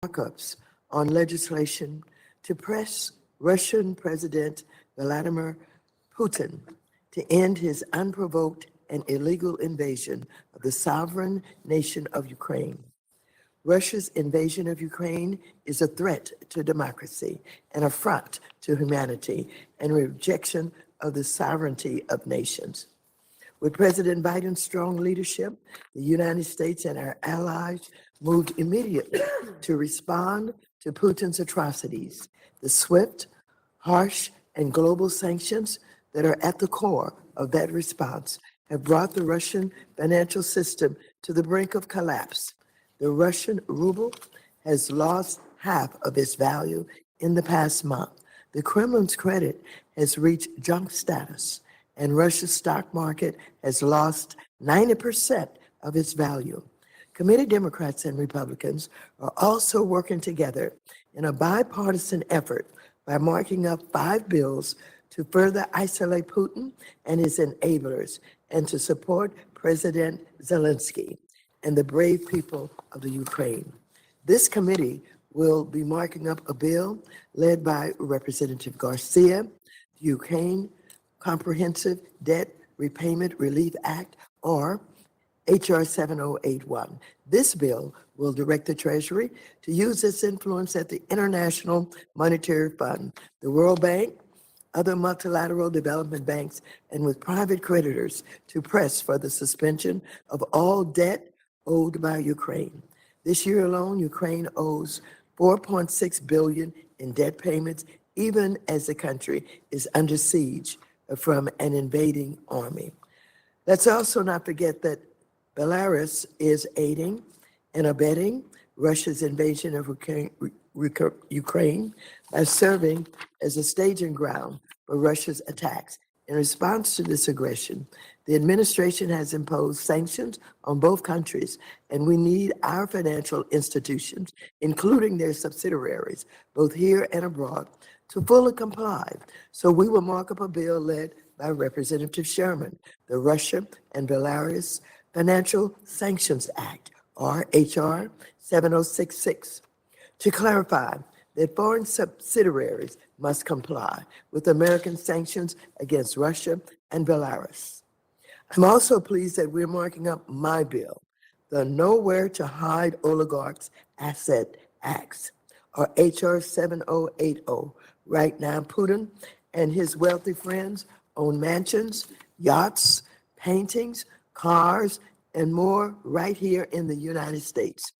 markups on legislation to press Russian President Vladimir Putin to end his unprovoked and illegal invasion of the sovereign nation of Ukraine. Russia's invasion of Ukraine is a threat to democracy, an affront to humanity, and rejection of the sovereignty of nations. With President Biden's strong leadership, the United States and our allies moved immediately to respond to Putin's atrocities. The swift, harsh, and global sanctions that are at the core of that response have brought the Russian financial system to the brink of collapse. The Russian ruble has lost half of its value in the past month. The Kremlin's credit has reached junk status, and Russia's stock market has lost 90% of its value. Committee Democrats and Republicans are also working together in a bipartisan effort by marking up 5 bills to further isolate Putin and his enablers and to support President Zelensky and the brave people of the Ukraine. This committee will be marking up a bill led by Representative Garcia, the Ukraine Comprehensive Debt Repayment Relief Act, or H.R. 7081. This bill will direct the Treasury to use its influence at the International Monetary Fund, the World Bank, other multilateral development banks, and with private creditors to press for the suspension of all debt owed by Ukraine. This year alone, Ukraine owes $4.6 billion in debt payments, even as the country is under siege from an invading army. Let's also not forget that Belarus is aiding and abetting Russia's invasion of Ukraine by serving as a staging ground for Russia's attacks. In response to this aggression, the administration has imposed sanctions on both countries, and we need our financial institutions, including their subsidiaries, both here and abroad, to fully comply. So we will mark up a bill led by Representative Sherman, the Russia and Belarus Financial Sanctions Act, or H.R. 7066, to clarify that foreign subsidiaries must comply with American sanctions against Russia and Belarus. I'm also pleased that we're marking up my bill, the Nowhere to Hide Oligarchs Asset Acts, or H.R. 7080. Right now, Putin and his wealthy friends own mansions, yachts, paintings, cars, and more right here in the United States.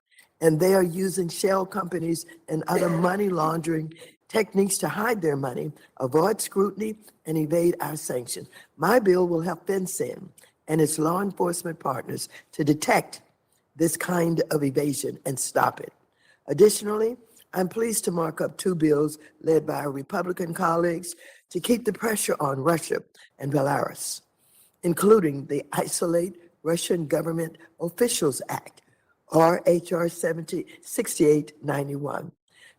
And they are using shell companies and other money laundering techniques to hide their money, avoid scrutiny, and evade our sanctions. My bill will help FinCEN and its law enforcement partners to detect this kind of evasion and stop it. Additionally, I'm pleased to mark up 2 bills led by our Republican colleagues to keep the pressure on Russia and Belarus, including the Isolate Russian Government Officials Act, or H.R. 6891,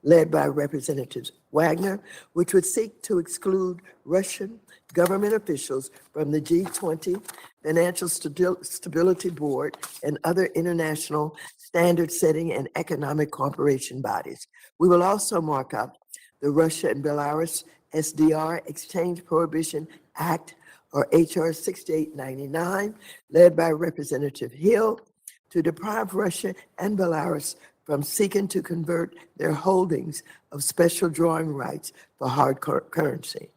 led by Representatives Wagner, which would seek to exclude Russian government officials from the G20 Financial Stability Board and other international standard-setting and economic cooperation bodies. We will also mark up the Russia and Belarus SDR Exchange Prohibition Act, or H.R. 6899, led by Representative Hill, to deprive Russia and Belarus from seeking to convert their holdings of special drawing rights for hard currency.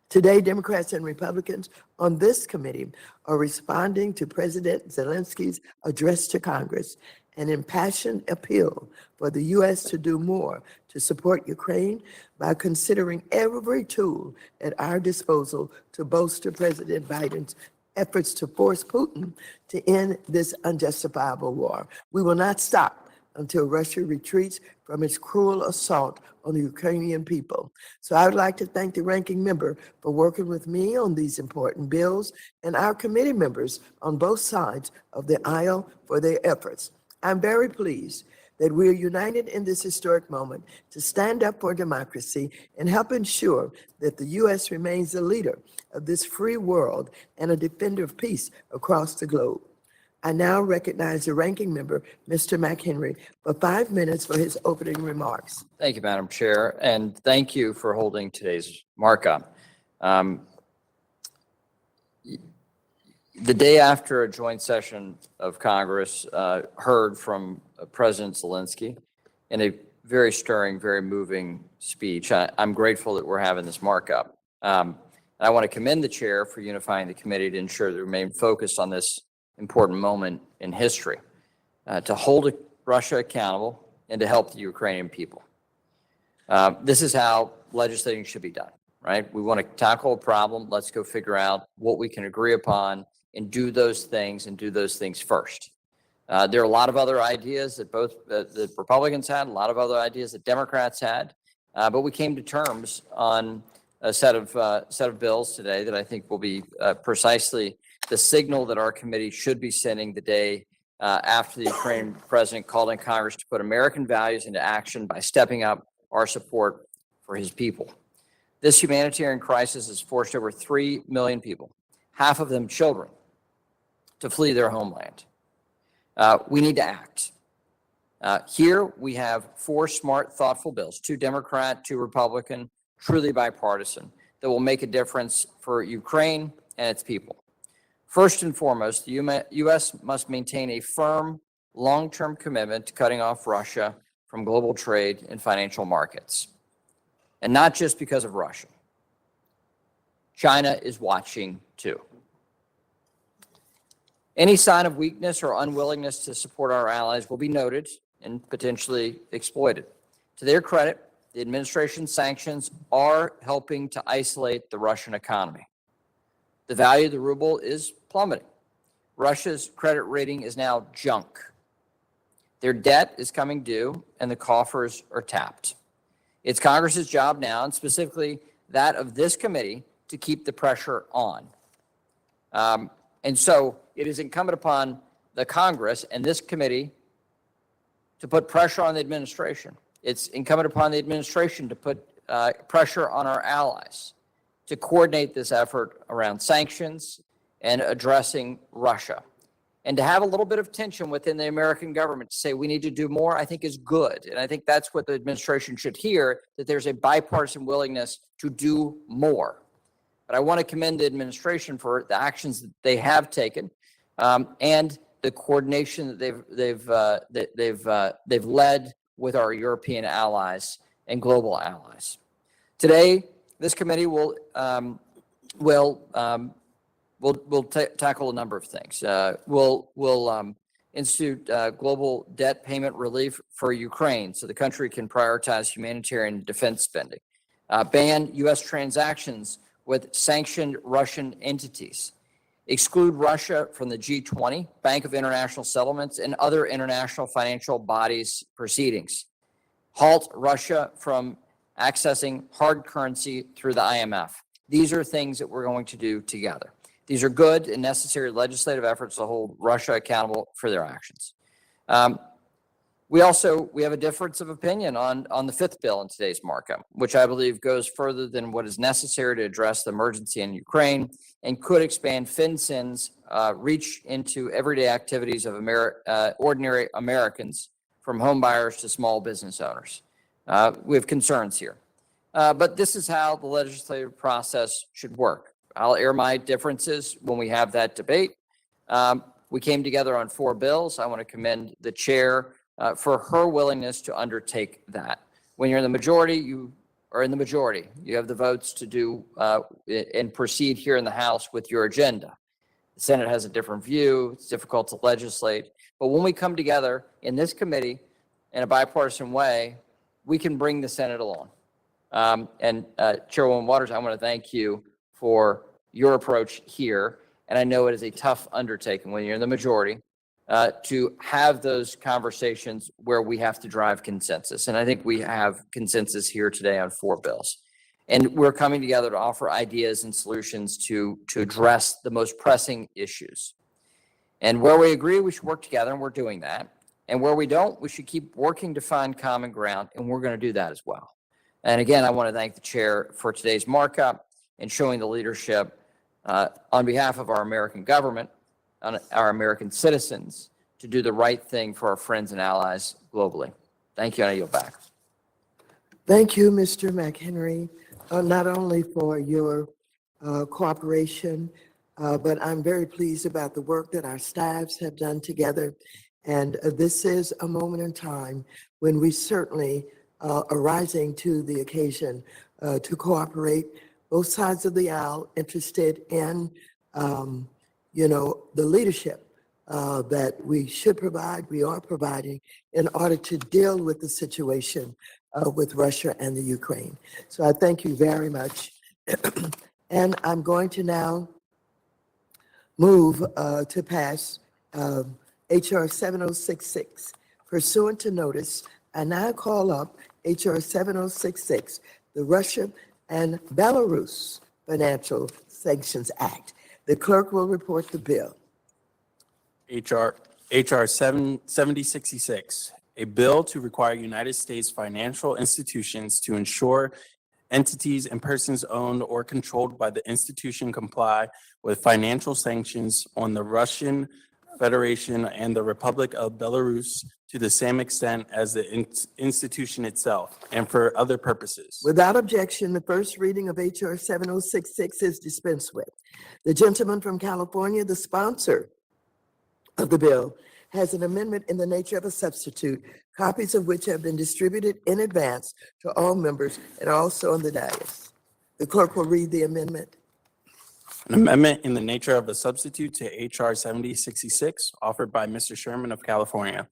Today, Democrats and Republicans on this committee are responding to President Zelensky's address to Congress, an impassioned appeal for the U.S. to do more to support Ukraine by considering every tool at our disposal to bolster President Biden's efforts to force Putin to end this unjustifiable war. We will not stop until Russia retreats from its cruel assault on the Ukrainian people. So I would like to thank the ranking member for working with me on these important bills and our committee members on both sides of the aisle for their efforts. I'm very pleased that we are united in this historic moment to stand up for democracy and help ensure that the U.S. remains the leader of this free world and a defender of peace across the globe. I now recognize the ranking member, Mr. McHenry, for 5 minutes for his opening remarks. Thank you, Madam Chair, and thank you for holding today's markup. The day after a joint session of Congress heard from President Zelensky in a very stirring, very moving speech, I'm grateful that we're having this markup. I want to commend the chair for unifying the committee to ensure that we remain focused on this important moment in history, to hold Russia accountable and to help the Ukrainian people. This is how legislating should be done, right? We want to tackle a problem. Let's go figure out what we can agree upon and do those things first. There are a lot of other ideas that both the Republicans had, a lot of other ideas that Democrats had, but we came to terms on a set of bills today that I think will be precisely the signal that our committee should be sending the day after the Ukrainian president called on Congress to put American values into action by stepping up our support for his people. This humanitarian crisis has forced over 3 million people, half of them children, to flee their homeland. We need to act. Here we have 4 smart, thoughtful bills, 2 Democrat, 2 Republican, truly bipartisan, that will make a difference for Ukraine and its people. First and foremost, the U.S. must maintain a firm, long-term commitment to cutting off Russia from global trade and financial markets. And not just because of Russia. China is watching too. Any sign of weakness or unwillingness to support our allies will be noted and potentially exploited. To their credit, the administration's sanctions are helping to isolate the Russian economy. The value of the ruble is plummeting. Russia's credit rating is now junk. Their debt is coming due and the coffers are tapped. It's Congress's job now, and specifically that of this committee, to keep the pressure on. And so it is incumbent upon the Congress and this committee to put pressure on the administration. It's incumbent upon the administration to put pressure on our allies to coordinate this effort around sanctions and addressing Russia. And to have a little bit of tension within the American government to say we need to do more, I think is good. And I think that's what the administration should hear, that there's a bipartisan willingness to do more. But I want to commend the administration for the actions that they have taken and the coordination that they've led with our European allies and global allies. Today, this committee will tackle a number of things. We'll institute global debt payment relief for Ukraine so the country can prioritize humanitarian defense spending. Ban U.S. transactions with sanctioned Russian entities. Exclude Russia from the G20, Bank of International Settlements, and other international financial bodies proceedings. Halt Russia from accessing hard currency through the IMF. These are things that we're going to do together. These are good and necessary legislative efforts to hold Russia accountable for their actions. We have a difference of opinion on the 5th bill in today's markup, which I believe goes further than what is necessary to address the emergency in Ukraine and could expand FinCEN's reach into everyday activities of ordinary Americans, from home buyers to small business owners. We have concerns here. But this is how the legislative process should work. I'll air my differences when we have that debate. We came together on 4 bills. I want to commend the chair for her willingness to undertake that. When you're in the majority, you are in the majority. You have the votes to do and proceed here in the House with your agenda. The Senate has a different view. It's difficult to legislate. But when we come together in this committee in a bipartisan way, we can bring the Senate along. Chairwoman Waters, I want to thank you for your approach here. And I know it is a tough undertaking when you're in the majority to have those conversations where we have to drive consensus. And I think we have consensus here today on 4 bills. And we're coming together to offer ideas and solutions to address the most pressing issues. And where we agree, we should work together, and we're doing that. And where we don't, we should keep working to find common ground, and we're going to do that as well. And again, I want to thank the chair for today's markup and showing the leadership on behalf of our American government on our American citizens to do the right thing for our friends and allies globally. Thank you, and I yield back. Thank you, Mr. McHenry, not only for your cooperation, but I'm very pleased about the work that our staffs have done together. And this is a moment in time when we certainly are rising to the occasion to cooperate. Both sides of the aisle interested in, the leadership that we should provide, we are providing in order to deal with the situation with Russia and the Ukraine. So I thank you very much. And I'm going to now move to pass HR 7066. Pursuant to notice, I now call up HR 7066, the Russia and Belarus Financial Sanctions Act. The clerk will report the bill. HR 7066, a bill to require United States financial institutions to ensure entities and persons owned or controlled by the institution comply with financial sanctions on the Russian Federation and the Republic of Belarus to the same extent as the institution itself and for other purposes. Without objection, the first reading of HR 7066 is dispensed with. The gentleman from California, the sponsor of the bill, has an amendment in the nature of a substitute, copies of which have been distributed in advance to all members and also on the dais. The clerk will read the amendment. An amendment in the nature of a substitute to HR 7066 offered by Mr. Sherman of California.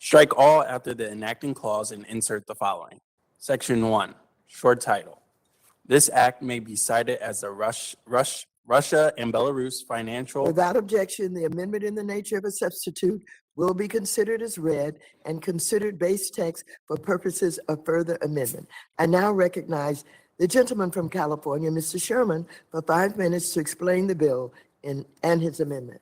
Strike all after the enacting clause and insert the following. Section 1, short title. This act may be cited as the Russia and Belarus financial. Without objection, the amendment in the nature of a substitute will be considered as read and considered base text for purposes of further amendment. I now recognize the gentleman from California, Mr. Sherman, for 5 minutes to explain the bill and his amendment.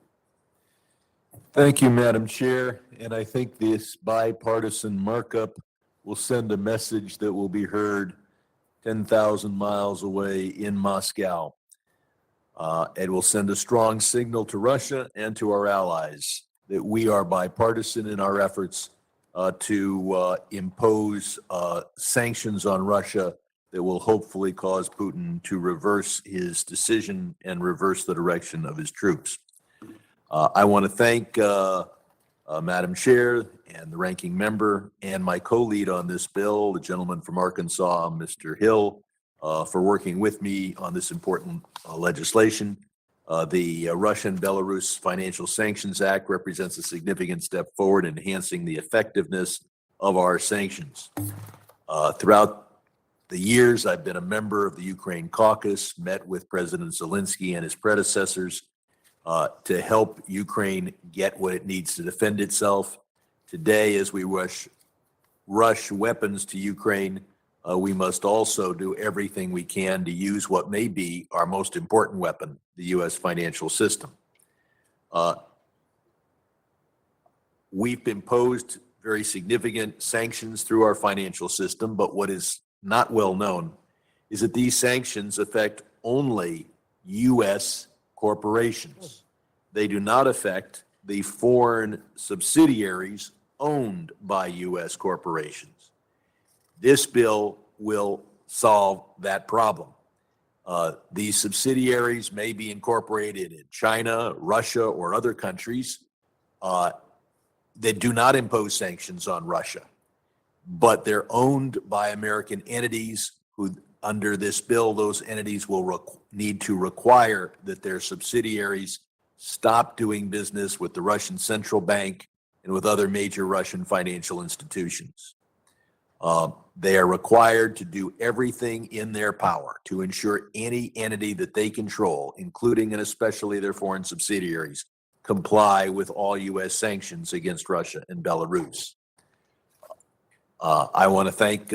Thank you, Madam Chair. And I think this bipartisan markup will send a message that will be heard 10,000 miles away in Moscow. It will send a strong signal to Russia and to our allies that we are bipartisan in our efforts to impose sanctions on Russia that will hopefully cause Putin to reverse his decision and reverse the direction of his troops. I want to thank Madam Chair and the ranking member and my co-lead on this bill, the gentleman from Arkansas, Mr. Hill, for working with me on this important legislation. The Russian-Belarus Financial Sanctions Act represents a significant step forward in enhancing the effectiveness of our sanctions. Throughout the years, I've been a member of the Ukraine caucus, met with President Zelensky and his predecessors to help Ukraine get what it needs to defend itself. Today, as we rush weapons to Ukraine, we must also do everything we can to use what may be our most important weapon, the U.S. financial system. We've imposed very significant sanctions through our financial system, but what is not well known is that these sanctions affect only U.S. corporations. They do not affect the foreign subsidiaries owned by U.S. corporations. This bill will solve that problem. These subsidiaries may be incorporated in China, Russia, or other countries that do not impose sanctions on Russia, but they're owned by American entities who, under this bill, those entities will need to require that their subsidiaries stop doing business with the Russian Central Bank and with other major Russian financial institutions. They are required to do everything in their power to ensure any entity that they control, including and especially their foreign subsidiaries, comply with all U.S. sanctions against Russia and Belarus. I want to thank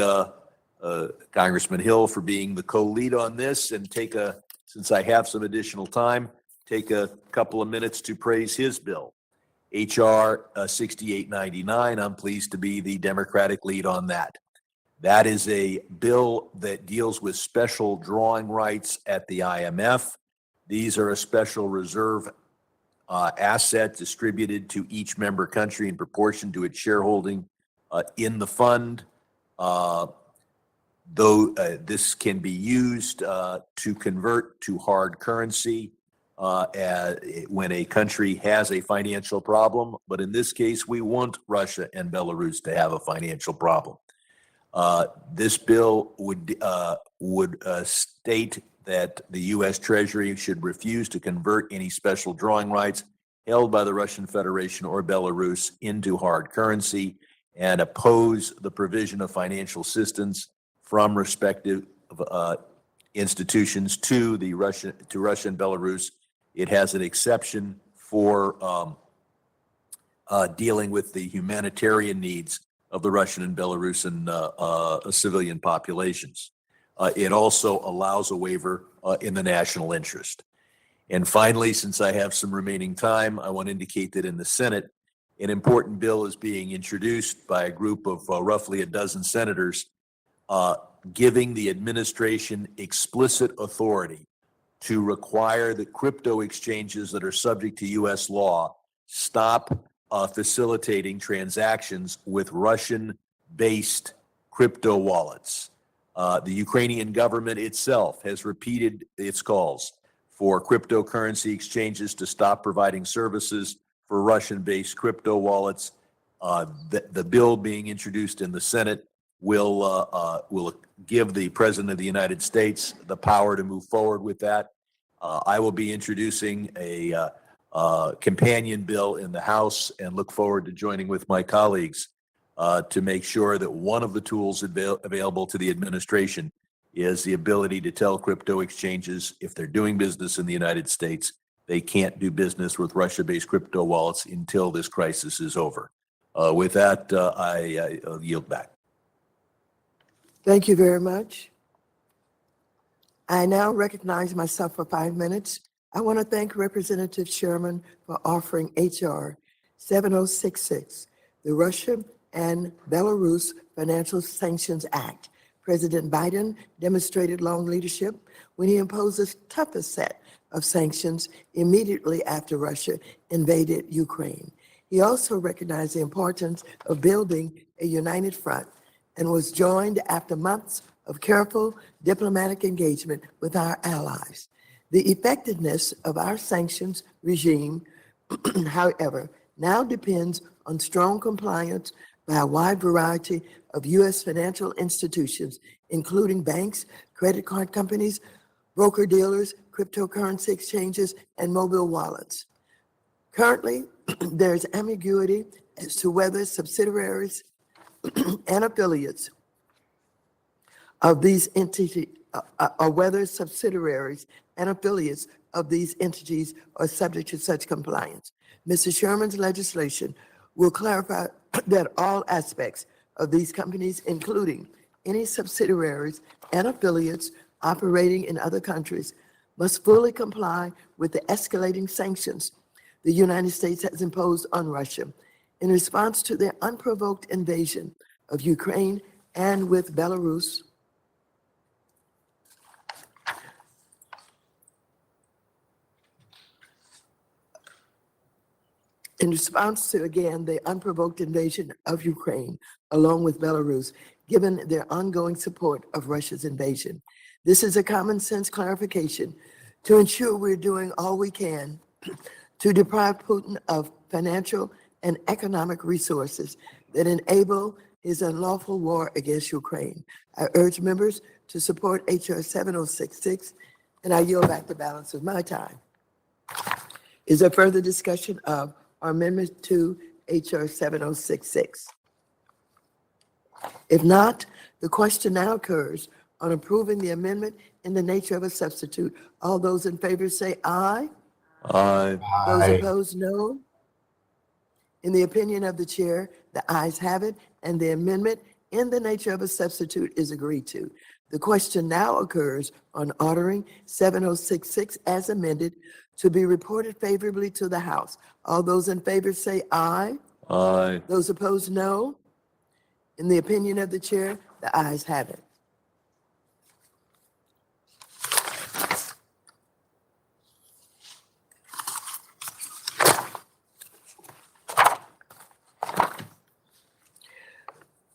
Congressman Hill for being the co-lead on this and since I have some additional time, take a couple of minutes to praise his bill. HR 6899, I'm pleased to be the Democratic lead on that. That is a bill that deals with special drawing rights at the IMF. These are a special reserve asset distributed to each member country in proportion to its shareholding in the fund. Though this can be used to convert to hard currency when a country has a financial problem. But in this case, we want Russia and Belarus to have a financial problem. This bill would state that the U.S. Treasury should refuse to convert any special drawing rights held by the Russian Federation or Belarus into hard currency and oppose the provision of financial assistance from respective institutions to Russia and Belarus. It has an exception for dealing with the humanitarian needs of the Russian and Belarusian civilian populations. It also allows a waiver in the national interest. And finally, since I have some remaining time, I want to indicate that in the Senate, an important bill is being introduced by a group of roughly a dozen senators, giving the administration explicit authority to require that crypto exchanges that are subject to U.S. law stop facilitating transactions with Russian-based crypto wallets. The Ukrainian government itself has repeated its calls for cryptocurrency exchanges to stop providing services for Russian-based crypto wallets. The bill being introduced in the Senate will give the President of the United States the power to move forward with that. I will be introducing a companion bill in the House and look forward to joining with my colleagues to make sure that one of the tools available to the administration is the ability to tell crypto exchanges, if they're doing business in the United States, they can't do business with Russia-based crypto wallets until this crisis is over. With that, I yield back. Thank you very much. I now recognize myself for 5 minutes. I want to thank Representative Sherman for offering H.R. 7066, the Russia and Belarus Financial Sanctions Act. President Biden demonstrated long leadership when he imposed the toughest set of sanctions immediately after Russia invaded Ukraine. He also recognized the importance of building a united front and was joined after months of careful diplomatic engagement with our allies. The effectiveness of our sanctions regime, however, now depends on strong compliance by a wide variety of U.S. financial institutions, including banks, credit card companies, broker-dealers, cryptocurrency exchanges, and mobile wallets. Currently, there's ambiguity as to whether subsidiaries and affiliates of these entities, or whether subsidiaries and affiliates of these entities are subject to such compliance. Mr. Sherman's legislation will clarify that all aspects of these companies, including any subsidiaries and affiliates operating in other countries, must fully comply with the escalating sanctions the United States has imposed on Russia in response to their unprovoked invasion of Ukraine and with Belarus. In response to, again, the unprovoked invasion of Ukraine, along with Belarus, given their ongoing support of Russia's invasion. This is a common sense clarification to ensure we're doing all we can to deprive Putin of financial and economic resources that enable his unlawful war against Ukraine. I urge members to support H.R. 7066, and I yield back the balance of my time. Is there further discussion of our amendment to H.R. 7066? If not, the question now occurs on approving the amendment in the nature of a substitute. All those in favor say aye. Aye. Those opposed, no. In the opinion of the chair, the ayes have it, and the amendment in the nature of a substitute is agreed to. The question now occurs on ordering 7066 as amended to be reported favorably to the House. All those in favor say aye. Aye. Those opposed, no. In the opinion of the chair, the ayes have it.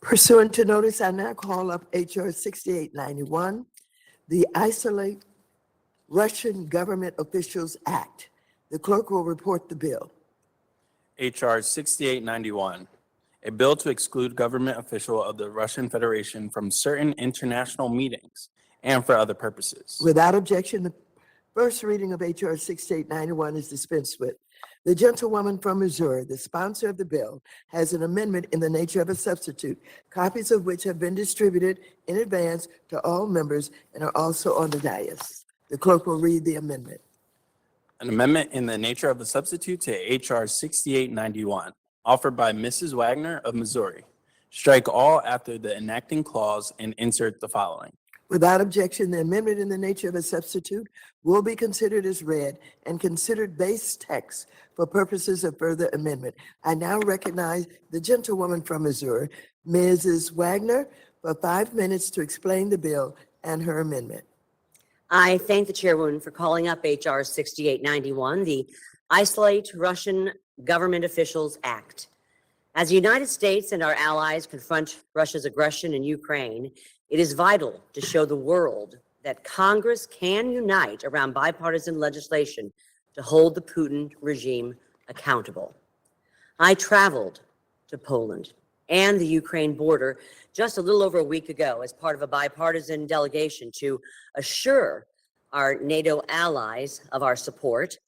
Pursuant to notice, I now call up H.R. 6891, the Isolate Russian Government Officials Act. The clerk will report the bill. H.R. 6891, a bill to exclude government official of the Russian Federation from certain international meetings and for other purposes. Without objection, the first reading of H.R. 6891 is dispensed with. The gentlewoman from Missouri, the sponsor of the bill, has an amendment in the nature of a substitute, copies of which have been distributed in advance to all members and are also on the dais. The clerk will read the amendment. An amendment in the nature of a substitute to H.R. 6891, offered by Mrs. Wagner of Missouri. Strike all after the enacting clause and insert the following. Without objection, the amendment in the nature of a substitute will be considered as read and considered base text for purposes of further amendment. I now recognize the gentlewoman from Missouri, Mrs. Wagner, for 5 minutes to explain the bill and her amendment. I thank the Chairwoman for calling up H.R. 6891, the Isolate Russian Government Officials Act. As the United States and our allies confront Russia's aggression in Ukraine, it is vital to show the world that Congress can unite around bipartisan legislation to hold the Putin regime accountable. I traveled to Poland and the Ukraine border just a little over a week ago as part of a bipartisan delegation to assure our NATO allies of our support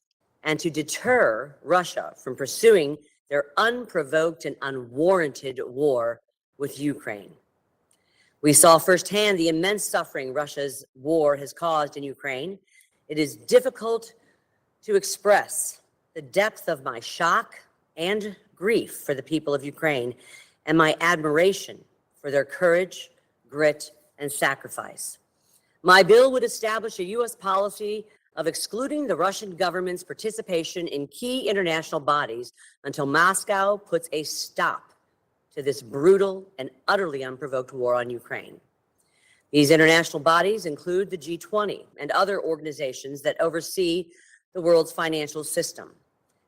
and to deter Russia from pursuing their unprovoked and unwarranted war with Ukraine. We saw firsthand the immense suffering Russia's war has caused in Ukraine. It is difficult to express the depth of my shock and grief for the people of Ukraine and my admiration for their courage, grit, and sacrifice. My bill would establish a U.S. policy of excluding the Russian government's participation in key international bodies until Moscow puts a stop to this brutal and utterly unprovoked war on Ukraine. These international bodies include the G20 and other organizations that oversee the world's financial system.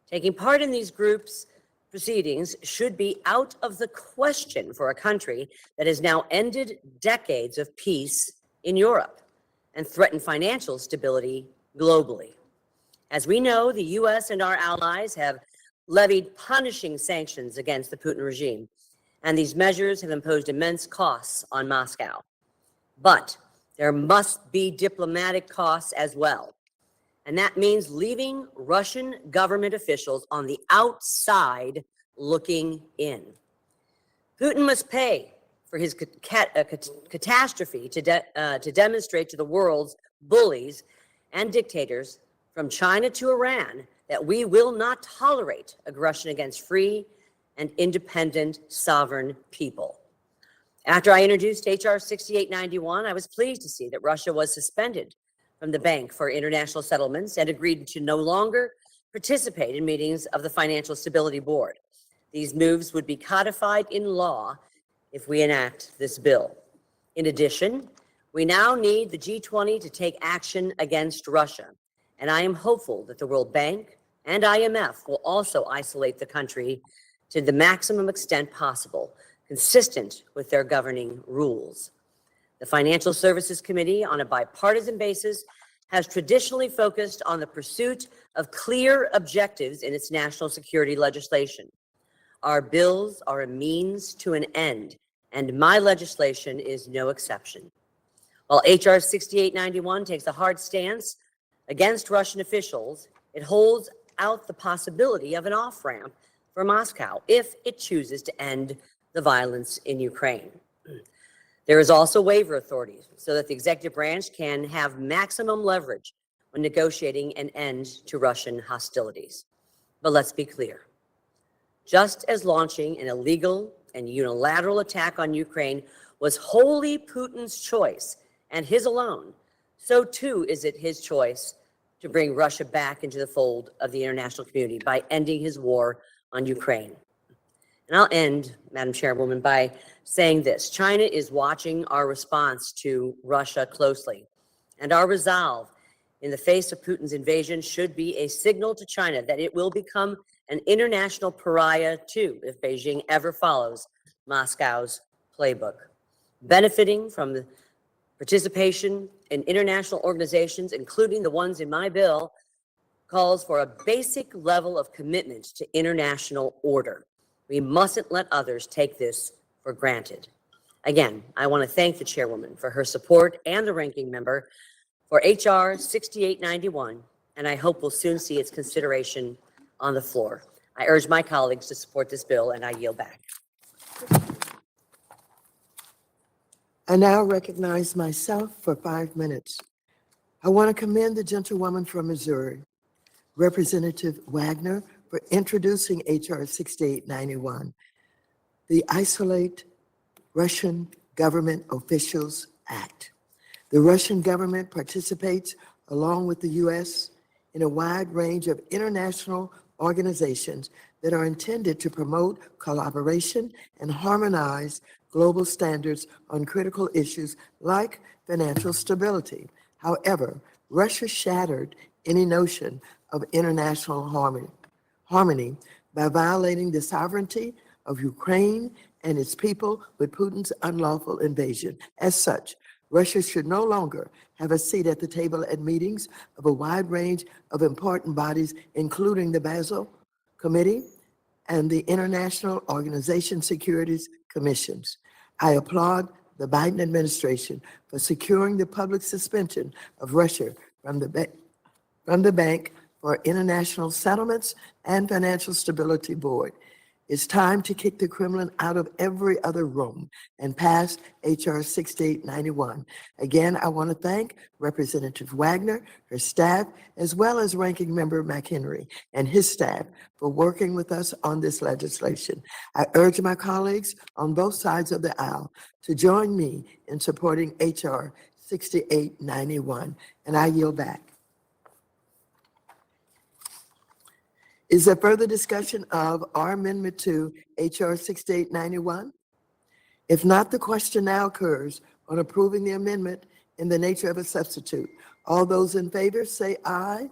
Taking part in these groups' proceedings should be out of the question for a country that has now ended decades of peace in Europe and threatened financial stability globally. As we know, the U.S. and our allies have levied punishing sanctions against the Putin regime, and these measures have imposed immense costs on Moscow. But there must be diplomatic costs as well. And that means leaving Russian government officials on the outside looking in. Putin must pay for his catastrophe to demonstrate to the world's bullies and dictators from China to Iran that we will not tolerate aggression against free and independent sovereign people. After I introduced H.R. 6891, I was pleased to see that Russia was suspended from the Bank for International Settlements and agreed to no longer participate in meetings of the Financial Stability Board. These moves would be codified in law if we enact this bill. In addition, we now need the G20 to take action against Russia, and I am hopeful that the World Bank and IMF will also isolate the country to the maximum extent possible, consistent with their governing rules. The Financial Services Committee, on a bipartisan basis, has traditionally focused on the pursuit of clear objectives in its national security legislation. Our bills are a means to an end, and my legislation is no exception. While H.R. 6891 takes a hard stance against Russian officials, it holds out the possibility of an off-ramp for Moscow if it chooses to end the violence in Ukraine. There is also waiver authority so that the executive branch can have maximum leverage when negotiating an end to Russian hostilities. But let's be clear. Just as launching an illegal and unilateral attack on Ukraine was wholly Putin's choice and his alone, so too is it his choice to bring Russia back into the fold of the international community by ending his war on Ukraine. And I'll end, Madam Chairwoman, by saying this. China is watching our response to Russia closely, and our resolve in the face of Putin's invasion should be a signal to China that it will become an international pariah too if Beijing ever follows Moscow's playbook, benefiting from the participation in international organizations, including the ones in my bill, calls for a basic level of commitment to international order. We mustn't let others take this for granted. Again, I want to thank the chairwoman for her support and the ranking member for H.R. 6891, and I hope we'll soon see its consideration on the floor. I urge my colleagues to support this bill, and I yield back. I now recognize myself for 5 minutes. I want to commend the gentlewoman from Missouri, Representative Wagner, for introducing H.R. 6891, the Isolate Russian Government Officials Act. The Russian government participates, along with the U.S., in a wide range of international organizations that are intended to promote collaboration and harmonize global standards on critical issues like financial stability. However, Russia shattered any notion of international harmony by violating the sovereignty of Ukraine and its people with Putin's unlawful invasion. As such, Russia should no longer have a seat at the table at meetings of a wide range of important bodies, including the Basel Committee and the International Organization Securities Commissions. I applaud the Biden administration for securing the public suspension of Russia from the Bank for International Settlements and Financial Stability Board. It's time to kick the Kremlin out of every other room and pass H.R. 6891. Again, I want to thank Representative Wagner, her staff, as well as Ranking Member McHenry and his staff for working with us on this legislation. I urge my colleagues on both sides of the aisle to join me in supporting H.R. 6891, and I yield back. Is there further discussion of our amendment to H.R. 6891? If not, the question now occurs on approving the amendment in the nature of a substitute. All those in favor say aye.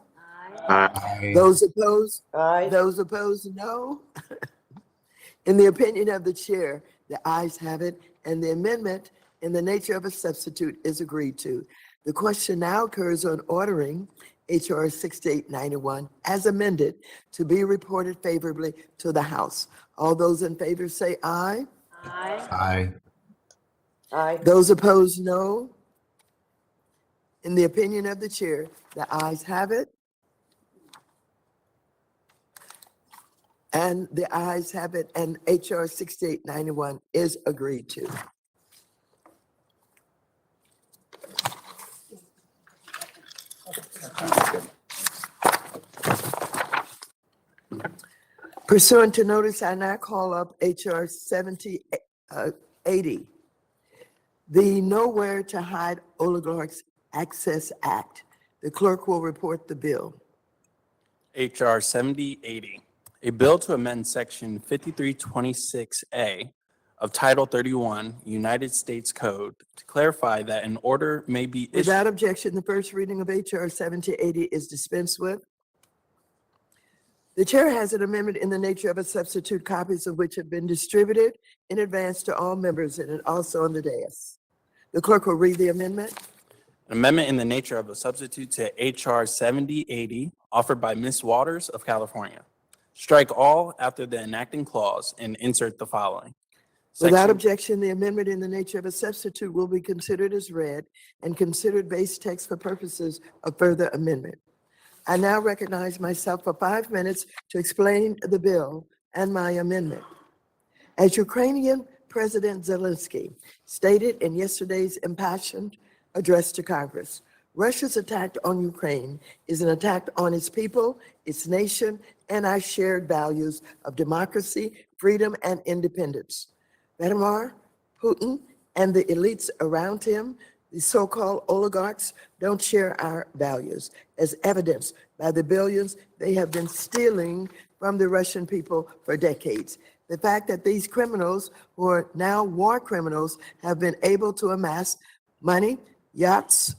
Aye. Those opposed? Aye. Those opposed, no. In the opinion of the chair, the ayes have it, and the amendment in the nature of a substitute is agreed to. The question now occurs on ordering H.R. 6891 as amended to be reported favorably to the House. All those in favor say aye. Aye. Aye. Aye. Those opposed, no. In the opinion of the chair, the ayes have it. And the ayes have it, and H.R. 6891 is agreed to. Pursuant to notice, I now call up H.R. 7080, the Nowhere to Hide Oligarchs Access Act. The clerk will report the bill. H.R. 7080, a bill to amend Section 5326A of Title 31 United States Code to clarify that an order may be issued. Without objection, the first reading of H.R. 7080 is dispensed with. The chair has an amendment in the nature of a substitute, copies of which have been distributed in advance to all members and also on the dais. The clerk will read the amendment. An amendment in the nature of a substitute to H.R. 7080 offered by Ms. Waters of California. Strike all after the enacting clause and insert the following. Without Section- objection, the amendment in the nature of a substitute will be considered as read and considered base text for purposes of further amendment. I now recognize myself for 5 minutes to explain the bill and my amendment. As Ukrainian President Zelensky stated in yesterday's impassioned address to Congress, Russia's attack on Ukraine is an attack on its people, its nation, and our shared values of democracy, freedom, and independence. Vladimir Putin and the elites around him, the so-called oligarchs, don't share our values, as evidenced by the billions they have been stealing from the Russian people for decades. The fact that these criminals, who are now war criminals, have been able to amass money, yachts,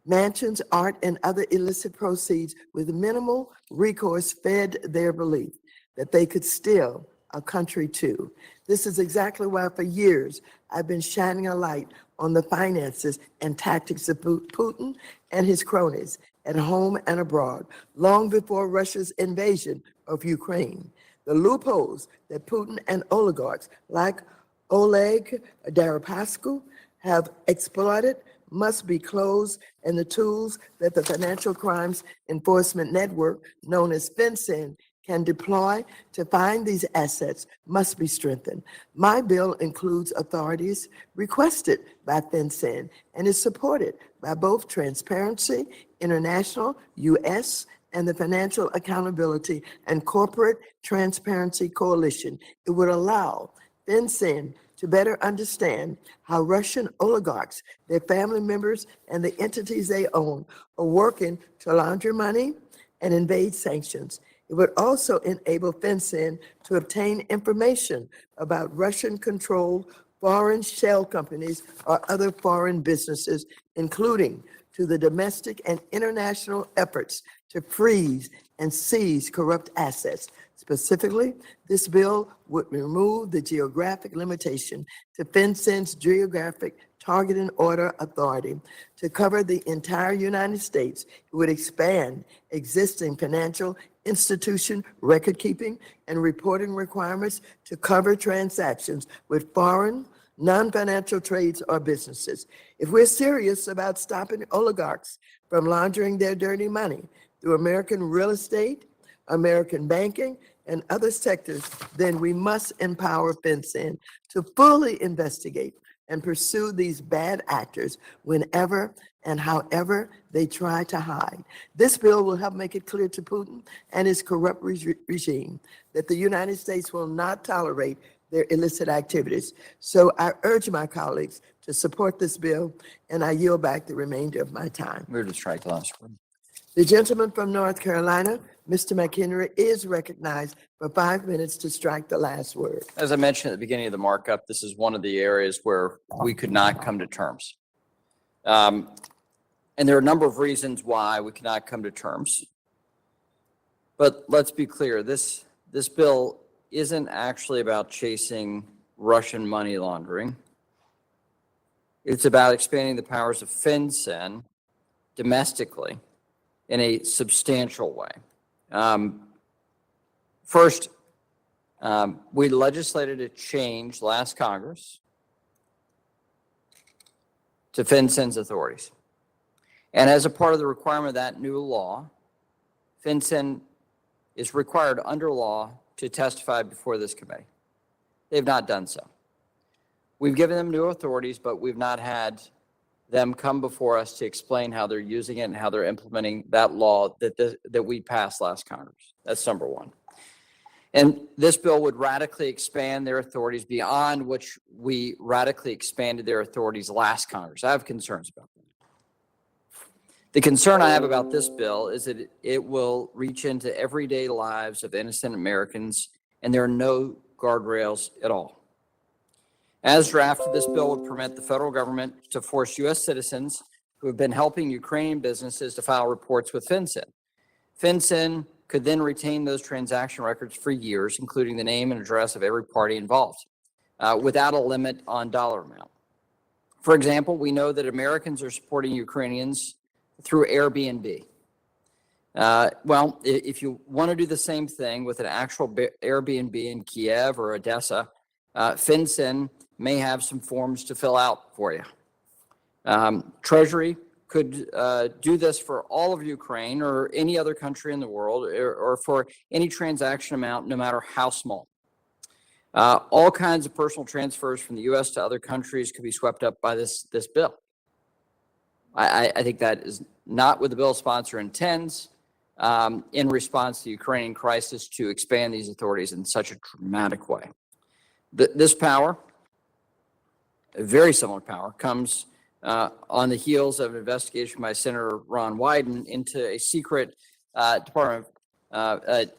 mansions, art, and other illicit proceeds with minimal recourse fed their belief that they could steal a country too. This is exactly why for years I've been shining a light on the finances and tactics of Putin and his cronies at home and abroad, long before Russia's invasion of Ukraine. The loopholes that Putin and oligarchs like Oleg Deripaska have exploited must be closed, and the tools that the Financial Crimes Enforcement Network, known as FinCEN, can deploy to find these assets must be strengthened. My bill includes authorities requested by FinCEN and is supported by both Transparency International, U.S., and the Financial Accountability and Corporate Transparency Coalition. It would allow FinCEN to better understand how Russian oligarchs, their family members, and the entities they own are working to launder money and evade sanctions. It would also enable FinCEN to obtain information about Russian-controlled foreign shell companies or other foreign businesses, including to the domestic and international efforts to freeze and seize corrupt assets. Specifically, this bill would remove the geographic limitation to FinCEN's geographic target and order authority to cover the entire United States. It would expand existing financial institution record keeping and reporting requirements to cover transactions with foreign non-financial trades or businesses. If we're serious about stopping oligarchs from laundering their dirty money through American real estate, American banking, and other sectors, then we must empower FinCEN to fully investigate and pursue these bad actors whenever and however they try to hide. This bill will help make it clear to Putin and his corrupt regime that the United States will not tolerate their illicit activities. So I urge my colleagues to support this bill, and I yield back the remainder of my time. Move to strike the last word. The gentleman from North Carolina, Mr. McHenry, is recognized for 5 minutes to strike the last word. As I mentioned at the beginning of the markup, this is one of the areas where we could not come to terms. And there are a number of reasons why we cannot come to terms. But let's be clear, this bill isn't actually about chasing Russian money laundering. It's about expanding the powers of FinCEN domestically in a substantial way. First, we legislated a change last Congress to FinCEN's authorities. And as a part of the requirement of that new law, FinCEN is required under law to testify before this committee. They've not done so. We've given them new authorities, but we've not had them come before us to explain how they're using it and how they're implementing that law that we passed last Congress. That's number one. And this bill would radically expand their authorities beyond which we radically expanded their authorities last Congress. I have concerns about that. The concern I have about this bill is that it will reach into everyday lives of innocent Americans, and there are no guardrails at all. As drafted, this bill would permit the federal government to force U.S. citizens who have been helping Ukrainian businesses to file reports with FinCEN. FinCEN could then retain those transaction records for years, including the name and address of every party involved, without a limit on dollar amount. For example, we know that Americans are supporting Ukrainians through Airbnb. Well, if you want to do the same thing with an actual Airbnb in Kiev or Odessa, FinCEN may have some forms to fill out for you. Treasury could do this for all of Ukraine or any other country in the world, or for any transaction amount, no matter how small. All kinds of personal transfers from the U.S. to other countries could be swept up by this bill. I think that is not what the bill sponsor intends in response to the Ukrainian crisis to expand these authorities in such a dramatic way. This power, a very similar power, comes on the heels of an investigation by Senator Ron Wyden into a secret Department of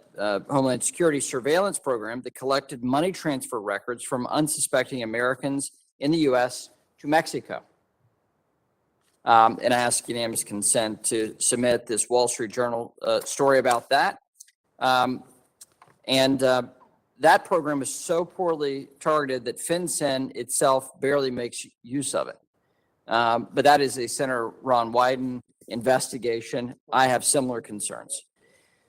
Homeland Security surveillance program that collected money transfer records from unsuspecting Americans in the U.S. to Mexico. And I ask unanimous consent to submit this Wall Street Journal story about that. that program is so poorly targeted that FinCEN itself barely makes use of it. But that is a Senator Ron Wyden investigation. I have similar concerns.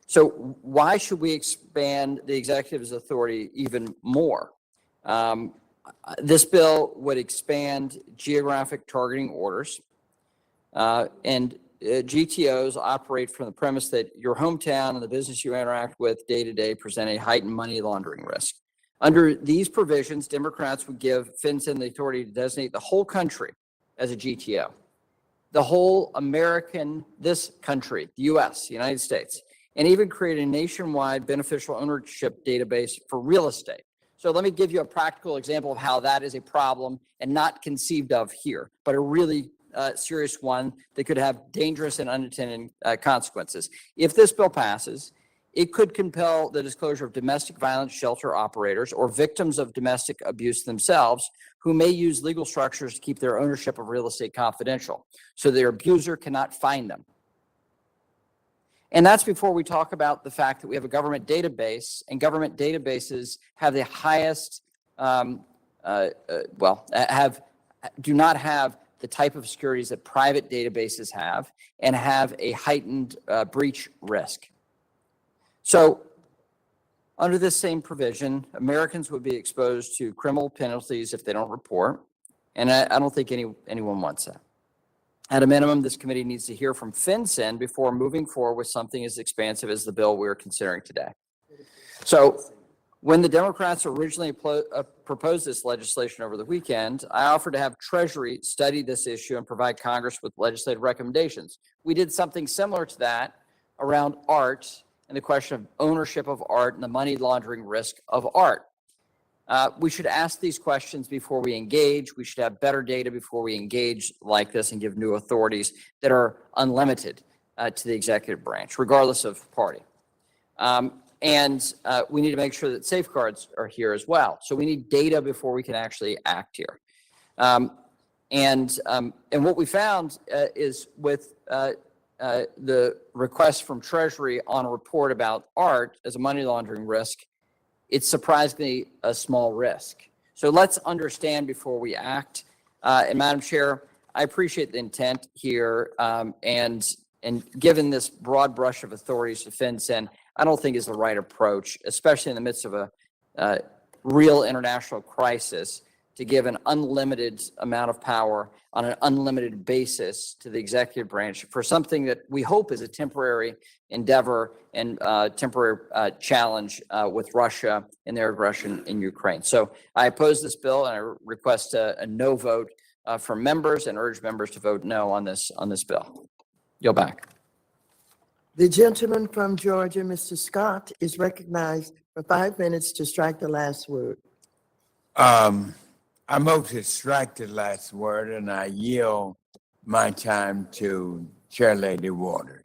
So why should we expand the executive's authority even more? This bill would expand geographic targeting orders, and GTOs operate from the premise that your hometown and the business you interact with day to day present a heightened money laundering risk. Under these provisions, Democrats would give FinCEN the authority to designate the whole country as a GTO. The whole this country, the US, the United States, and even create a nationwide beneficial ownership database for real estate. So let me give you a practical example of how that is a problem and not conceived of here, but a really serious one that could have dangerous and unintended consequences. If this bill passes, it could compel the disclosure of domestic violence shelter operators or victims of domestic abuse themselves who may use legal structures to keep their ownership of real estate confidential, so their abuser cannot find them. And that's before we talk about the fact that we have a government database, and government databases have the highest, do not have the type of securities that private databases have, and have a heightened breach risk. So under this same provision, Americans would be exposed to criminal penalties if they don't report, and I don't think anyone wants that. At a minimum, this committee needs to hear from FinCEN before moving forward with something as expansive as the bill we're considering today. So when the Democrats originally proposed this legislation over the weekend, I offered to have Treasury study this issue and provide Congress with legislative recommendations. We did something similar to that around art and the question of ownership of art and the money laundering risk of art. We should ask these questions before we engage. We should have better data before we engage like this and give new authorities that are unlimited to the executive branch, regardless of party. And we need to make sure that safeguards are here as well. So we need data before we can actually act here. And what we found is with the request from Treasury on a report about art as a money laundering risk, it's surprisingly a small risk. So let's understand before we act. And Madam Chair, I appreciate the intent here. And given this broad brush of authorities to FinCEN, I don't think is the right approach, especially in the midst of a real international crisis, to give an unlimited amount of power on an unlimited basis to the executive branch for something that we hope is a temporary endeavor and temporary challenge with Russia and their aggression in Ukraine. So I oppose this bill, and I request a no vote from members and urge members to vote no on this bill. Yield back. The gentleman from Georgia, Mr. Scott, is recognized for 5 minutes to strike the last word. I move to strike the last word, and I yield my time to Chair Lady Waters.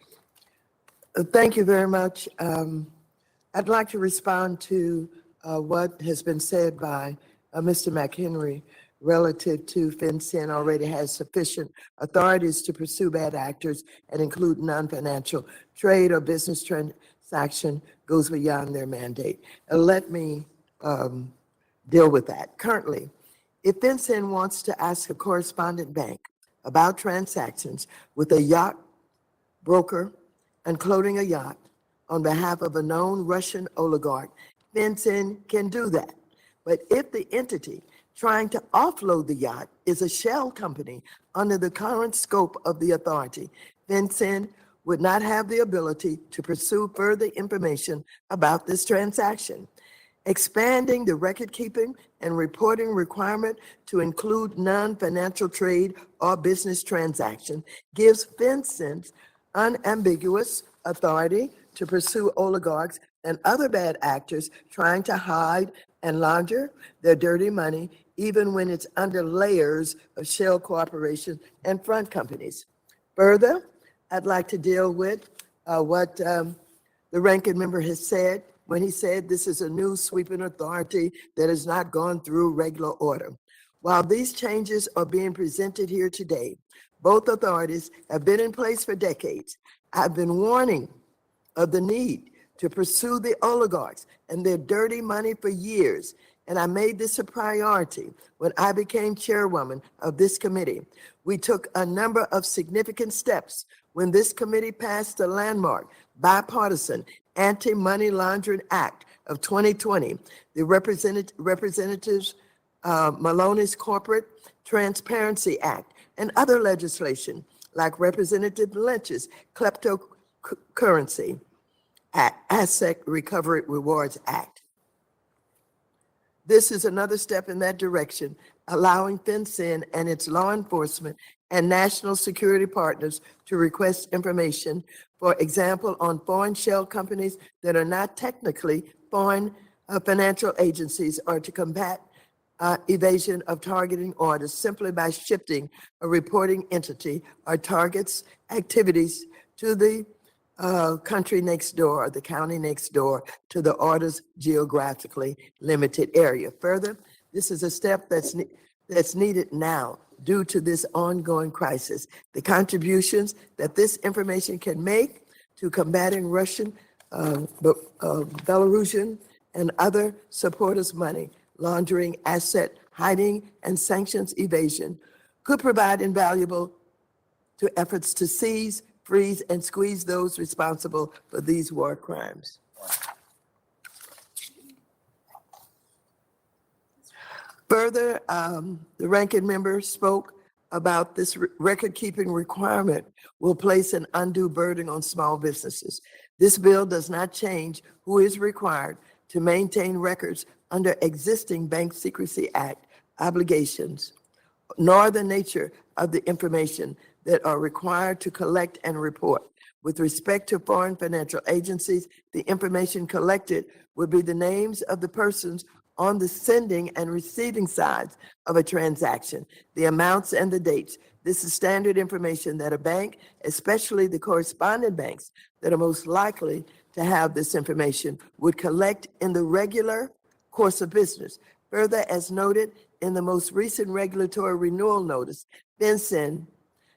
Thank you very much. I'd like to respond to what has been said by Mr. McHenry relative to FinCEN already has sufficient authorities to pursue bad actors and include non-financial trade or business transaction goes beyond their mandate. Let me deal with that. Currently, if FinCEN wants to ask a correspondent bank about transactions with a yacht broker and clothing a yacht on behalf of a known Russian oligarch, FinCEN can do that. But if the entity trying to offload the yacht is a shell company under the current scope of the authority, FinCEN would not have the ability to pursue further information about this transaction. Expanding the record-keeping and reporting requirement to include non-financial trade or business transaction gives FinCEN unambiguous authority to pursue oligarchs and other bad actors trying to hide and launder their dirty money, even when it's under layers of shell corporations and front companies. Further, I'd like to deal with what the ranking member has said when he said this is a new sweeping authority that has not gone through regular order. While these changes are being presented here today, both authorities have been in place for decades. I've been warning of the need to pursue the oligarchs and their dirty money for years, and I made this a priority when I became chairwoman of this committee. We took a number of significant steps when this committee passed the landmark Bipartisan Anti-Money Laundering Act of 2020, the Representatives Maloney's Corporate Transparency Act, and other legislation like Representative Lynch's Kleptocurrency Asset Recovery Rewards Act. This is another step in that direction, allowing FinCEN and its law enforcement and national security partners to request information, for example, on foreign shell companies that are not technically foreign financial agencies, or to combat evasion of targeting orders simply by shifting a reporting entity or target's activities to the country next door, or the county next door, to the order's geographically limited area. Further, this is a step that's needed now due to this ongoing crisis. The contributions that this information can make to combating Russian, Belarusian, and other supporters' money laundering, asset hiding, and sanctions evasion could provide invaluable to efforts to seize, freeze, and squeeze those responsible for these war crimes. Further, the ranking member spoke about this record-keeping requirement will place an undue burden on small businesses. This bill does not change who is required to maintain records under existing Bank Secrecy Act obligations, nor the nature of the information that are required to collect and report. With respect to foreign financial agencies, the information collected would be the names of the persons on the sending and receiving sides of a transaction, the amounts and the dates. This is standard information that a bank, especially the correspondent banks that are most likely to have this information, would collect in the regular course of business. Further, as noted in the most recent regulatory renewal notice, FinCEN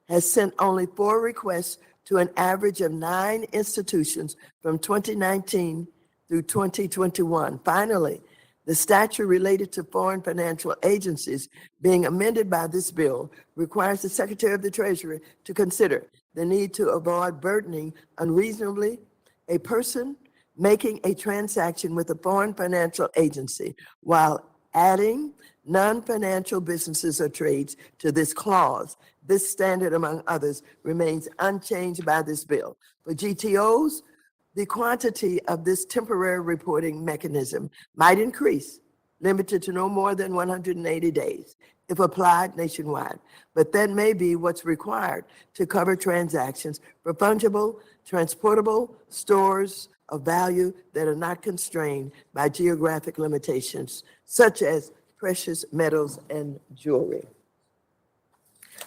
has sent only 4 requests to an average of 9 institutions from 2019 through 2021. Finally, the statute related to foreign financial agencies being amended by this bill requires the Secretary of the Treasury to consider the need to avoid burdening unreasonably a person making a transaction with a foreign financial agency while adding non-financial businesses or trades to this clause. This standard, among others, remains unchanged by this bill. For GTOs, the quantity of this temporary reporting mechanism might increase, limited to no more than 180 days, if applied nationwide. But that may be what's required to cover transactions for fungible, transportable stores of value that are not constrained by geographic limitations, such as precious metals and jewelry.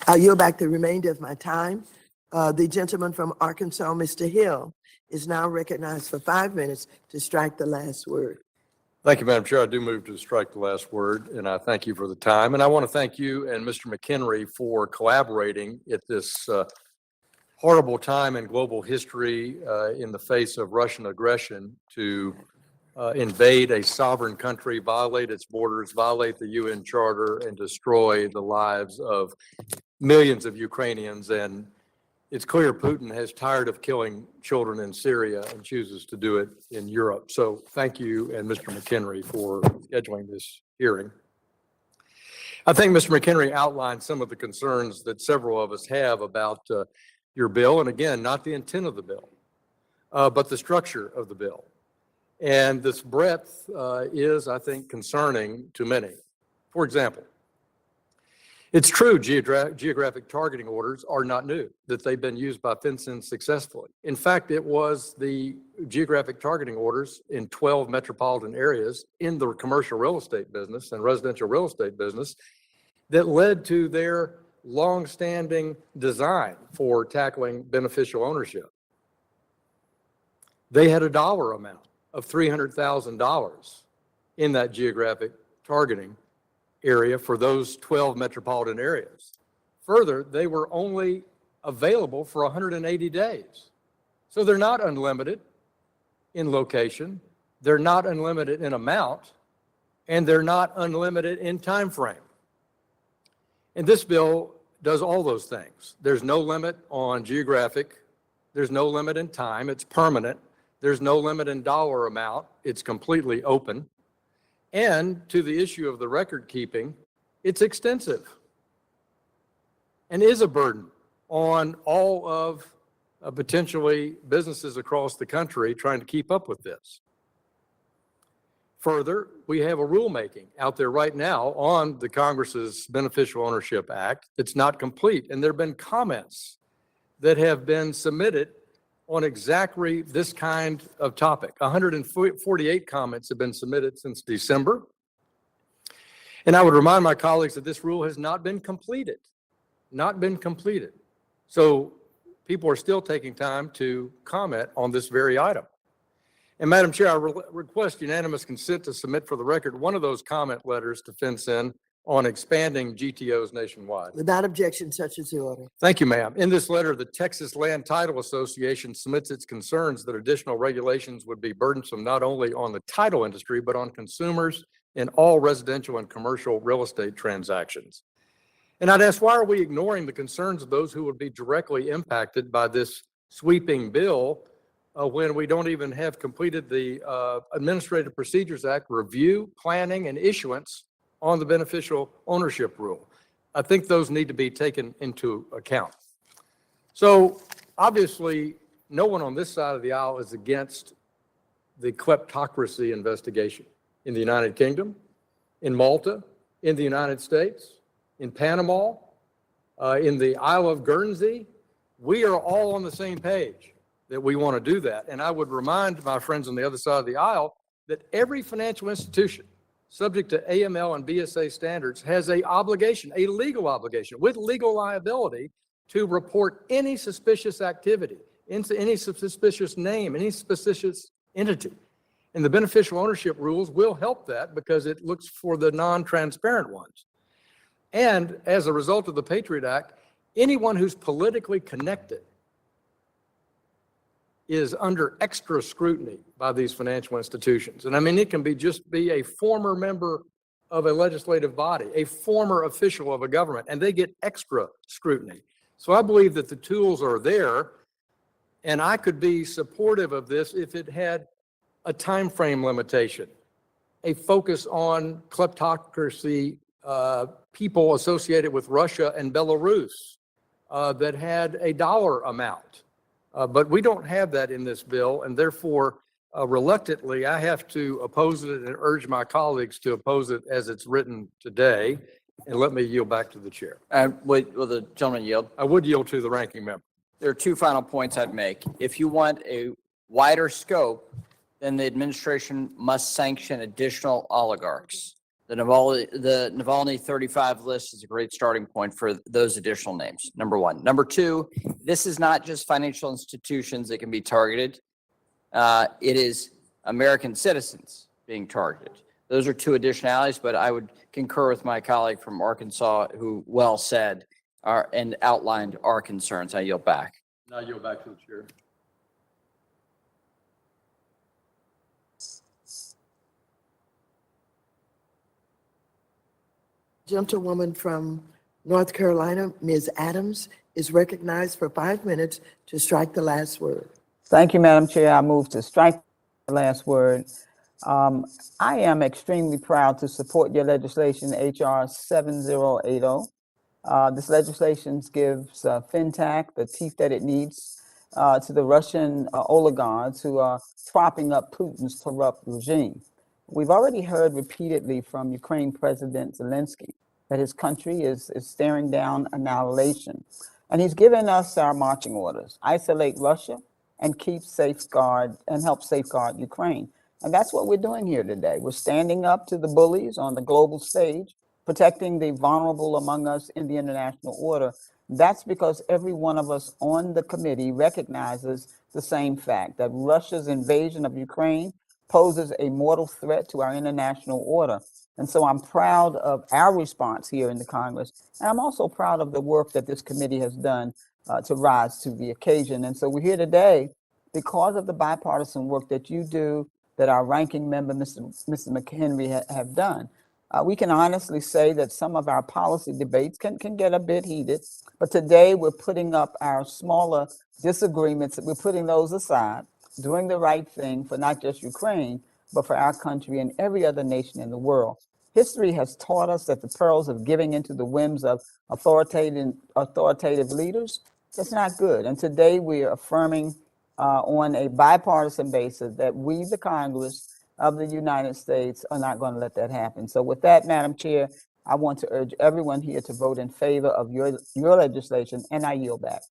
I'll yield back the remainder of my time. The gentleman from Arkansas, Mr. Hill, is now recognized for 5 minutes to strike the last word. Thank you, Madam Chair. I do move to strike the last word, and I thank you for the time. And I want to thank you and Mr. McHenry for collaborating at this horrible time in global history in the face of Russian aggression to invade a sovereign country, violate its borders, violate the UN Charter, and destroy the lives of millions of Ukrainians. And it's clear Putin has tired of killing children in Syria and chooses to do it in Europe. So thank you and Mr. McHenry for scheduling this hearing. I think Mr. McHenry outlined some of the concerns that several of us have about your bill. And again, not the intent of the bill, but the structure of the bill. And this breadth is, I think, concerning to many. For example, it's true geographic targeting orders are not new, that they've been used by FinCEN successfully. In fact, it was the geographic targeting orders in 12 metropolitan areas in the commercial real estate business and residential real estate business that led to their longstanding design for tackling beneficial ownership. They had a dollar amount of $300,000 in that geographic targeting area for those 12 metropolitan areas. Further, they were only available for 180 days. So they're not unlimited. in location, they're not unlimited in amount, and they're not unlimited in time frame. And this bill does all those things. There's no limit on geographic, there's no limit in time, it's permanent, there's no limit in dollar amount, it's completely open. And to the issue of the record keeping, it's extensive and is a burden on all of potentially businesses across the country trying to keep up with this. Further, we have a rulemaking out there right now on the Congress's Beneficial Ownership Act that's not complete. And there have been comments that have been submitted on exactly this kind of topic. 148 comments have been submitted since December. And I would remind my colleagues that this rule has not been completed, So people are still taking time to comment on this very item. And Madam Chair, I request unanimous consent to submit for the record one of those comment letters to FinCEN on expanding GTOs nationwide. Without objection, such is the order. Thank you, ma'am. In this letter, the Texas Land Title Association submits its concerns that additional regulations would be burdensome not only on the title industry, but on consumers in all residential and commercial real estate transactions. And I'd ask, why are we ignoring the concerns of those who would be directly impacted by this sweeping bill when we don't even have completed the Administrative Procedures Act review, planning, and issuance on the beneficial ownership rule? I think those need to be taken into account. So obviously, no one on this side of the aisle is against the kleptocracy investigation in the United Kingdom, in Malta, in the United States, in Panama, in the Isle of Guernsey. We are all on the same page that we want to do that. And I would remind my friends on the other side of the aisle that every financial institution subject to AML and BSA standards has a obligation, a legal obligation with legal liability to report any suspicious activity, any suspicious name, any suspicious entity. And the beneficial ownership rules will help that because it looks for the non-transparent ones. And as a result of the Patriot Act, anyone who's politically connected is under extra scrutiny by these financial institutions. And I mean, it can just be a former member of a legislative body, a former official of a government, and they get extra scrutiny. So I believe that the tools are there, and I could be supportive of this if it had a time frame limitation, a focus on kleptocracy, people associated with Russia and Belarus that had a dollar amount. But we don't have that in this bill, and therefore, reluctantly, I have to oppose it and urge my colleagues to oppose it as it's written today. And let me yield back to the chair. Will the gentleman yield? I would yield to the ranking member. There are two final points I'd make. If you want a wider scope, then the administration must sanction additional oligarchs. The Navalny 35 list is a great starting point for those additional names, number one. Number two, this is not just financial institutions that can be targeted. It is American citizens being targeted. Those are two additionalities, but I would concur with my colleague from Arkansas who well said and outlined our concerns. I yield back. Now I yield back to the chair. Gentlewoman from North Carolina, Ms. Adams, is recognized for 5 minutes to strike the last word. Thank you, Madam Chair. I move to strike the last word. I am extremely proud to support your legislation, HR 7080. This legislation gives FinTech the teeth that it needs to the Russian oligarchs who are propping up Putin's corrupt regime. We've already heard repeatedly from Ukraine President Zelensky that his country is staring down annihilation. And he's given us our marching orders: isolate Russia and help safeguard Ukraine. And that's what we're doing here today. We're standing up to the bullies on the global stage, protecting the vulnerable among us in the international order. That's because every one of us on the committee recognizes the same fact, that Russia's invasion of Ukraine poses a mortal threat to our international order. And so I'm proud of our response here in the Congress. And I'm also proud of the work that this committee has done to rise to the occasion. And so we're here today because of the bipartisan work that you do, that our ranking member, Mr. McHenry, have done. We can honestly say that some of our policy debates can get a bit heated, but today we're putting up our smaller disagreements, we're putting those aside, doing the right thing for not just Ukraine, but for our country and every other nation in the world. History has taught us that the perils of giving into the whims of authoritative leaders, that's not good. And today we are affirming on a bipartisan basis that we, the Congress of the United States, are not going to let that happen. So with that, Madam Chair, I want to urge everyone here to vote in favor of your legislation, and I yield back.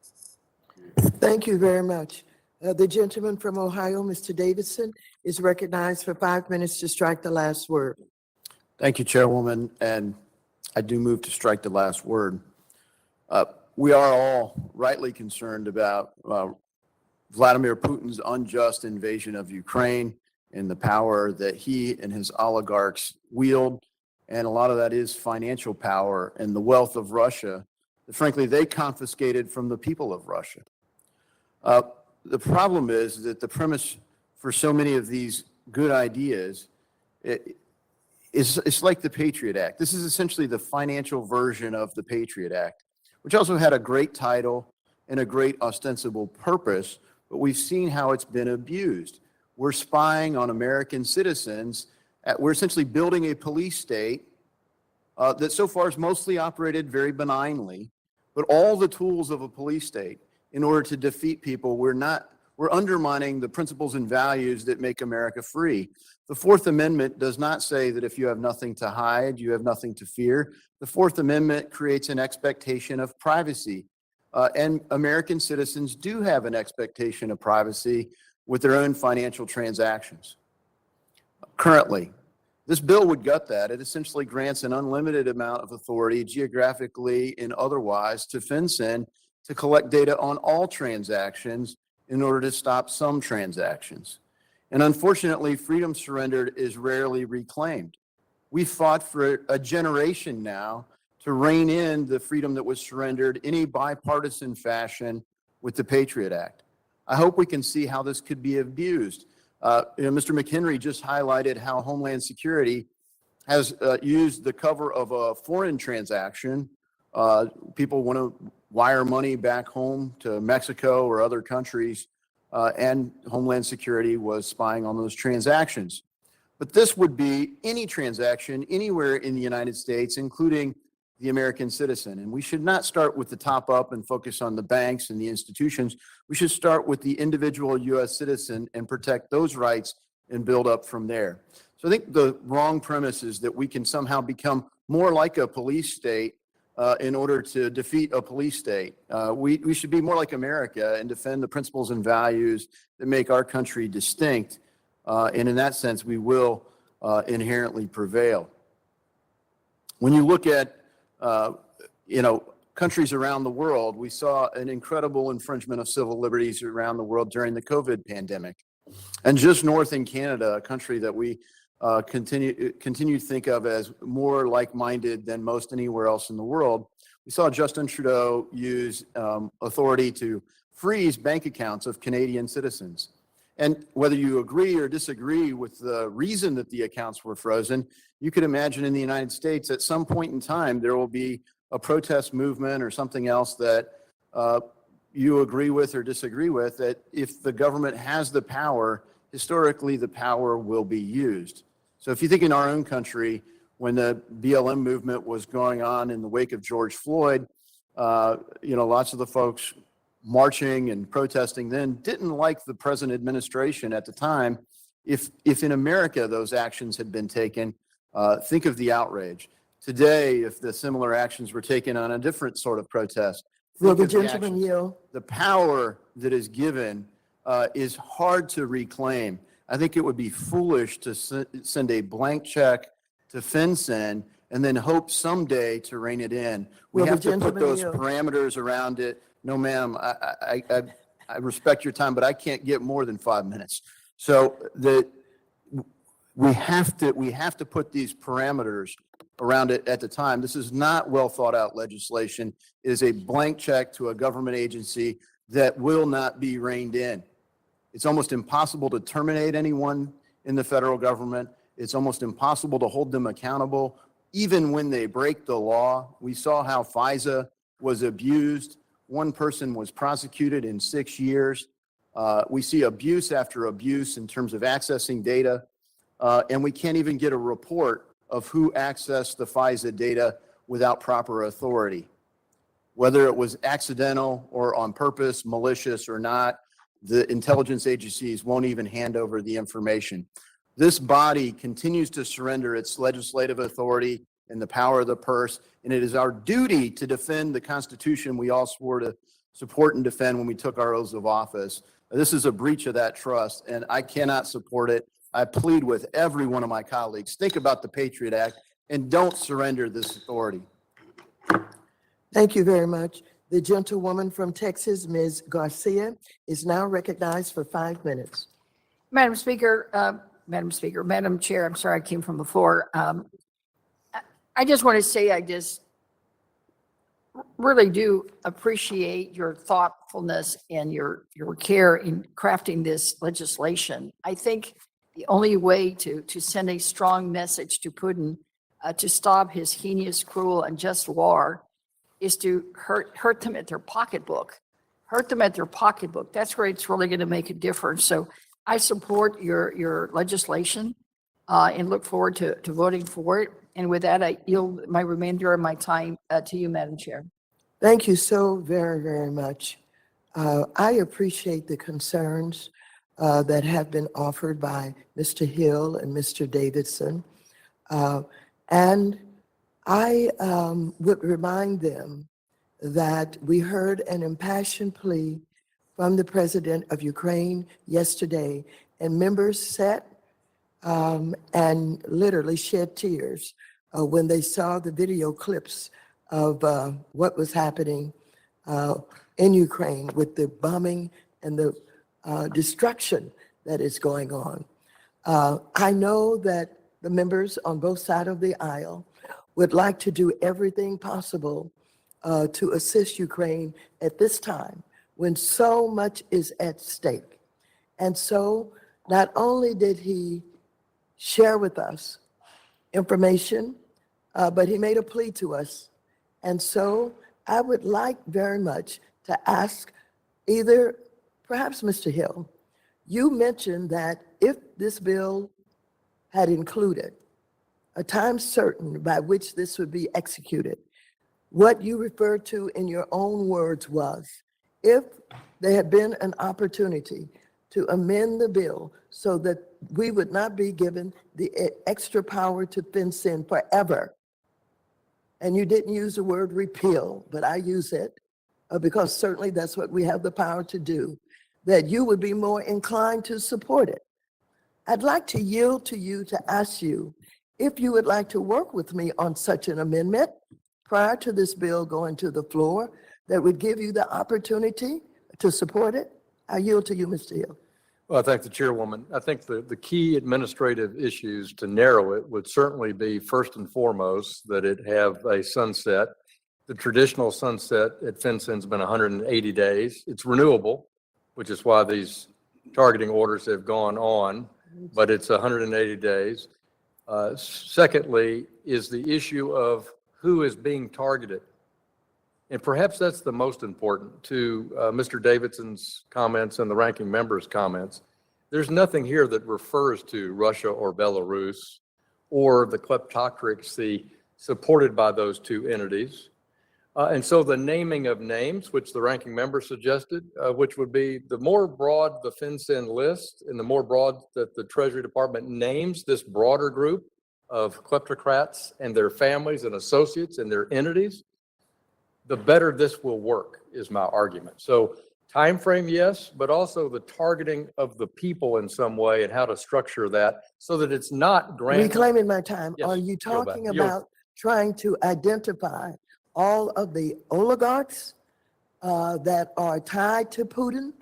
Thank you very much. The gentleman from Ohio, Mr. Davidson, is recognized for 5 minutes to strike the last word. Thank you, Chairwoman, and I do move to strike the last word. We are all rightly concerned about Vladimir Putin's unjust invasion of Ukraine and the power that he and his oligarchs wield, and a lot of that is financial power and the wealth of Russia that, frankly, they confiscated from the people of Russia. The problem is that the premise for so many of these good ideas it's like the Patriot Act. This is essentially the financial version of the Patriot Act, which also had a great title and a great ostensible purpose, but we've seen how it's been abused. We're spying on American citizens. We're essentially building a police state that so far is mostly operated very benignly, but all the tools of a police state in order to defeat people, we're undermining the principles and values that make America free. The Fourth Amendment does not say that if you have nothing to hide, you have nothing to fear. The Fourth Amendment creates an expectation of privacy. And American citizens do have an expectation of privacy with their own financial transactions. Currently, this bill would gut that. It essentially grants an unlimited amount of authority, geographically and otherwise, to FinCEN to collect data on all transactions in order to stop some transactions. And unfortunately, freedom surrendered is rarely reclaimed. We fought for a generation now to rein in the freedom that was surrendered in a bipartisan fashion with the Patriot Act. I hope we can see how this could be abused. Mr. McHenry just highlighted how Homeland Security has used the cover of a foreign transaction. People want to wire money back home to Mexico or other countries, and Homeland Security was spying on those transactions. But this would be any transaction anywhere in the United States, including the American citizen. And we should not start with the top up and focus on the banks and the institutions. We should start with the individual U.S. citizen and protect those rights and build up from there. So I think the wrong premise is that we can somehow become more like a police state in order to defeat a police state. We should be more like America and defend the principles and values that make our country distinct. And in that sense, we will inherently prevail. When you look at countries around the world, we saw an incredible infringement of civil liberties around the world during the COVID pandemic. And just north in Canada, a country that we continue to think of as more like-minded than most anywhere else in the world, we saw Justin Trudeau use authority to freeze bank accounts of Canadian citizens. And whether you agree or disagree with the reason that the accounts were frozen, you could imagine in the United States at some point in time there will be a protest movement or something else that you agree with or disagree with, that if the government has the power, historically the power will be used. So if you think in our own country, when the BLM movement was going on in the wake of George Floyd, lots of the folks marching and protesting then didn't like the present administration at the time. If in America those actions had been taken, think of the outrage. Today, if the similar actions were taken on a different sort of protest, Will the think of the gentleman actions. yield? The power that is given is hard to reclaim. I think it would be foolish to send a blank check to FinCEN and then hope someday to rein it in. We Will the have to put gentleman those yield? parameters around it. No, ma'am, I respect your time, but I can't get more than 5 minutes. So we have to put these parameters around it at the time. This is not well thought out legislation. It is a blank check to a government agency that will not be reined in. It's almost impossible to terminate anyone in the federal government. It's almost impossible to hold them accountable, even when they break the law. We saw how FISA was abused. One person was prosecuted in 6 years. We see abuse after abuse in terms of accessing data, and we can't even get a report of who accessed the FISA data without proper authority. Whether it was accidental or on purpose, malicious or not, the intelligence agencies won't even hand over the information. This body continues to surrender its legislative authority and the power of the purse, and it is our duty to defend the Constitution we all swore to support and defend when we took our oaths of office. This is a breach of that trust, and I cannot support it. I plead with every one of my colleagues, think about the Patriot Act and don't surrender this authority. Thank you very much. The gentlewoman from Texas, Ms. Garcia, is now recognized for 5 minutes. Madam Speaker, Madam Chair, I'm sorry I came from before. I just want to say I just really do appreciate your thoughtfulness and your care in crafting this legislation. I think the only way to send a strong message to Putin to stop his heinous, cruel, and unjust war is to hurt them at their pocketbook. Hurt them at their pocketbook. That's where it's really going to make a difference. So I support your legislation and look forward to voting for it. And with that, I yield my remainder of my time to you, Madam Chair. Thank you so very, very much. I appreciate the concerns that have been offered by Mr. Hill and Mr. Davidson. And I would remind them that we heard an impassioned plea from the president of Ukraine yesterday, and members sat and literally shed tears when they saw the video clips of what was happening in Ukraine with the bombing and the destruction that is going on. I know that the members on both sides of the aisle would like to do everything possible to assist Ukraine at this time when so much is at stake. And so not only did he share with us information, but he made a plea to us. And so I would like very much to ask either, perhaps Mr. Hill, you mentioned that if this bill had included a time certain by which this would be executed, what you referred to in your own words was, if there had been an opportunity to amend the bill so that we would not be given the extra power to fence in forever. And you didn't use the word repeal, but I use it because certainly that's what we have the power to do, that you would be more inclined to support it. I'd like to yield to you to ask you if you would like to work with me on such an amendment prior to this bill going to the floor that would give you the opportunity to support it. I yield to you, Mr. Hill. Well, I thank the chairwoman. I think the key administrative issues to narrow it would certainly be, first and foremost, that it have a sunset. The traditional sunset at FinCEN has been 180 days. It's renewable, which is why these targeting orders have gone on, but it's 180 days. Secondly, is the issue of who is being targeted. And perhaps that's the most important to Mr. Davidson's comments and the ranking member's comments. There's nothing here that refers to Russia or Belarus or the kleptocracy supported by those two entities. And so the naming of names, which the ranking member suggested, which would be the more broad the FinCEN list and the more broad that the Treasury Department names this broader group of kleptocrats and their families and associates and their entities, the better this will work, is my argument. So time frame, yes, but also the targeting of the people in some way and how to structure that so that it's not granted. Reclaiming my time, Yes, are you yield back. talking Yield. about trying to identify all of the oligarchs that are tied to Putin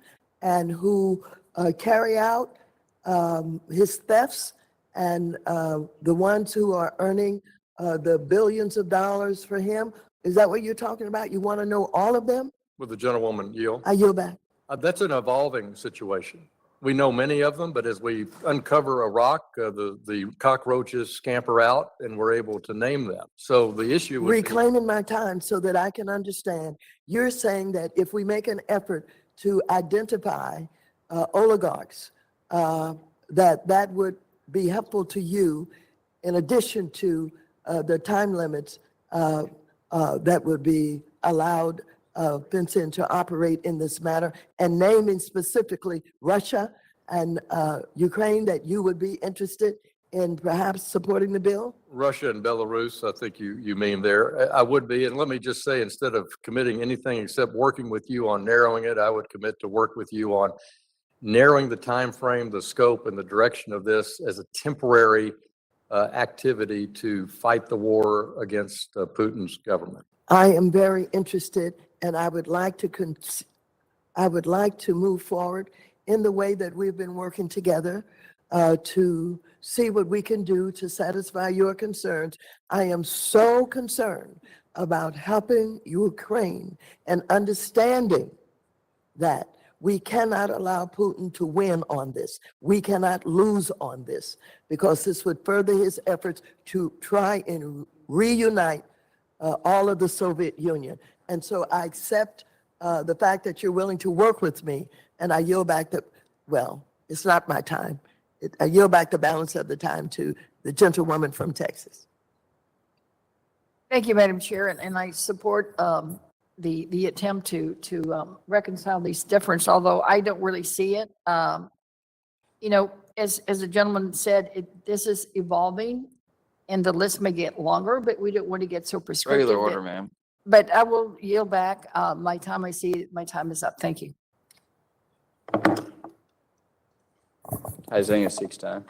and who carry out his thefts and the ones who are earning the billions of dollars for him? Is that what you're talking about? You want to know all of them? Would the gentlewoman yield? I yield back. That's an evolving situation. we know many of them, but as we uncover a rock, the cockroaches scamper out and we're able to name them. So the issue would be, Reclaiming my time so that I can understand, you're saying that if we make an effort to identify oligarchs, that would be helpful to you in addition to the time limits that would be allowed FinCEN to operate in this matter, and naming specifically Russia and Ukraine, that you would be interested in perhaps supporting the bill? Russia and Belarus, I think you mean there. I would be, and let me just say, instead of committing anything except working with you on narrowing it, I would commit to work with you on narrowing the time frame, the scope, and the direction of this as a temporary activity to fight the war against Putin's government. I am very interested, and I would like to move forward in the way that we've been working together to see what we can do to satisfy your concerns. I am so concerned about helping Ukraine and understanding that we cannot allow Putin to win on this. We cannot lose on this, because this would further his efforts to try and reunite all of the Soviet Union. And so I accept the fact that you're willing to work with me, and I yield back it's not my time. I yield back the balance of the time to the gentlewoman from Texas. Thank you, Madam Chair, and I support the attempt to reconcile these differences, although I don't really see it. You know, as the gentleman said, this is evolving, and the list may get longer, but we don't want to get so prescriptive. Regular order, ma'am. But I will yield back my time. I see my time is up. Thank you. Isaiah seeks time.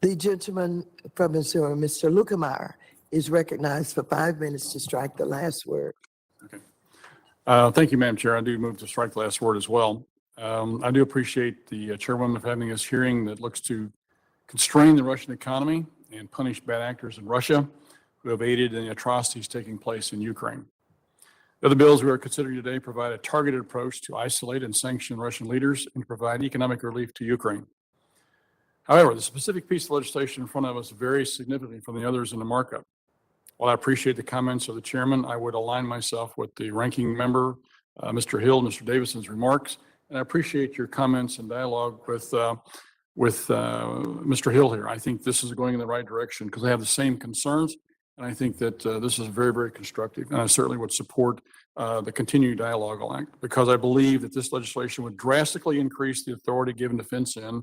The gentleman from Missouri, Mr. Lukemeyer, is recognized for 5 minutes to strike the last word. Thank you, Madam Chair. I do move to strike the last word as well. I do appreciate the Chairwoman for having this hearing that looks to constrain the Russian economy and punish bad actors in Russia who have aided in the atrocities taking place in Ukraine. The other bills we are considering today provide a targeted approach to isolate and sanction Russian leaders and provide economic relief to Ukraine. However, the specific piece of legislation in front of us varies significantly from the others in the markup. While I appreciate the comments of the chairman, I would align myself with the ranking member, Mr. Hill, Mr. Davison's remarks, and I appreciate your comments and dialogue with Mr. Hill here. I think this is going in the right direction because I have the same concerns, and I think that this is very, very constructive, and I certainly would support the continued dialogue act because I believe that this legislation would drastically increase the authority given to FinCEN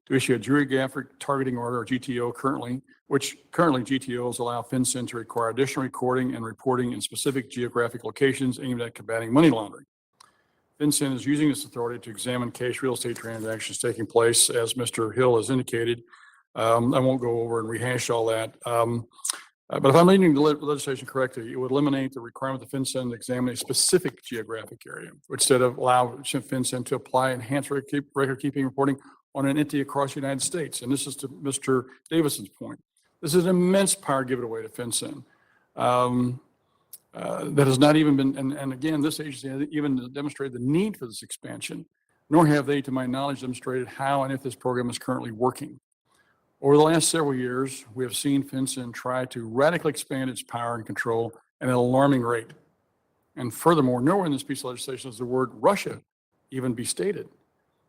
to issue a geographic targeting order, or GTO, which currently GTOs allow FinCEN to require additional recording and reporting in specific geographic locations aimed at combating money laundering. FinCEN is using this authority to examine cash real estate transactions taking place, as Mr. Hill has indicated. I won't go over and rehash all that. But if I'm reading the legislation correctly, it would eliminate the requirement of FinCEN to examine a specific geographic area, which instead of allow FinCEN to apply enhanced record-keeping reporting on an entity across the United States. And this is to Mr. Davison's point. This is immense power given away to FinCEN. That has not even been, and again, this agency hasn't even demonstrated the need for this expansion, nor have they, to my knowledge, demonstrated how and if this program is currently working. Over the last several years, we have seen FinCEN try to radically expand its power and control at an alarming rate. And furthermore, nowhere in this piece of legislation does the word Russia even be stated.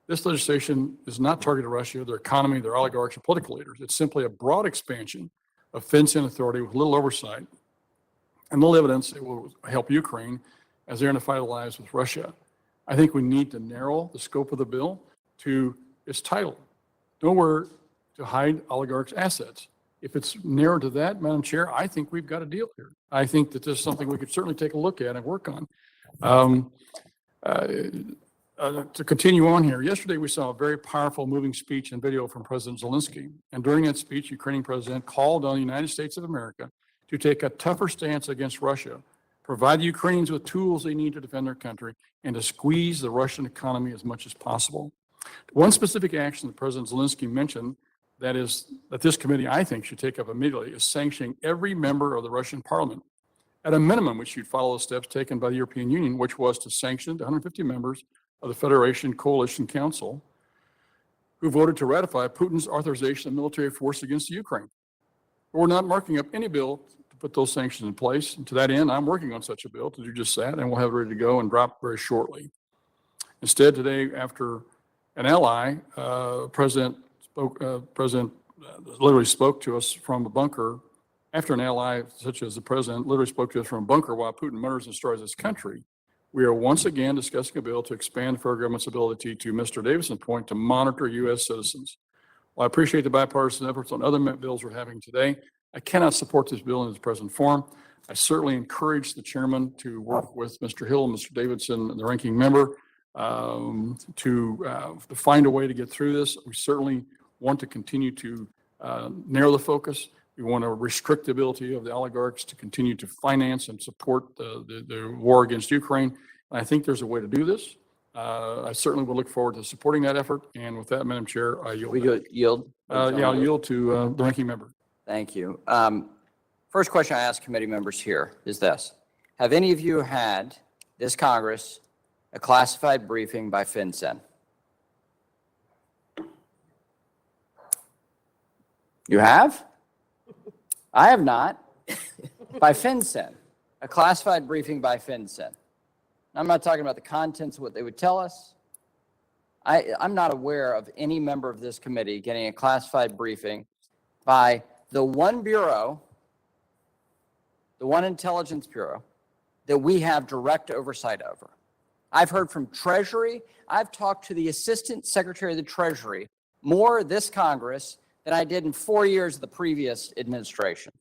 This legislation is not targeted at Russia, their economy, their oligarchs, or political leaders. It's simply a broad expansion of FinCEN authority with little oversight and little evidence it will help Ukraine as they're in a fight of lives with Russia. I think we need to narrow the scope of the bill to its title, nowhere to hide oligarchs' assets. If it's narrowed to that, Madam Chair, I think we've got a deal here. I think that this is something we could certainly take a look at and work on. To continue on here, yesterday we saw a very powerful, moving speech and video from President Zelensky. And during that speech, Ukrainian president called on the United States of America to take a tougher stance against Russia, provide the Ukrainians with tools they need to defend their country, and to squeeze the Russian economy as much as possible. One specific action that President Zelensky mentioned that this committee, I think, should take up immediately is sanctioning every member of the Russian parliament. At a minimum, we should follow the steps taken by the European Union, which was to sanction the 150 members of the Federation Coalition Council who voted to ratify Putin's authorization of military force against Ukraine. But we're not marking up any bill to put those sanctions in place. And to that end, I'm working on such a bill to do just that, and we'll have it ready to go and drop very shortly. Instead, today, after an ally, President literally spoke to us from a bunker. After an ally, such as the president, literally spoke to us from a bunker while Putin murders and destroys his country, we are once again discussing a bill to expand the federal government's ability, to Mr. Davidson's point, to monitor U.S. citizens. While I appreciate the bipartisan efforts on other bills we're having today, I cannot support this bill in its present form. I certainly encourage the chairman to work with Mr. Hill and Mr. Davidson and the ranking member to find a way to get through this. We certainly want to continue to narrow the focus. We want to restrict the ability of the oligarchs to continue to finance and support the war against Ukraine. And I think there's a way to do this. I certainly will look forward to supporting that effort. And with that, Madam Chair, I yield. We go yield? I'll yield to the ranking member. Thank you. First question I ask committee members here is this. Have any of you had this Congress a classified briefing by FinCEN? You have? I have not. By FinCEN, a classified briefing by FinCEN. I'm not talking about the contents of what they would tell us. I'm not aware of any member of this committee getting a classified briefing by the one bureau, the one intelligence bureau that we have direct oversight over. I've heard from Treasury. I've talked to the Assistant Secretary of the Treasury more this Congress than I did in 4 years of the previous administration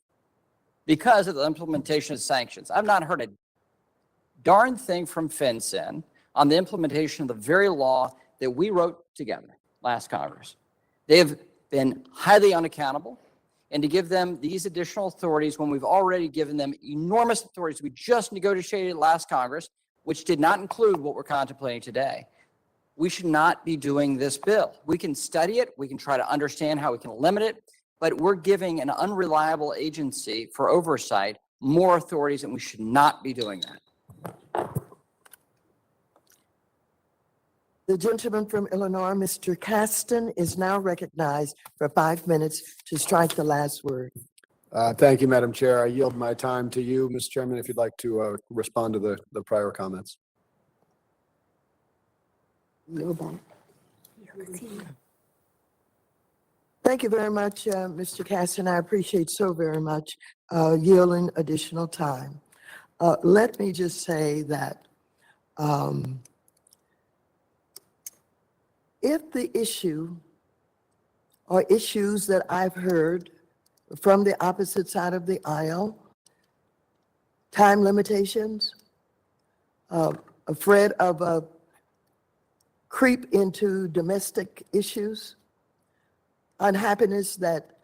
because of the implementation of sanctions. I've not heard a darn thing from FinCEN on the implementation of the very law that we wrote together last Congress. They have been highly unaccountable, and to give them these additional authorities when we've already given them enormous authorities we just negotiated last Congress, which did not include what we're contemplating today. We should not be doing this bill. We can study it, we can try to understand how we can limit it, but we're giving an unreliable agency for oversight more authorities, and we should not be doing that. The gentleman from Illinois, Mr. Caston, is now recognized for 5 minutes to strike the last word. Thank you, Madam Chair. I yield my time to you, Mr. Chairman, if you'd like to respond to the prior comments. Thank you very much, Mr. Caston. I appreciate so very much yielding additional time. Let me just say that if the issue or issues that I've heard from the opposite side of the aisle, time limitations, afraid of a creep into domestic issues, unhappiness that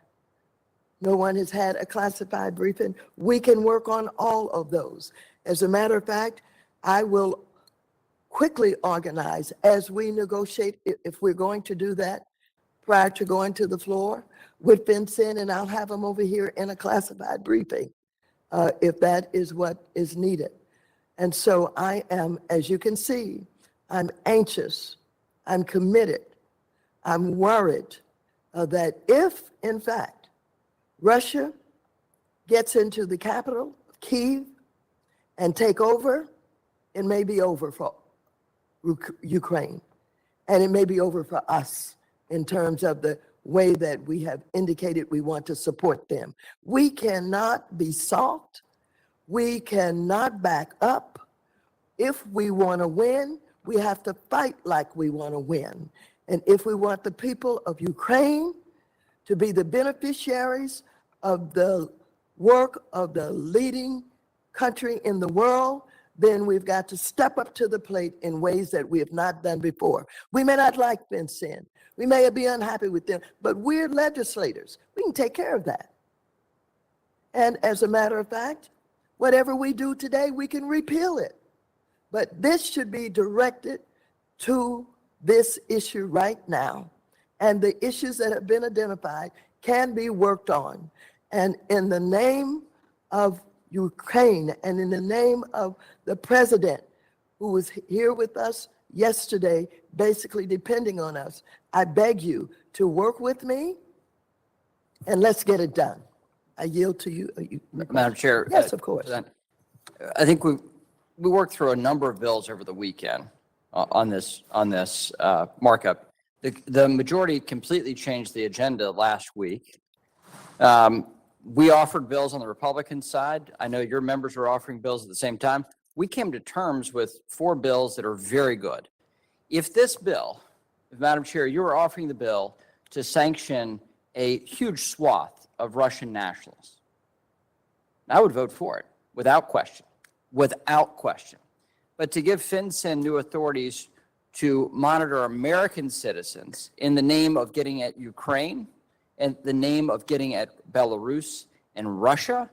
no one has had a classified briefing, we can work on all of those. As a matter of fact, I will quickly organize as we negotiate, if we're going to do that prior to going to the floor with FinCEN, and I'll have them over here in a classified briefing if that is what is needed. And so I am, as you can see, I'm anxious, I'm committed, I'm worried that if, in fact, Russia gets into the capital, Kyiv, and take over, it may be over for Ukraine. And it may be over for us in terms of the way that we have indicated we want to support them. We cannot be soft. We cannot back up. If we want to win, we have to fight like we want to win. And if we want the people of Ukraine to be the beneficiaries of the work of the leading country in the world, then we've got to step up to the plate in ways that we have not done before. We may not like FinCEN. We may be unhappy with them, but we're legislators. We can take care of that. And as a matter of fact, whatever we do today, we can repeal it. But this should be directed to this issue right now. and the issues that have been identified can be worked on. And in the name of Ukraine and in the name of the president who was here with us yesterday, basically depending on us, I beg you to work with me and let's get it done. I yield to you. Madam Chair. Yes, of course. I think we worked through a number of bills over the weekend on this markup. The majority completely changed the agenda last week. We offered bills on the Republican side. I know your members were offering bills at the same time. We came to terms with 4 bills that are very good. If this bill, Madam Chair, you were offering the bill to sanction a huge swath of Russian nationals, I would vote for it without question, But to give FinCEN new authorities to monitor American citizens in the name of getting at Ukraine and the name of getting at Belarus and Russia,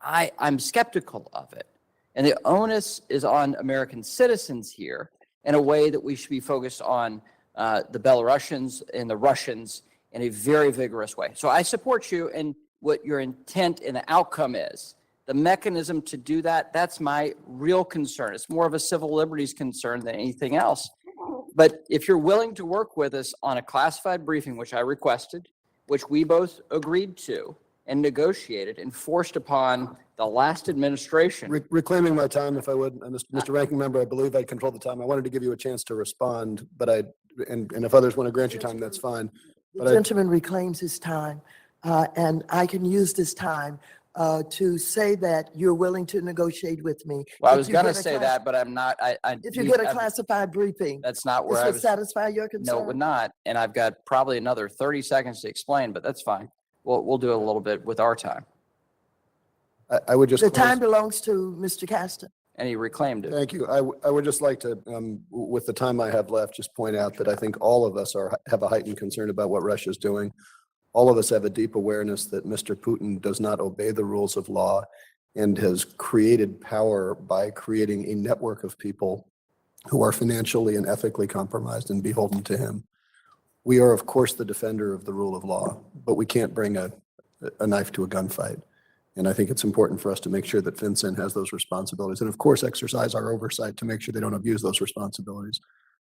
I'm skeptical of it. And the onus is on American citizens here in a way that we should be focused on the Belarusians and the Russians in a very vigorous way. So I support you in what your intent and the outcome is. The mechanism to do that, that's my real concern. It's more of a civil liberties concern than anything else. But if you're willing to work with us on a classified briefing, which I requested, which we both agreed to and negotiated and forced upon the last administration. Reclaiming my time, if I would, Mr. Ranking Member, I believe I controlled the time. I wanted to give you a chance to respond, but and if others want to grant you time, that's fine. The gentleman reclaims his time, and I can use this time to say that you're willing to negotiate with me. Well, I was going to say that, but I'm not. If you get a classified briefing, that's not where this I would was. satisfy your concern? No, it would not. And I've got probably another 30 seconds to explain, but that's fine. We'll do it a little bit with our time. I would just. The time belongs to Mr. Caston. And he reclaimed it. Thank you. I would just like to, with the time I have left, just point out that I think all of us have a heightened concern about what Russia's doing. All of us have a deep awareness that Mr. Putin does not obey the rules of law and has created power by creating a network of people who are financially and ethically compromised and beholden to him. We are, of course, the defender of the rule of law, but we can't bring a knife to a gunfight. And I think it's important for us to make sure that FinCEN has those responsibilities and, of course, exercise our oversight to make sure they don't abuse those responsibilities.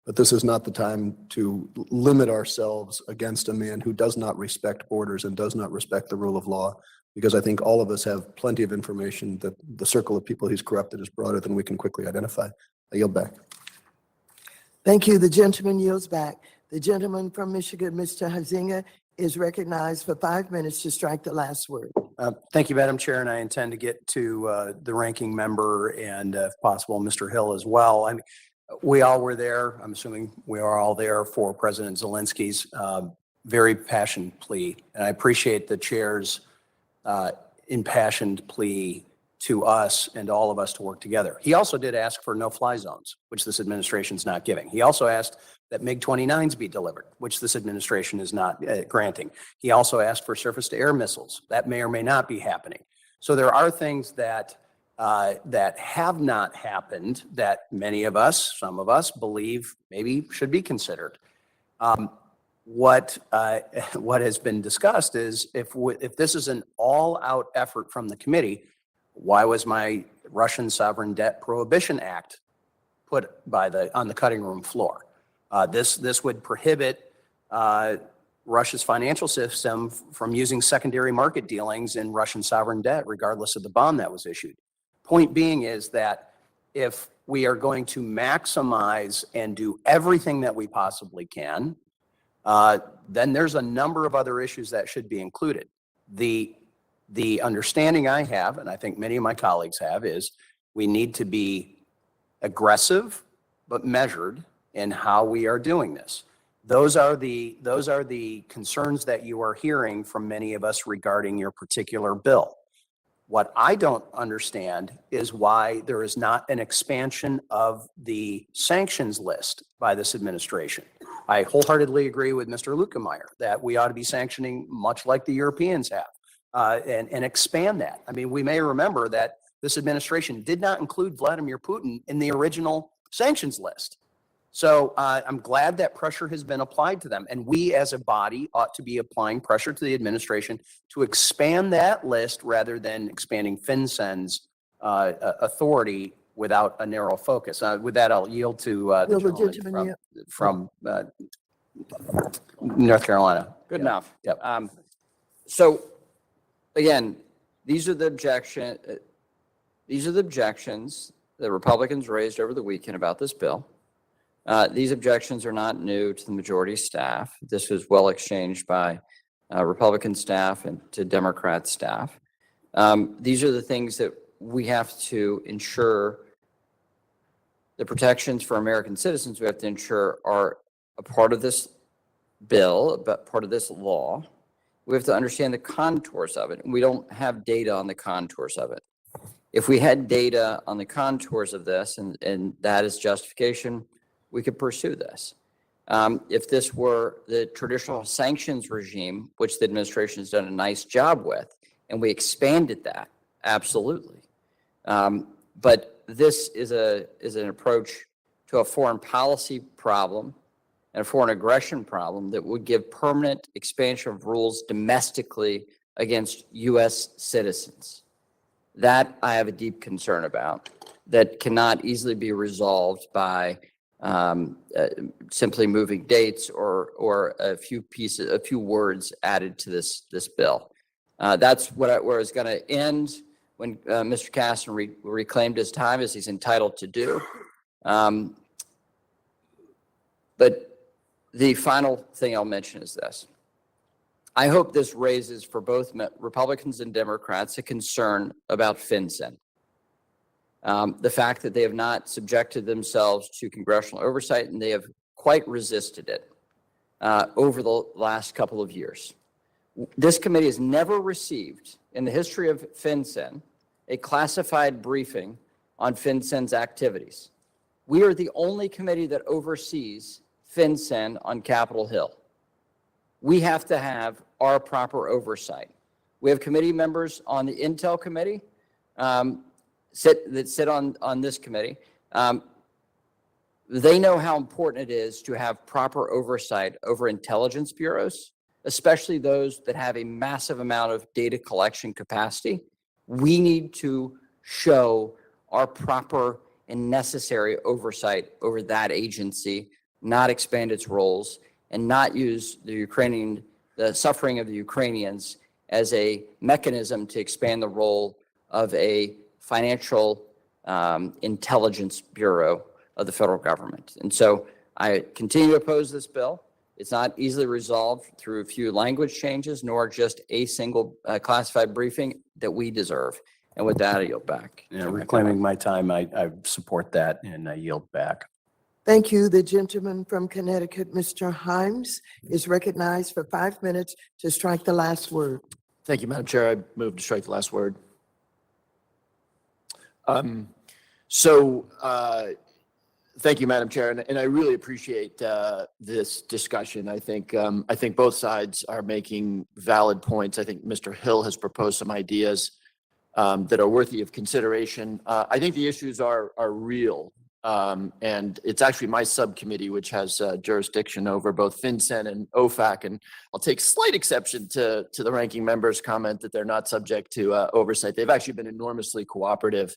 But this is not the time to limit ourselves against a man who does not respect borders and does not respect the rule of law, because I think all of us have plenty of information that the circle of people he's corrupted is broader than we can quickly identify. I yield back. Thank you. The gentleman yields back. The gentleman from Michigan, Mr. Huizinga, is recognized for 5 minutes to strike the last word. Thank you, Madam Chair, and I intend to get to the ranking member and, if possible, Mr. Hill as well. I mean, we all were there. I'm assuming we are all there for President Zelensky's very passionate plea, and I appreciate the chair's impassioned plea to us and all of us to work together. He also did ask for no-fly zones, which this administration is not giving. He also asked that MiG-29s be delivered, which this administration is not granting. He also asked for surface-to-air missiles. That may or may not be happening. So there are things that that have not happened that many of us, some of us, believe maybe should be considered. What has been discussed is if this is an all-out effort from the committee, why was my Russian Sovereign Debt Prohibition Act put on the cutting room floor? This would prohibit Russia's financial system from using secondary market dealings in Russian sovereign debt, regardless of the bond that was issued. Point being is that if we are going to maximize and do everything that we possibly can, then there's a number of other issues that should be included. The understanding I have, and I think many of my colleagues have, is we need to be aggressive but measured in how we are doing this. Those are the concerns that you are hearing from many of us regarding your particular bill. What I don't understand is why there is not an expansion of the sanctions list by this administration. I wholeheartedly agree with Mr. Lukemeyer that we ought to be sanctioning much like the Europeans have, and expand that. I mean, we may remember that this administration did not include Vladimir Putin in the original sanctions list. So I'm glad that pressure has been applied to them. And we as a body ought to be applying pressure to the administration to expand that list rather than expanding FinCEN's authority without a narrow focus. With that, I'll yield to the Will the gentleman gentleman from North Carolina. Good Yeah. enough. Yep. So again, these are the objections that Republicans raised over the weekend about this bill. These objections are not new to the majority staff. This was well exchanged by Republican staff and to Democrat staff. These are the things that we have to ensure, the protections for American citizens we have to ensure are a part of this bill, but part of this law. We have to understand the contours of it. And we don't have data on the contours of it. If we had data on the contours of this and that is justification, we could pursue this. If this were the traditional sanctions regime, which the administration has done a nice job with, and we expanded that, absolutely. But this is an approach to a foreign policy problem and a foreign aggression problem that would give permanent expansion of rules domestically against U.S. citizens. That I have a deep concern about, that cannot easily be resolved by simply moving dates or a few words added to this bill. That's where I was going to end when Mr. Caston reclaimed his time, as he's entitled to do. But the final thing I'll mention is this. I hope this raises for both Republicans and Democrats a concern about FinCEN. The fact that they have not subjected themselves to congressional oversight, and they have quite resisted it over the last couple of years. This committee has never received, in the history of FinCEN, a classified briefing on FinCEN's activities. We are the only committee that oversees FinCEN on Capitol Hill. We have to have our proper oversight. We have committee members on the Intel Committee that sit on this committee. They know how important it is to have proper oversight over intelligence bureaus, especially those that have a massive amount of data collection capacity. We need to show our proper and necessary oversight over that agency, not expand its roles, and not use the suffering of the Ukrainians as a mechanism to expand the role of a financial intelligence bureau of the federal government. And so I continue to oppose this bill. It's not easily resolved through a few language changes, nor just a single classified briefing that we deserve. And with that, I yield back. Yeah, reclaiming my time, I support that and I yield back. Thank you. The gentleman from Connecticut, Mr. Himes, is recognized for 5 minutes to strike the last word. Thank you, Madam Chair. I move to strike the last word. Thank you, Madam Chair, and I really appreciate this discussion. I think both sides are making valid points. I think Mr. Hill has proposed some ideas that are worthy of consideration. I think the issues are real, and it's actually my subcommittee which has jurisdiction over both FinCEN and OFAC, and I'll take slight exception to the ranking member's comment that they're not subject to oversight. They've actually been enormously cooperative,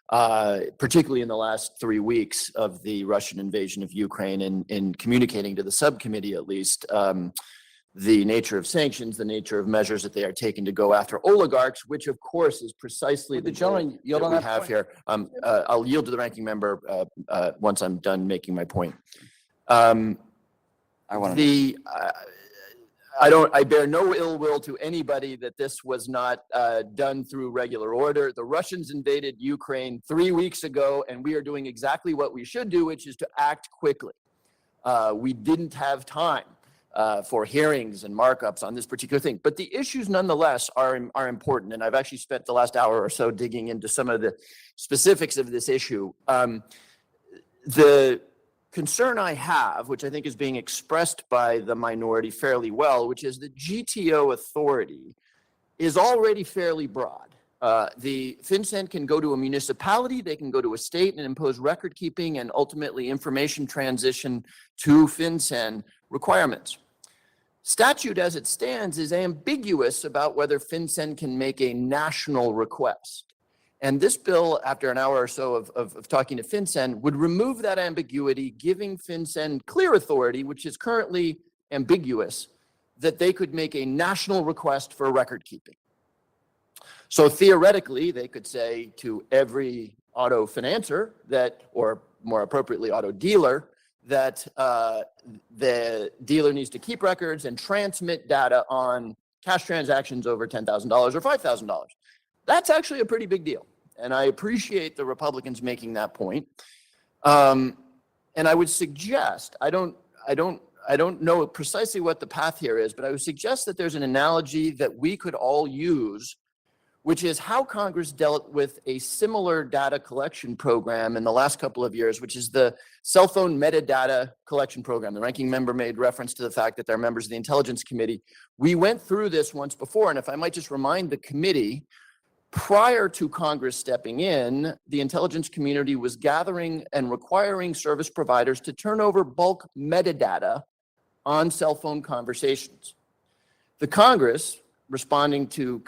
particularly in the last 3 weeks of the Russian invasion of Ukraine, in communicating to the subcommittee, at least, the nature of sanctions, the nature of measures that they are taking to go after oligarchs, which of course is precisely the gentleman that we have here. I'll yield to the ranking member once I'm done making my point. I bear no ill will to anybody that this was not done through regular order. The Russians invaded Ukraine 3 weeks ago, and we are doing exactly what we should do, which is to act quickly. We didn't have time for hearings and markups on this particular thing, but the issues nonetheless are important, and I've actually spent the last hour or so digging into some of the specifics of this issue. The concern I have, which I think is being expressed by the minority fairly well, which is the GTO authority is already fairly broad. The FinCEN can go to a municipality, they can go to a state and impose record keeping and ultimately information transition to FinCEN requirements. Statute as it stands is ambiguous about whether FinCEN can make a national request. And this bill, after an hour or so of talking to FinCEN, would remove that ambiguity, giving FinCEN clear authority, which is currently ambiguous, that they could make a national request for record keeping. So theoretically, they could say to every auto financer that, or more appropriately, auto dealer, that the dealer needs to keep records and transmit data on cash transactions over $10,000 or $5,000. That's actually a pretty big deal. And I appreciate the Republicans making that point. And I would suggest, I don't know precisely what the path here is, but I would suggest that there's an analogy that we could all use, which is how Congress dealt with a similar data collection program in the last couple of years, which is the cell phone metadata collection program. The ranking member made reference to the fact that they're members of the Intelligence Committee. We went through this once before, and if I might just remind the committee, prior to Congress stepping in, the intelligence community was gathering and requiring service providers to turn over bulk metadata on cell phone conversations. The Congress, responding to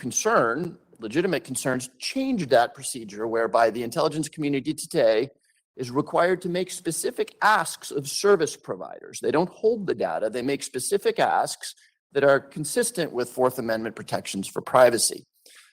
legitimate concerns, changed that procedure whereby the intelligence community today is required to make specific asks of service providers. They don't hold the data, they make specific asks that are consistent with Fourth Amendment protections for privacy.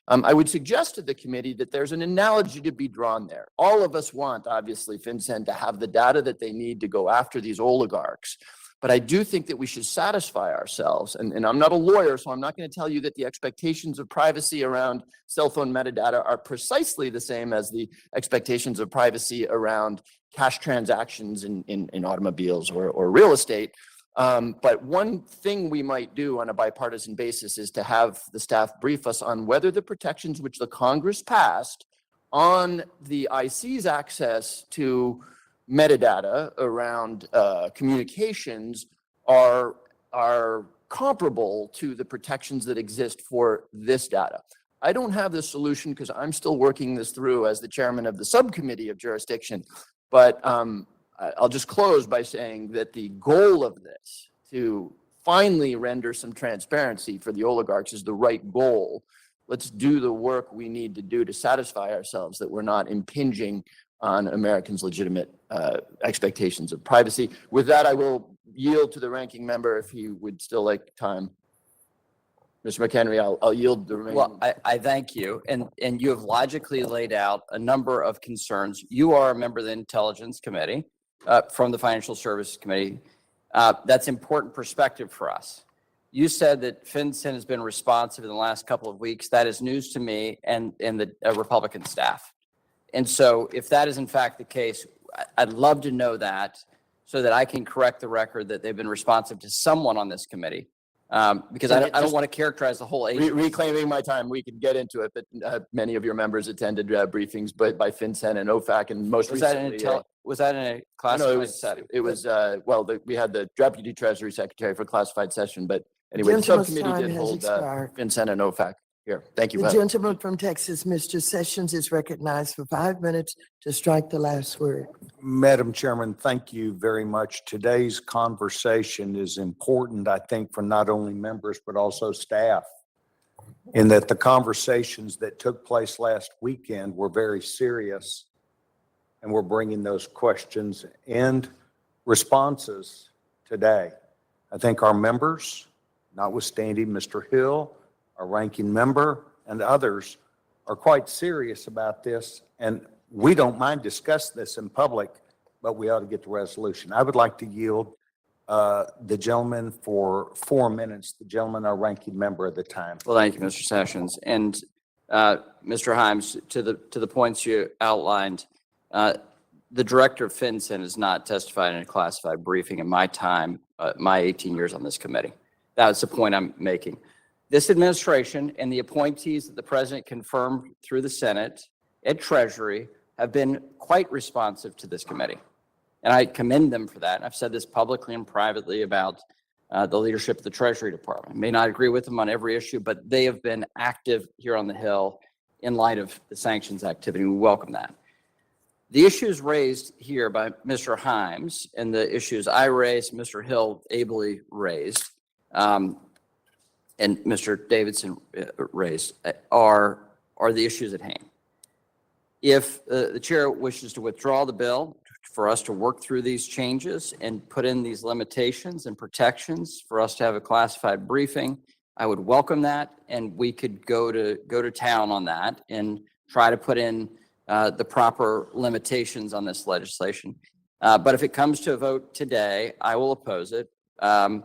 I would suggest to the committee that there's an analogy to be drawn there. All of us want, obviously, FinCEN to have the data that they need to go after these oligarchs. But I do think that we should satisfy ourselves, and I'm not a lawyer, so I'm not going to tell you that the expectations of privacy around cell phone metadata are precisely the same as the expectations of privacy around cash transactions in automobiles or real estate. But one thing we might do on a bipartisan basis is to have the staff brief us on whether the protections which the Congress passed on the IC's access to metadata around communications are comparable to the protections that exist for this data. I don't have the solution because I'm still working this through as the chairman of the subcommittee of jurisdiction, but I'll just close by saying that the goal of this, to finally render some transparency for the oligarchs, is the right goal. Let's do the work we need to do to satisfy ourselves that we're not impinging on Americans' legitimate expectations of privacy. With that, I will yield to the ranking member if he would still like time. Mr. McHenry, I'll yield the remaining. Well, I thank you. And you have logically laid out a number of concerns. You are a member of the Intelligence Committee from the Financial Services Committee. That's important perspective for us. You said that FinCEN has been responsive in the last couple of weeks. That is news to me and the Republican staff. And so if that is in fact the case, I'd love to know that so that I can correct the record that they've been responsive to someone on this committee. Because I don't want to characterize the whole agency. Reclaiming my time, we could get into it, but many of your members attended briefings by FinCEN and OFAC, and most recently. Was that in a classified setting? It was, we had the Deputy Treasury Secretary for classified session, but anyway, the Gentleman's subcommittee time did has hold expired. FinCEN and OFAC here. Thank you. The gentleman from Texas, Mr. Sessions, is recognized for 5 minutes to strike the last word. Madam Chairman, thank you very much. Today's conversation is important, I think, for not only members, but also staff, in that the conversations that took place last weekend were very serious, and we're bringing those questions and responses today. I think our members, notwithstanding Mr. Hill, our ranking member, and others, are quite serious about this, and we don't mind discussing this in public, but we ought to get the resolution. I would like to yield the gentleman for 4 minutes, the gentleman, our ranking member at the time. Well, thank you, Mr. Sessions. And Mr. Himes, to the points you outlined, the director of FinCEN has not testified in a classified briefing in my time, my 18 years on this committee. That's the point I'm making. This administration and the appointees that the president confirmed through the Senate and Treasury have been quite responsive to this committee. And I commend them for that. And I've said this publicly and privately about the leadership of the Treasury Department. I may not agree with them on every issue, but they have been active here on the Hill in light of the sanctions activity. We welcome that. The issues raised here by Mr. Himes and the issues I raised, Mr. Hill ably raised, and Mr. Davidson raised are the issues at hand. If the chair wishes to withdraw the bill for us to work through these changes and put in these limitations and protections for us to have a classified briefing, I would welcome that, and we could go to town on that and try to put in the proper limitations on this legislation. But if it comes to a vote today, I will oppose it and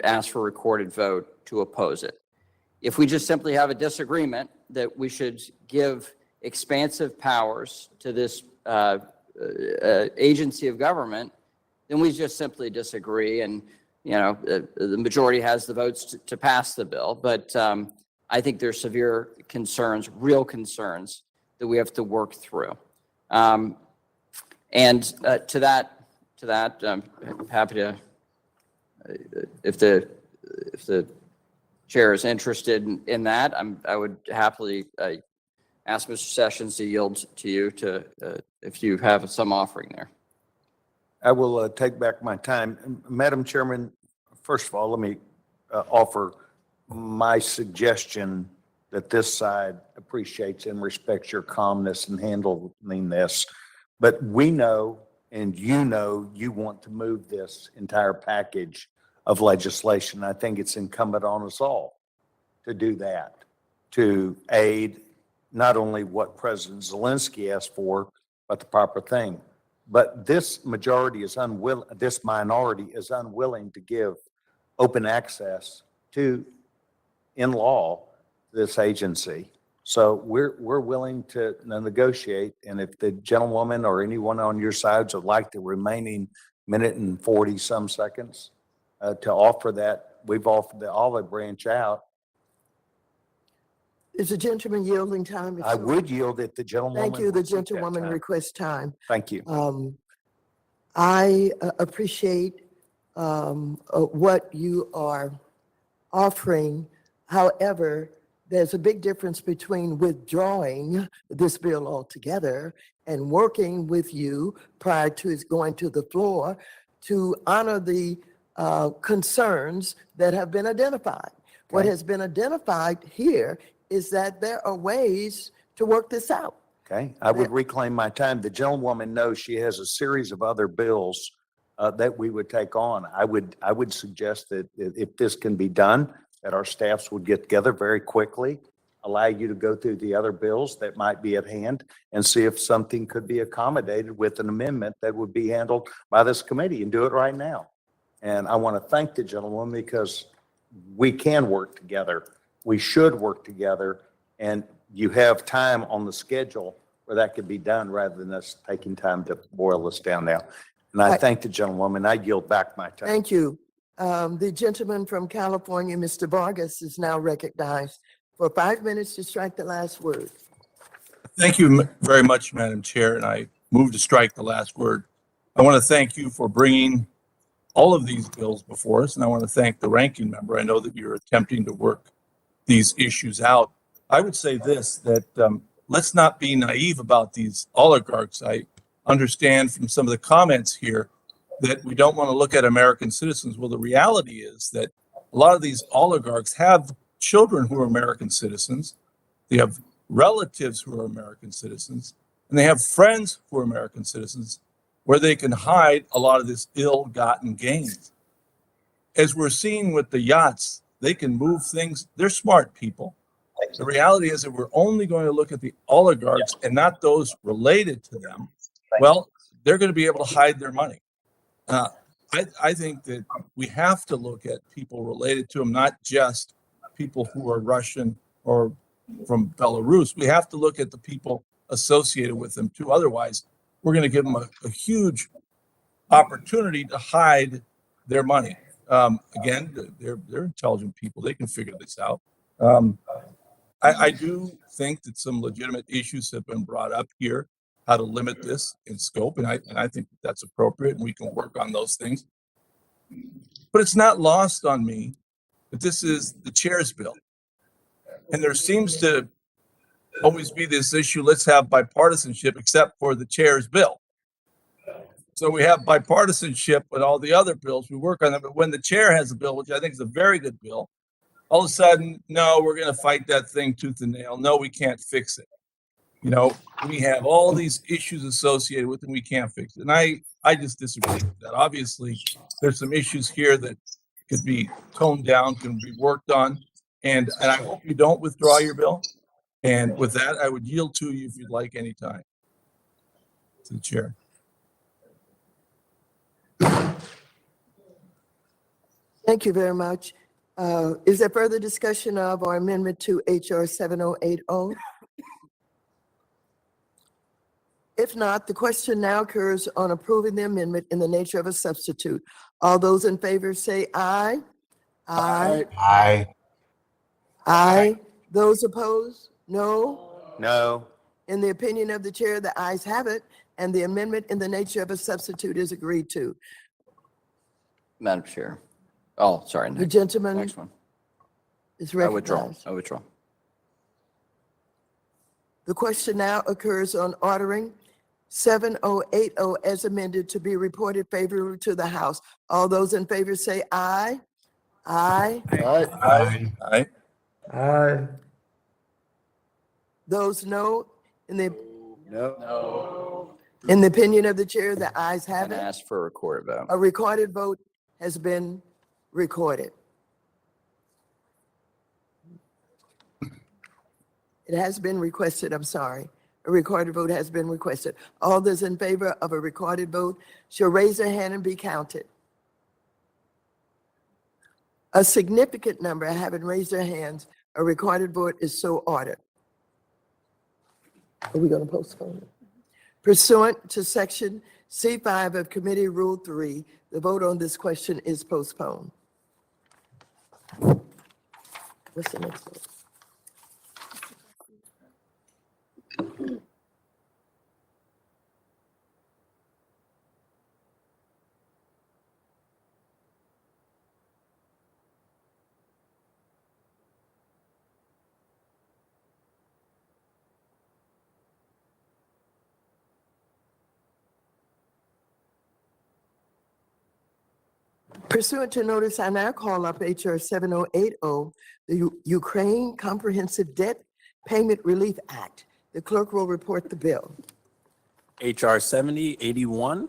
ask for a recorded vote to oppose it. If we just simply have a disagreement that we should give expansive powers to this agency of government, then we just simply disagree, and the majority has the votes to pass the bill. But I think there's severe concerns, real concerns, that we have to work through. And to that, I'm happy to, if the chair is interested in that, I would happily ask Mr. Sessions to yield to you if you have some offering there. I will take back my time. Madam Chairman, first of all, let me offer my suggestion that this side appreciates and respects your calmness in handling this. But we know, and you want to move this entire package of legislation. I think it's incumbent on us all to do that, to aid not only what President Zelensky asked for, but the proper thing. But this minority is unwilling to give open access to, in law, this agency. So we're willing to negotiate. And if the gentlewoman or anyone on your sides would like the remaining minute and 40 some seconds to offer that, we've offered the olive branch out. Is the gentleman yielding time? I would yield it. The gentlewoman. Thank you. The would take that gentlewoman time. requests time. Thank you. I appreciate what you are offering. However, there's a big difference between withdrawing this bill altogether and working with you prior to its going to the floor to honor the concerns that have been identified. What has been identified here is that there are ways to work this out. Okay, I would reclaim my time. The gentlewoman knows she has a series of other bills that we would take on. I would suggest that if this can be done, that our staffs would get together very quickly, allow you to go through the other bills that might be at hand and see if something could be accommodated with an amendment that would be handled by this committee, and do it right now. And I want to thank the gentlewoman because we can work together. We should work together, and you have time on the schedule where that could be done rather than us taking time to boil this down now. And I thank the gentlewoman. I yield back my time. Thank you. The gentleman from California, Mr. Vargas, is now recognized for 5 minutes to strike the last word. Thank you very much, Madam Chair, and I move to strike the last word. I want to thank you for bringing all of these bills before us, and I want to thank the ranking member. I know that you're attempting to work these issues out. I would say this, that let's not be naive about these oligarchs. I understand from some of the comments here that we don't want to look at American citizens. Well, the reality is that a lot of these oligarchs have children who are American citizens. They have relatives who are American citizens, and they have friends who are American citizens where they can hide a lot of this ill-gotten gain. As we're seeing with the yachts, they can move things. They're smart people. The reality is that we're only going to look at the oligarchs and not those related to them. Well, they're going to be able to hide their money. I think that we have to look at people related to them, not just people who are Russian or from Belarus. We have to look at the people associated with them too. Otherwise, we're going to give them a huge opportunity to hide their money. Again, they're intelligent people. They can figure this out. I do think that some legitimate issues have been brought up here, how to limit this in scope, and I think that's appropriate, and we can work on those things. But it's not lost on me that this is the chair's bill. And there seems to always be this issue, let's have bipartisanship except for the chair's bill. So we have bipartisanship with all the other bills, we work on them, but when the chair has a bill, which I think is a very good bill, all of a sudden, no, we're going to fight that thing tooth and nail. No, we can't fix it. You know, we have all these issues associated with it, and we can't fix it. And I just disagree with that. Obviously, there's some issues here that could be toned down, can be worked on. And I hope you don't withdraw your bill. And with that, I would yield to you if you'd like any time. To the chair. Thank you very much. Is there further discussion of our amendment to HR 7080? If not, the question now occurs on approving the amendment in the nature of a substitute. All those in favor say aye. Aye. Aye. Aye. Those opposed? No. No. In the opinion of the chair, the ayes have it, and the amendment in the nature of a substitute is agreed to. Madam Chair. Oh, sorry. The Next gentleman one. is I withdraw. recognized. I withdraw. The question now occurs on ordering 7080 as amended to be reported favorably to the House. All those in favor say aye. Aye. Aye. Aye. Aye. Those no. In the No. in the opinion of the chair, the ayes have And it. ask for a recorded vote. A recorded vote has been recorded. It has been requested, I'm sorry. A recorded vote has been requested. All those in favor of a recorded vote shall raise their hand and be counted. A significant number haven't raised their hands. A recorded vote is so ordered. Are we going to postpone it? Pursuant to Section C5 of Committee Rule 3, the vote on this question is postponed. What's the next vote? Pursuant to notice, I now call up HR 7080, the Ukraine Comprehensive Debt Payment Relief Act. The clerk will report the bill. HR 7081,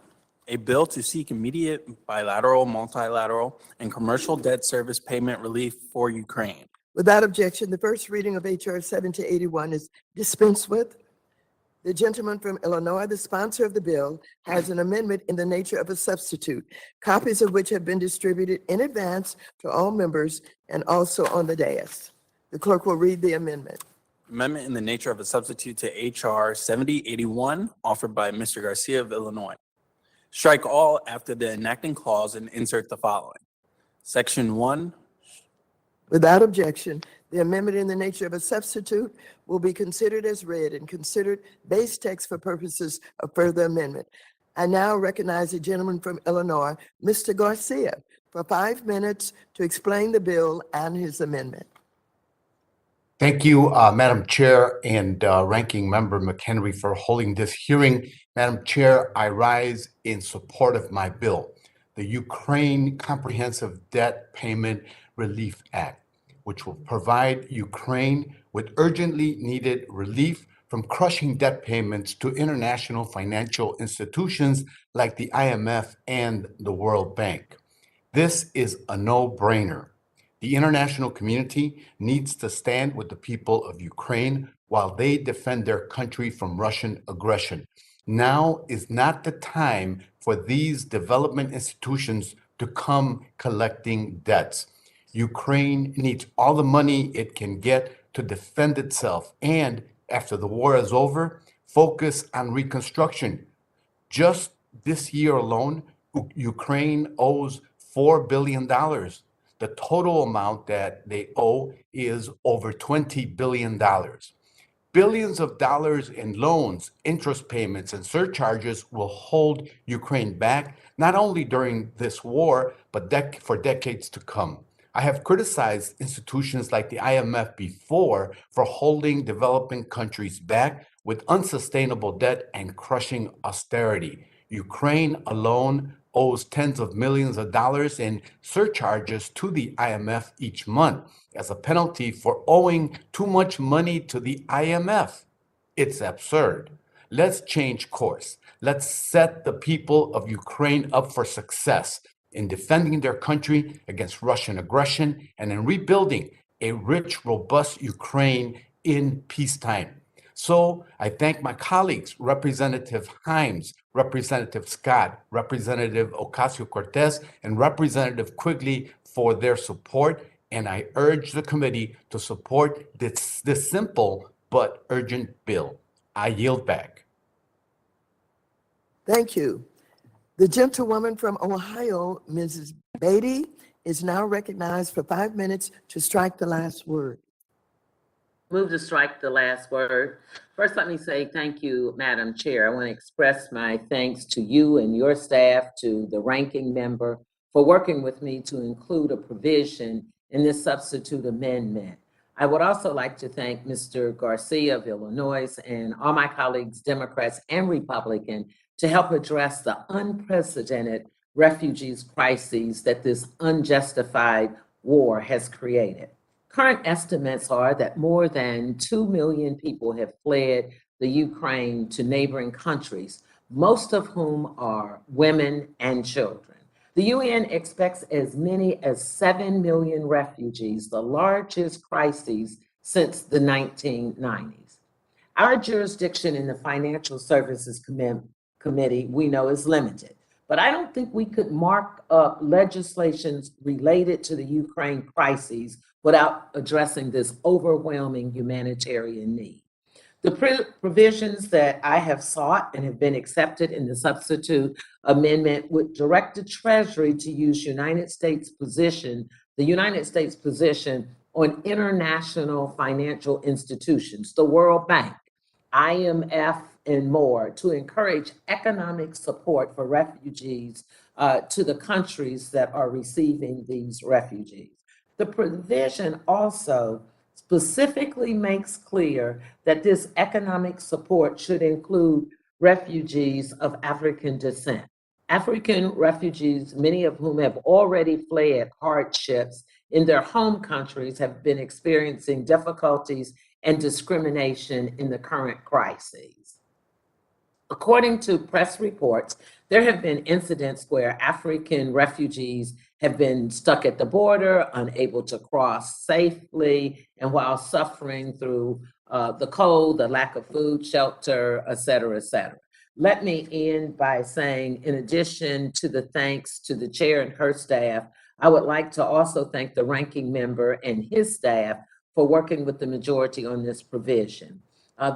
a bill to seek immediate bilateral, multilateral, and commercial debt service payment relief for Ukraine. Without objection, the first reading of HR 7081 is dispensed with. The gentleman from Illinois, the sponsor of the bill, has an amendment in the nature of a substitute, copies of which have been distributed in advance to all members and also on the dais. The clerk will read the amendment. Amendment in the nature of a substitute to HR 7081, offered by Mr. Garcia of Illinois. Strike all after the enacting clause and insert the following. Section 1. Without objection, the amendment in the nature of a substitute will be considered as read and considered base text for purposes of further amendment. I now recognize the gentleman from Illinois, Mr. Garcia, for 5 minutes to explain the bill and his amendment. Thank you, Madam Chair and Ranking Member McHenry for holding this hearing. Madam Chair, I rise in support of my bill, the Ukraine Comprehensive Debt Payment Relief Act, which will provide Ukraine with urgently needed relief from crushing debt payments to international financial institutions like the IMF and the World Bank. This is a no-brainer. The international community needs to stand with the people of Ukraine while they defend their country from Russian aggression. Now is not the time for these development institutions to come collecting debts. Ukraine needs all the money it can get to defend itself and, after the war is over, focus on reconstruction. Just this year alone, Ukraine owes $4 billion. The total amount that they owe is over $20 billion. Billions of dollars in loans, interest payments, and surcharges will hold Ukraine back, not only during this war, but for decades to come. I have criticized institutions like the IMF before for holding developing countries back with unsustainable debt and crushing austerity. Ukraine alone owes tens of millions of dollars in surcharges to the IMF each month as a penalty for owing too much money to the IMF. It's absurd. Let's change course. Let's set the people of Ukraine up for success in defending their country against Russian aggression and in rebuilding a rich, robust Ukraine in peacetime. So I thank my colleagues, Representative Himes, Representative Scott, Representative Ocasio-Cortez, and Representative Quigley for their support. And I urge the committee to support this simple but urgent bill. I yield back. Thank you. The gentlewoman from Ohio, Mrs. Beatty, is now recognized for 5 minutes to strike the last word. Move to strike the last word. First, let me say thank you, Madam Chair. I want to express my thanks to you and your staff, to the ranking member for working with me to include a provision in this substitute amendment. I would also like to thank Mr. Garcia of Illinois and all my colleagues, Democrats and Republicans, to help address the unprecedented refugees crises that this unjustified war has created. Current estimates are that more than 2 million people have fled the Ukraine to neighboring countries, most of whom are women and children. The UN expects as many as 7 million refugees, the largest crises since the 1990s. Our jurisdiction in the Financial Services Committee, we know, is limited. But I don't think we could mark up legislations related to the Ukraine crises without addressing this overwhelming humanitarian need. The provisions that I have sought and have been accepted in the substitute amendment would direct the Treasury to use the United States position on international financial institutions, the World Bank, IMF, and more, to encourage economic support for refugees to the countries that are receiving these refugees. The provision also specifically makes clear that this economic support should include refugees of African descent. African refugees, many of whom have already fled hardships in their home countries, have been experiencing difficulties and discrimination in the current crises. According to press reports, there have been incidents where African refugees have been stuck at the border, unable to cross safely, and while suffering through the cold, the lack of food, shelter, et cetera, et cetera. Let me end by saying, in addition to the thanks to the chair and her staff, I would like to also thank the ranking member and his staff for working with the majority on this provision.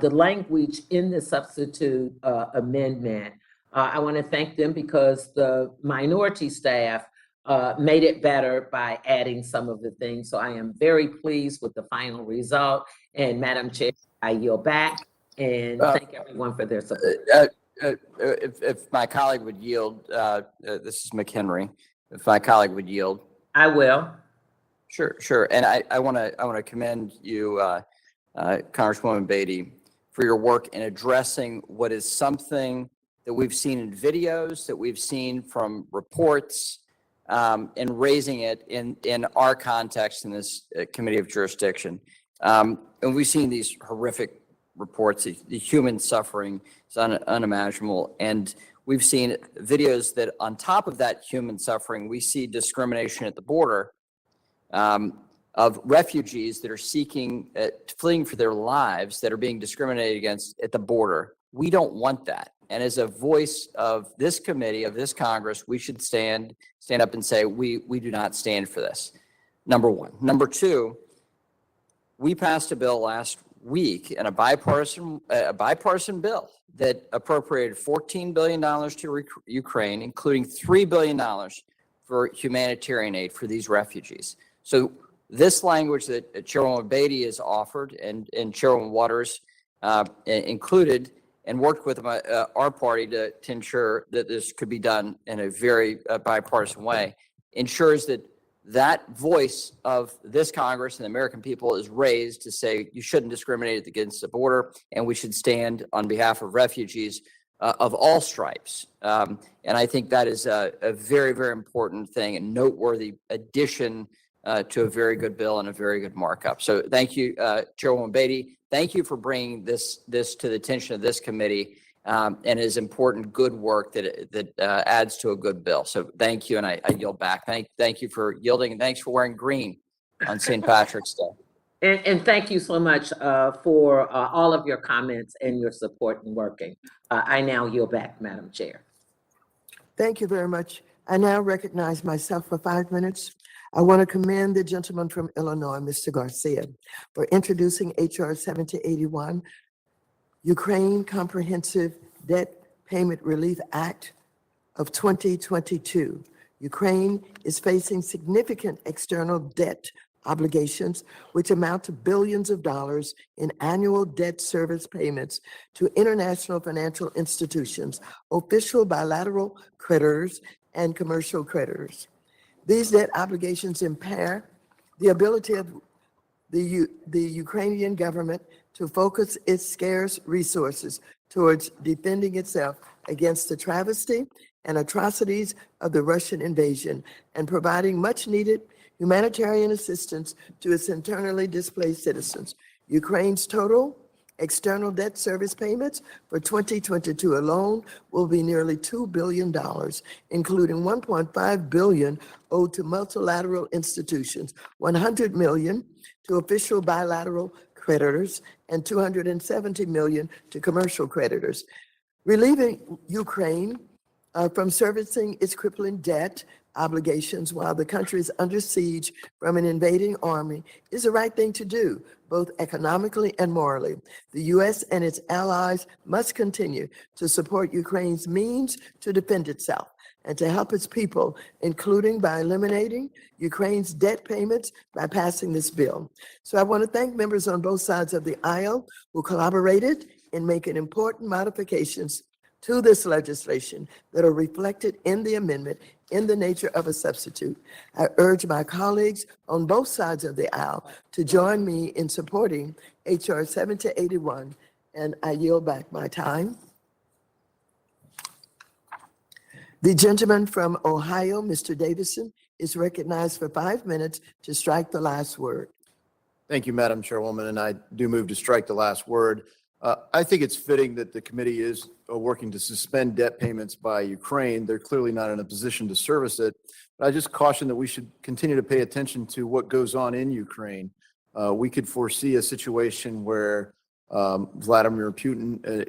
The language in the substitute amendment, I want to thank them because the minority staff made it better by adding some of the things. So I am very pleased with the final result. And Madam Chair, I yield back and thank everyone for their support. If my colleague would yield, this is McHenry. If my colleague would yield. I will. Sure. And I want to commend you, Congresswoman Beatty, for your work in addressing what is something that we've seen in videos, that we've seen from reports, and raising it in our context in this committee of jurisdiction. And we've seen these horrific reports, the human suffering is unimaginable. And we've seen videos that on top of that human suffering, we see discrimination at the border of refugees that are fleeing for their lives, that are being discriminated against at the border. We don't want that. And as a voice of this committee, of this Congress, we should stand up and say, we do not stand for this. Number one. Number two, we passed a bill last week in a bipartisan bill that appropriated $14 billion to Ukraine, including $3 billion for humanitarian aid for these refugees. So this language that Chairwoman Beatty has offered and Chairwoman Waters included and worked with our party to ensure that this could be done in a very bipartisan way, ensures that that voice of this Congress and the American people is raised to say you shouldn't discriminate against the border, and we should stand on behalf of refugees of all stripes. And I think that is a very, very important thing and noteworthy addition to a very good bill and a very good markup. So thank you, Chairwoman Beatty. Thank you for bringing this to the attention of this committee. And it is important, good work that adds to a good bill. So thank you, and I yield back. Thank you for yielding, and thanks for wearing green on St. Patrick's Day. And thank you so much for all of your comments and your support in working. I now yield back, Madam Chair. Thank you very much. I now recognize myself for 5 minutes. I want to commend the gentleman from Illinois, Mr. Garcia, for introducing H.R. 7081, Ukraine Comprehensive Debt Payment Relief Act of 2022. Ukraine is facing significant external debt obligations, which amount to billions of dollars in annual debt service payments to international financial institutions, official bilateral creditors, and commercial creditors. These debt obligations impair the ability of the Ukrainian government to focus its scarce resources towards defending itself against the travesty and atrocities of the Russian invasion and providing much needed humanitarian assistance to its internally displaced citizens. Ukraine's total external debt service payments for 2022 alone will be nearly $2 billion, including $1.5 billion owed to multilateral institutions, $100 million to official bilateral creditors, and $270 million to commercial creditors. Relieving Ukraine from servicing its crippling debt obligations while the country is under siege from an invading army is the right thing to do, both economically and morally. The U.S. and its allies must continue to support Ukraine's means to defend itself and to help its people, including by eliminating Ukraine's debt payments by passing this bill. So I want to thank members on both sides of the aisle who collaborated in making important modifications to this legislation that are reflected in the amendment in the nature of a substitute. I urge my colleagues on both sides of the aisle to join me in supporting H.R. 7081, and I yield back my time. The gentleman from Ohio, Mr. Davison, is recognized for 5 minutes to strike the last word. Thank you, Madam Chairwoman, and I do move to strike the last word. I think it's fitting that the committee is working to suspend debt payments by Ukraine. They're clearly not in a position to service it. But I just caution that we should continue to pay attention to what goes on in Ukraine. We could foresee a situation where Vladimir Putin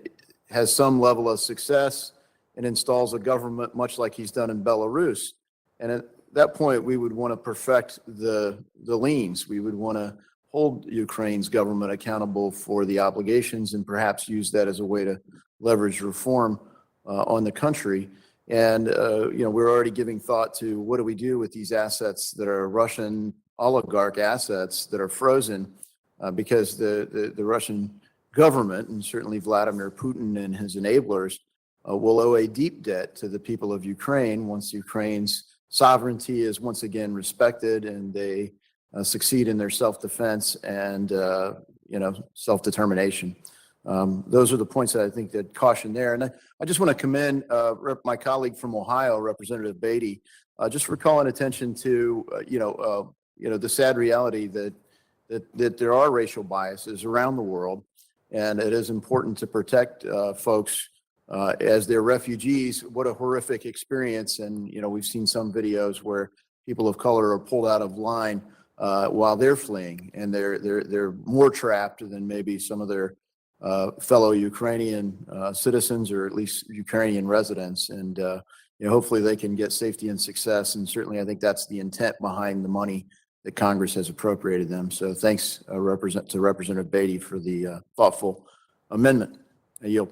has some level of success and installs a government much like he's done in Belarus. And at that point, we would want to perfect the liens. We would want to hold Ukraine's government accountable for the obligations and perhaps use that as a way to leverage reform on the country. And, we're already giving thought to what do we do with these assets that are Russian oligarch assets that are frozen because the Russian government, and certainly Vladimir Putin and his enablers, will owe a deep debt to the people of Ukraine once Ukraine's sovereignty is once again respected and they succeed in their self-defense and, self-determination. Those are the points that I think that caution there. And I just want to commend my colleague from Ohio, Representative Beatty, just for calling attention to, the sad reality that there are racial biases around the world. And it is important to protect folks as they're refugees. What a horrific experience. And, we've seen some videos where people of color are pulled out of line while they're fleeing, and they're more trapped than maybe some of their fellow Ukrainian citizens, or at least Ukrainian residents. And hopefully they can get safety and success. And certainly I think that's the intent behind the money that Congress has appropriated them. So thanks to Representative Beatty for the thoughtful amendment. I yield.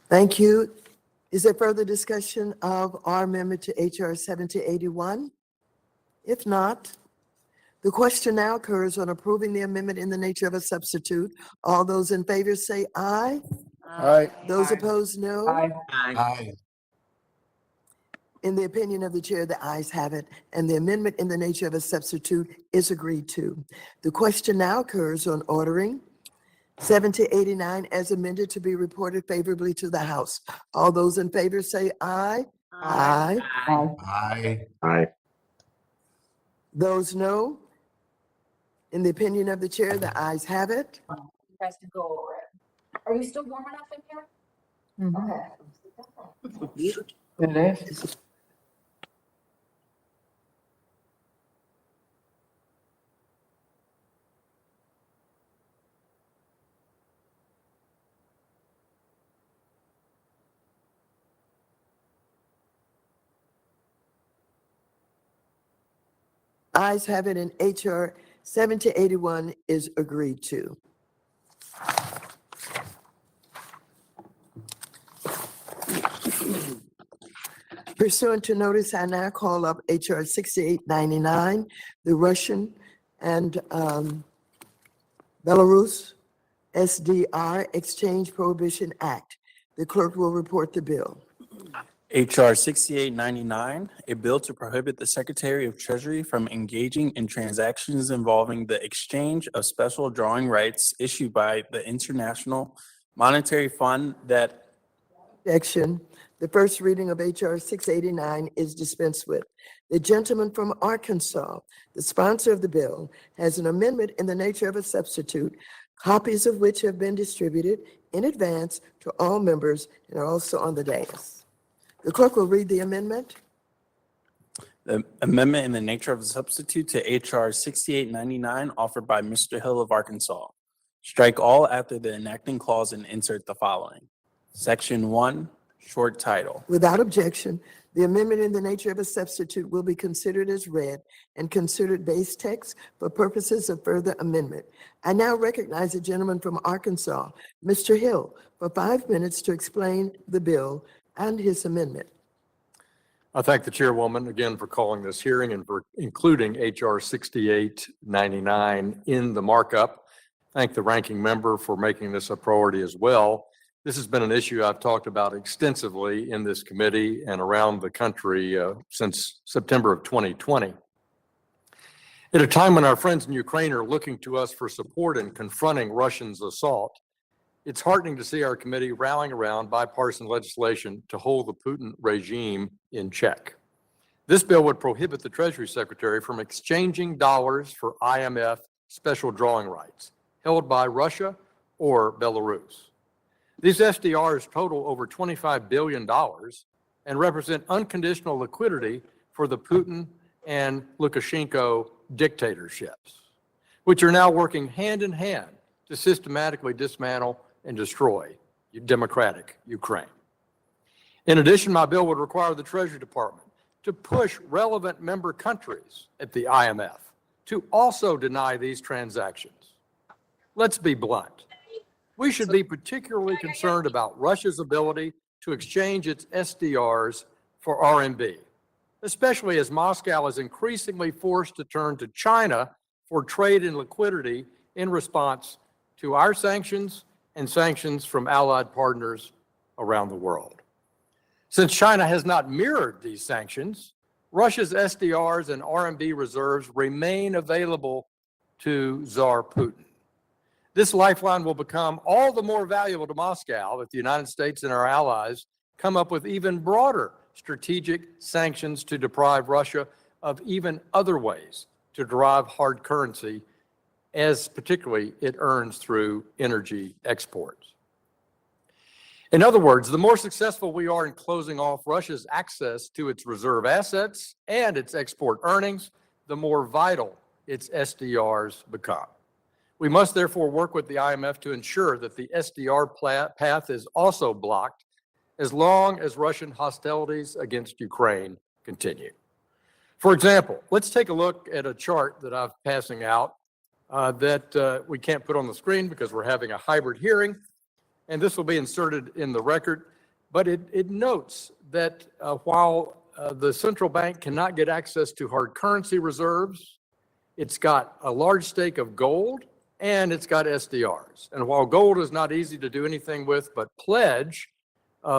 Thank you. Is there further discussion of our amendment to H.R. 7081? If not, the question now occurs on approving the amendment in the nature of a substitute. All those in favor say aye. Aye. Those opposed, no. Aye. Aye. In the opinion of the chair, the ayes have it, and the amendment in the nature of a substitute is agreed to. The question now occurs on ordering 7089 as amended to be reported favorably to the House. All those in favor say aye. Aye. Aye. Those no. In the opinion of the chair, the ayes have it. Guys can go over it. Are you still warm enough in here? Okay. It is. Ayes have it, and HR 7081 is agreed to. Pursuant to notice, I now call up HR 6899, the Russian and Belarus SDR Exchange Prohibition Act. The clerk will report the bill. HR 6899, a bill to prohibit the Secretary of Treasury from engaging in transactions involving the exchange of special drawing rights issued by the International Monetary Fund that Objection. The first reading of HR 689 is dispensed with. The gentleman from Arkansas, the sponsor of the bill, has an amendment in the nature of a substitute, copies of which have been distributed in advance to all members and are also on the dais. The clerk will read the amendment. the amendment in the nature of a substitute to HR 6899 offered by Mr. Hill of Arkansas. Strike all after the enacting clause and insert the following. Section 1, short title. Without objection, the amendment in the nature of a substitute will be considered as read and considered base text for purposes of further amendment. I now recognize the gentleman from Arkansas, Mr. Hill, for 5 minutes to explain the bill and his amendment. I thank the chairwoman again for calling this hearing and for including HR 6899 in the markup. Thank the ranking member for making this a priority as well. This has been an issue I've talked about extensively in this committee and around the country since September of 2020. At a time when our friends in Ukraine are looking to us for support in confronting Russia's assault, it's heartening to see our committee rallying around bipartisan legislation to hold the Putin regime in check. This bill would prohibit the Treasury Secretary from exchanging dollars for IMF special drawing rights held by Russia or Belarus. These SDRs total over $25 billion and represent unconditional liquidity for the Putin and Lukashenko dictatorships, which are now working hand in hand to systematically dismantle and destroy democratic Ukraine. In addition, my bill would require the Treasury Department to push relevant member countries at the IMF to also deny these transactions. Let's be blunt. We should be particularly concerned about Russia's ability to exchange its SDRs for RMB, especially as Moscow is increasingly forced to turn to China for trade and liquidity in response to our sanctions and sanctions from allied partners around the world. Since China has not mirrored these sanctions, Russia's SDRs and RMB reserves remain available to Tsar Putin. This lifeline will become all the more valuable to Moscow if the United States and our allies come up with even broader strategic sanctions to deprive Russia of even other ways to derive hard currency, as particularly it earns through energy exports. In other words, the more successful we are in closing off Russia's access to its reserve assets and its export earnings, the more vital its SDRs become. We must therefore work with the IMF to ensure that the SDR path is also blocked as long as Russian hostilities against Ukraine continue. For example, let's take a look at a chart that I'm passing out that we can't put on the screen because we're having a hybrid hearing, and this will be inserted in the record. But it notes that while the central bank cannot get access to hard currency reserves, it's got a large stake of gold and it's got SDRs. And while gold is not easy to do anything with but pledge,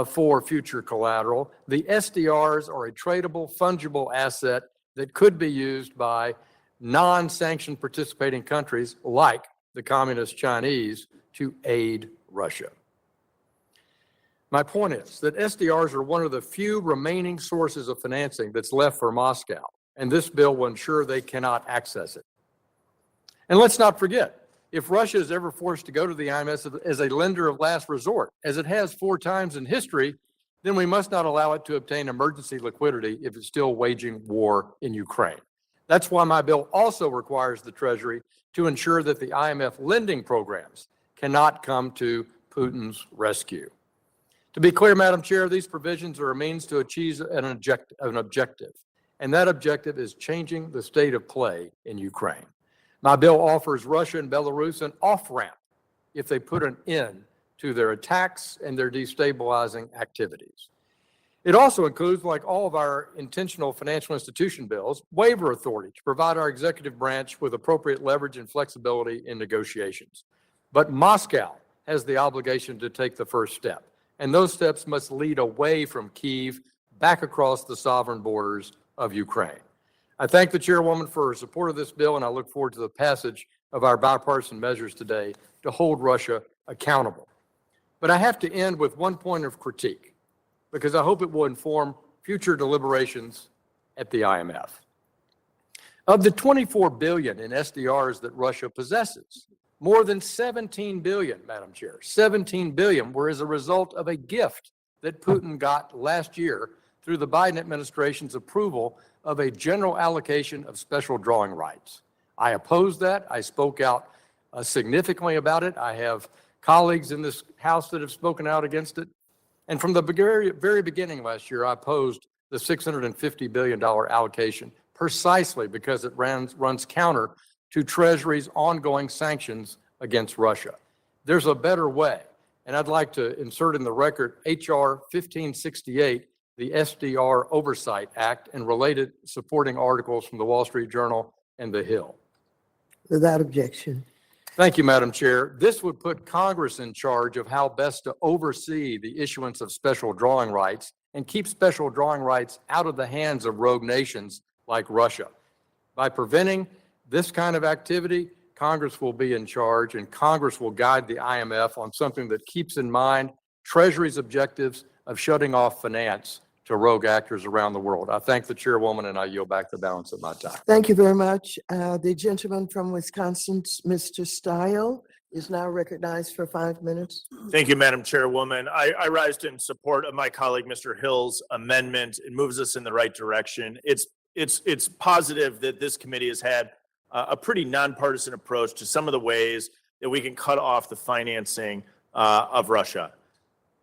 for future collateral. The SDRs are a tradable, fungible asset that could be used by non-sanctioned participating countries like the Communist Chinese to aid Russia. My point is that SDRs are one of the few remaining sources of financing that's left for Moscow, and this bill will ensure they cannot access it. And let's not forget, if Russia is ever forced to go to the IMF as a lender of last resort, as it has 4 times in history, then we must not allow it to obtain emergency liquidity if it's still waging war in Ukraine. That's why my bill also requires the Treasury to ensure that the IMF lending programs cannot come to Putin's rescue. To be clear, Madam Chair, these provisions are a means to achieve an objective, and that objective is changing the state of play in Ukraine. My bill offers Russia and Belarus an off-ramp if they put an end to their attacks and their destabilizing activities. It also includes, like all of our intentional financial institution bills, waiver authority to provide our executive branch with appropriate leverage and flexibility in negotiations. But Moscow has the obligation to take the first step, and those steps must lead away from Kyiv back across the sovereign borders of Ukraine. I thank the Chairwoman for her support of this bill, and I look forward to the passage of our bipartisan measures today to hold Russia accountable. But I have to end with one point of critique, because I hope it will inform future deliberations at the IMF. Of the $24 billion in SDRs that Russia possesses, more than $17 billion, Madam Chair, $17 billion were as a result of a gift that Putin got last year through the Biden administration's approval of a general allocation of special drawing rights. I oppose that. I spoke out significantly about it. I have colleagues in this House that have spoken out against it. And from the very beginning last year, I opposed the $650 billion allocation precisely because it runs counter to Treasury's ongoing sanctions against Russia. There's a better way, and I'd like to insert in the record H.R. 1568, the SDR Oversight Act, and related supporting articles from the Wall Street Journal and The Hill. Without objection. Thank you, Madam Chair. This would put Congress in charge of how best to oversee the issuance of special drawing rights and keep special drawing rights out of the hands of rogue nations like Russia. By preventing this kind of activity, Congress will be in charge, and Congress will guide the IMF on something that keeps in mind Treasury's objectives of shutting off finance to rogue actors around the world. I thank the Chairwoman, and I yield back the balance of my time. Thank you very much. The gentleman from Wisconsin, Mr. Stile, is now recognized for 5 minutes. Thank you, Madam Chairwoman. I rise in support of my colleague, Mr. Hill's amendment. It moves us in the right direction. It's positive that this committee has had a pretty nonpartisan approach to some of the ways that we can cut off the financing of Russia.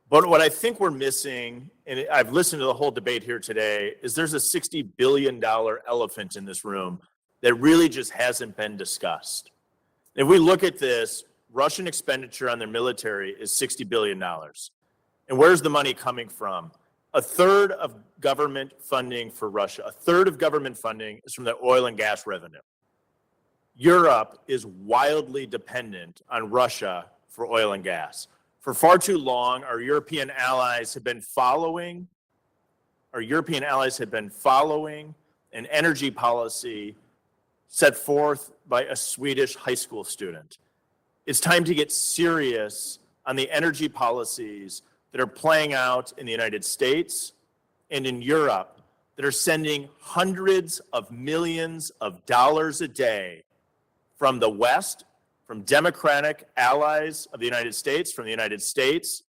But what I think we're missing, and I've listened to the whole debate here today, is there's a $60 billion elephant in this room that really just hasn't been discussed. If we look at this, Russian expenditure on their military is $60 billion. And where's the money coming from? A third of government funding for Russia, a third of government funding is from the oil and gas revenue. Europe is wildly dependent on Russia for oil and gas. For far too long, our European allies have been following an energy policy set forth by a Swedish high school student. It's time to get serious on the energy policies that are playing out in the United States and in Europe that are sending hundreds of millions of dollars a day from the West, from democratic allies of the United States, from the United States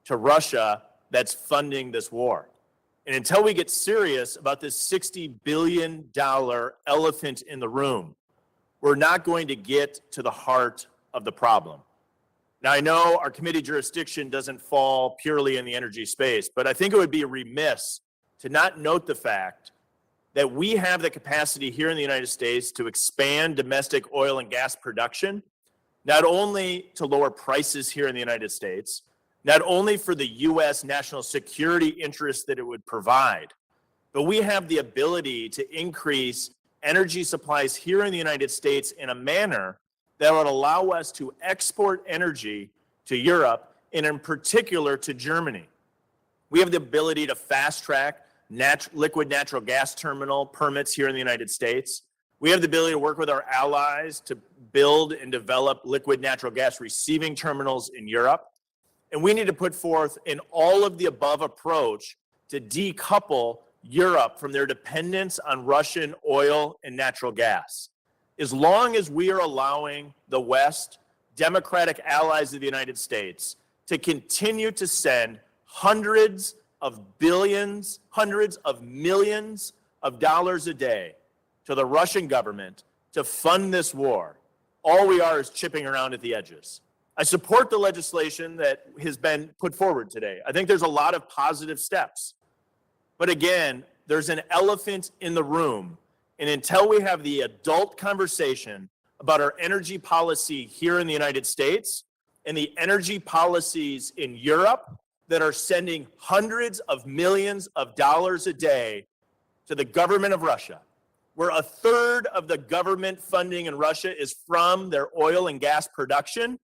to Russia, that's funding this war. And until we get serious about this $60 billion elephant in the room, we're not going to get to the heart of the problem. Now, I know our committee jurisdiction doesn't fall purely in the energy space, but I think it would be remiss to not note the fact that we have the capacity here in the United States to expand domestic oil and gas production, not only to lower prices here in the United States, not only for the U.S. national security interests that it would provide, but we have the ability to increase energy supplies here in the United States in a manner that would allow us to export energy to Europe and in particular to Germany. We have the ability to fast track liquid natural gas terminal permits here in the United States. We have the ability to work with our allies to build and develop liquid natural gas receiving terminals in Europe. And we need to put forth an all of the above approach to decouple Europe from their dependence on Russian oil and natural gas. As long as we are allowing the West, democratic allies of the United States, to continue to send hundreds of billions, hundreds of millions of dollars a day to the Russian government to fund this war, all we are is chipping around at the edges. I support the legislation that has been put forward today. I think there's a lot of positive steps. But again, there's an elephant in the room. And until we have the adult conversation about our energy policy here in the United States and the energy policies in Europe that are sending hundreds of millions of dollars a day to the government of Russia, where a third of the government funding in Russia is from their oil and gas production,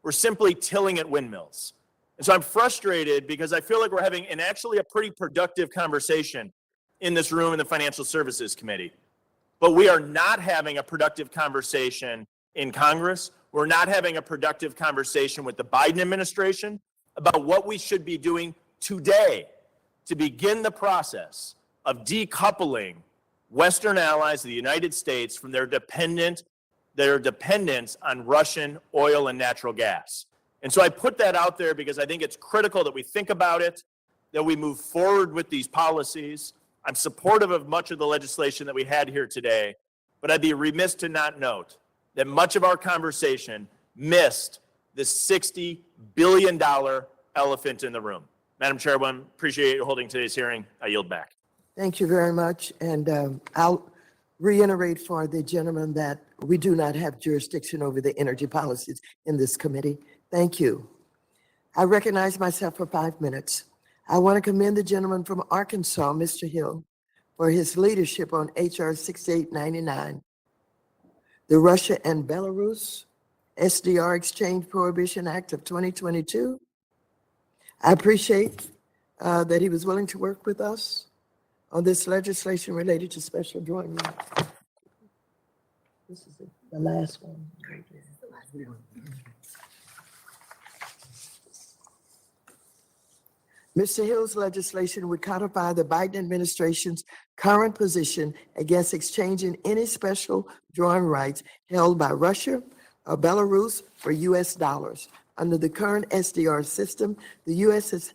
we're simply tilling at windmills. And so I'm frustrated because I feel like we're having actually a pretty productive conversation in this room in the Financial Services Committee. But we are not having a productive conversation in Congress. We're not having a productive conversation with the Biden administration about what we should be doing today to begin the process of decoupling Western allies of the United States from their dependence on Russian oil and natural gas. And so I put that out there because I think it's critical that we think about it, that we move forward with these policies. I'm supportive of much of the legislation that we had here today, but I'd be remiss to not note that much of our conversation missed the $60 billion elephant in the room. Madam Chairwoman, appreciate you holding today's hearing. I yield back. Thank you very much. And I'll reiterate for the gentleman that we do not have jurisdiction over the energy policies in this committee. Thank you. I recognize myself for 5 minutes. I want to commend the gentleman from Arkansas, Mr. Hill, for his leadership on H.R. 6899, the Russia and Belarus SDR Exchange Prohibition Act of 2022. I appreciate that he was willing to work with us on this legislation related to special drawing rights. This is the last one. Mr. Hill's legislation would codify the Biden administration's current position against exchanging any special drawing rights held by Russia or Belarus for U.S. dollars. Under the current SDR system, the U.S.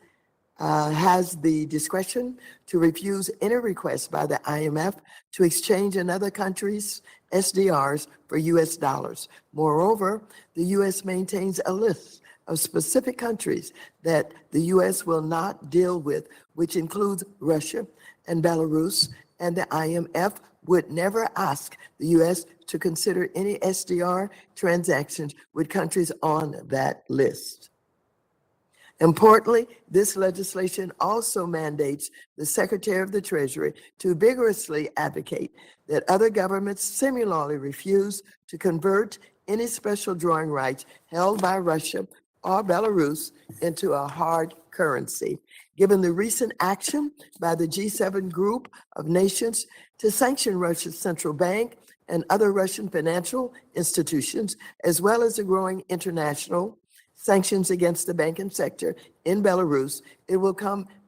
has the discretion to refuse any request by the IMF to exchange another country's SDRs for U.S. dollars. Moreover, the U.S. maintains a list of specific countries that the U.S. will not deal with, which includes Russia and Belarus, and the IMF would never ask the U.S. to consider any SDR transactions with countries on that list. Importantly, this legislation also mandates the Secretary of the Treasury to vigorously advocate that other governments similarly refuse to convert any special drawing rights held by Russia or Belarus into a hard currency. Given the recent action by the G7 group of nations to sanction Russia's central bank and other Russian financial institutions, as well as the growing international sanctions against the banking sector in Belarus, it will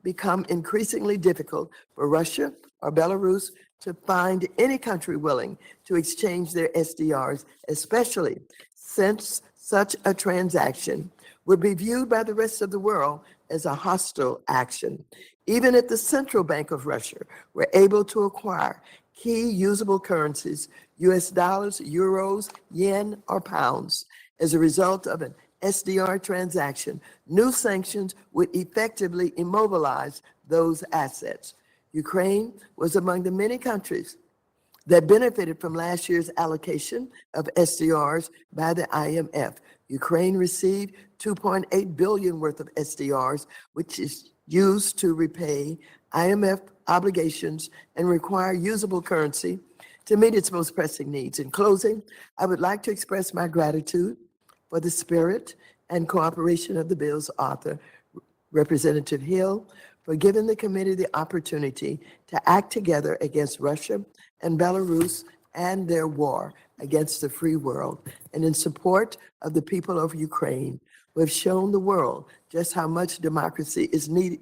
become increasingly difficult for Russia or Belarus to find any country willing to exchange their SDRs, especially since such a transaction would be viewed by the rest of the world as a hostile action. Even if the Central Bank of Russia were able to acquire key usable currencies, US dollars, euros, yen, or pounds, as a result of an SDR transaction, new sanctions would effectively immobilize those assets. Ukraine was among the many countries that benefited from last year's allocation of SDRs by the IMF. Ukraine received $2.8 billion worth of SDRs, which is used to repay IMF obligations and require usable currency to meet its most pressing needs. In closing, I would like to express my gratitude for the spirit and cooperation of the bill's author, Representative Hill, for giving the committee the opportunity to act together against Russia and Belarus and their war against the free world, and in support of the people of Ukraine, who have shown the world just how much democracy is needed,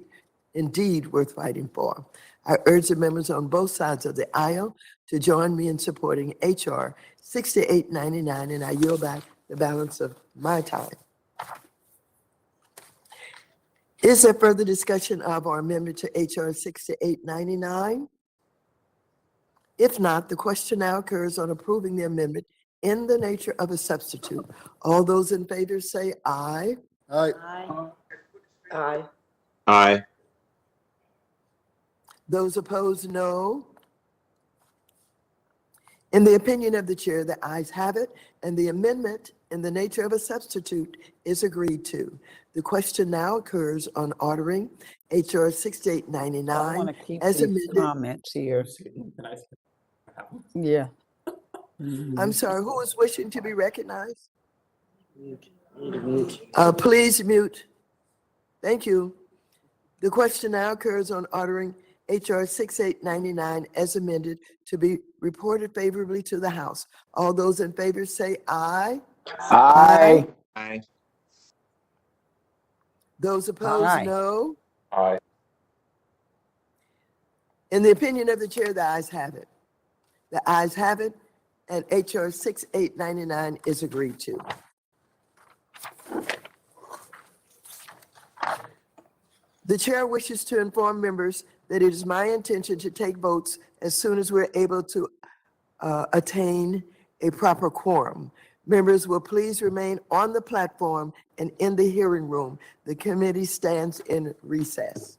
indeed worth fighting for. I urge the members on both sides of the aisle to join me in supporting H.R. 6899, and I yield back the balance of my time. Is there further discussion of our amendment to H.R. 6899? If not, the question now occurs on approving the amendment in the nature of a substitute. All those in favor say aye. Aye. Aye. Aye. Those opposed, no. In the opinion of the chair, the ayes have it, and the amendment in the nature of a substitute is agreed to. The question now occurs on ordering H.R. I 6899 want to keep as these amended. comments here. Yeah. I'm sorry, who is wishing to be recognized? Please mute. Thank you. The question now occurs on ordering H.R. 6899 as amended to be reported favorably to the House. All those in favor say aye. Aye. Aye. Those opposed, Aye. no. Aye. In the opinion of the chair, the ayes have it. The ayes have it, and H.R. 6899 is agreed to. The chair wishes to inform members that it is my intention to take votes as soon as we're able to attain a proper quorum. Members will please remain on the platform and in the hearing room. The committee stands in recess.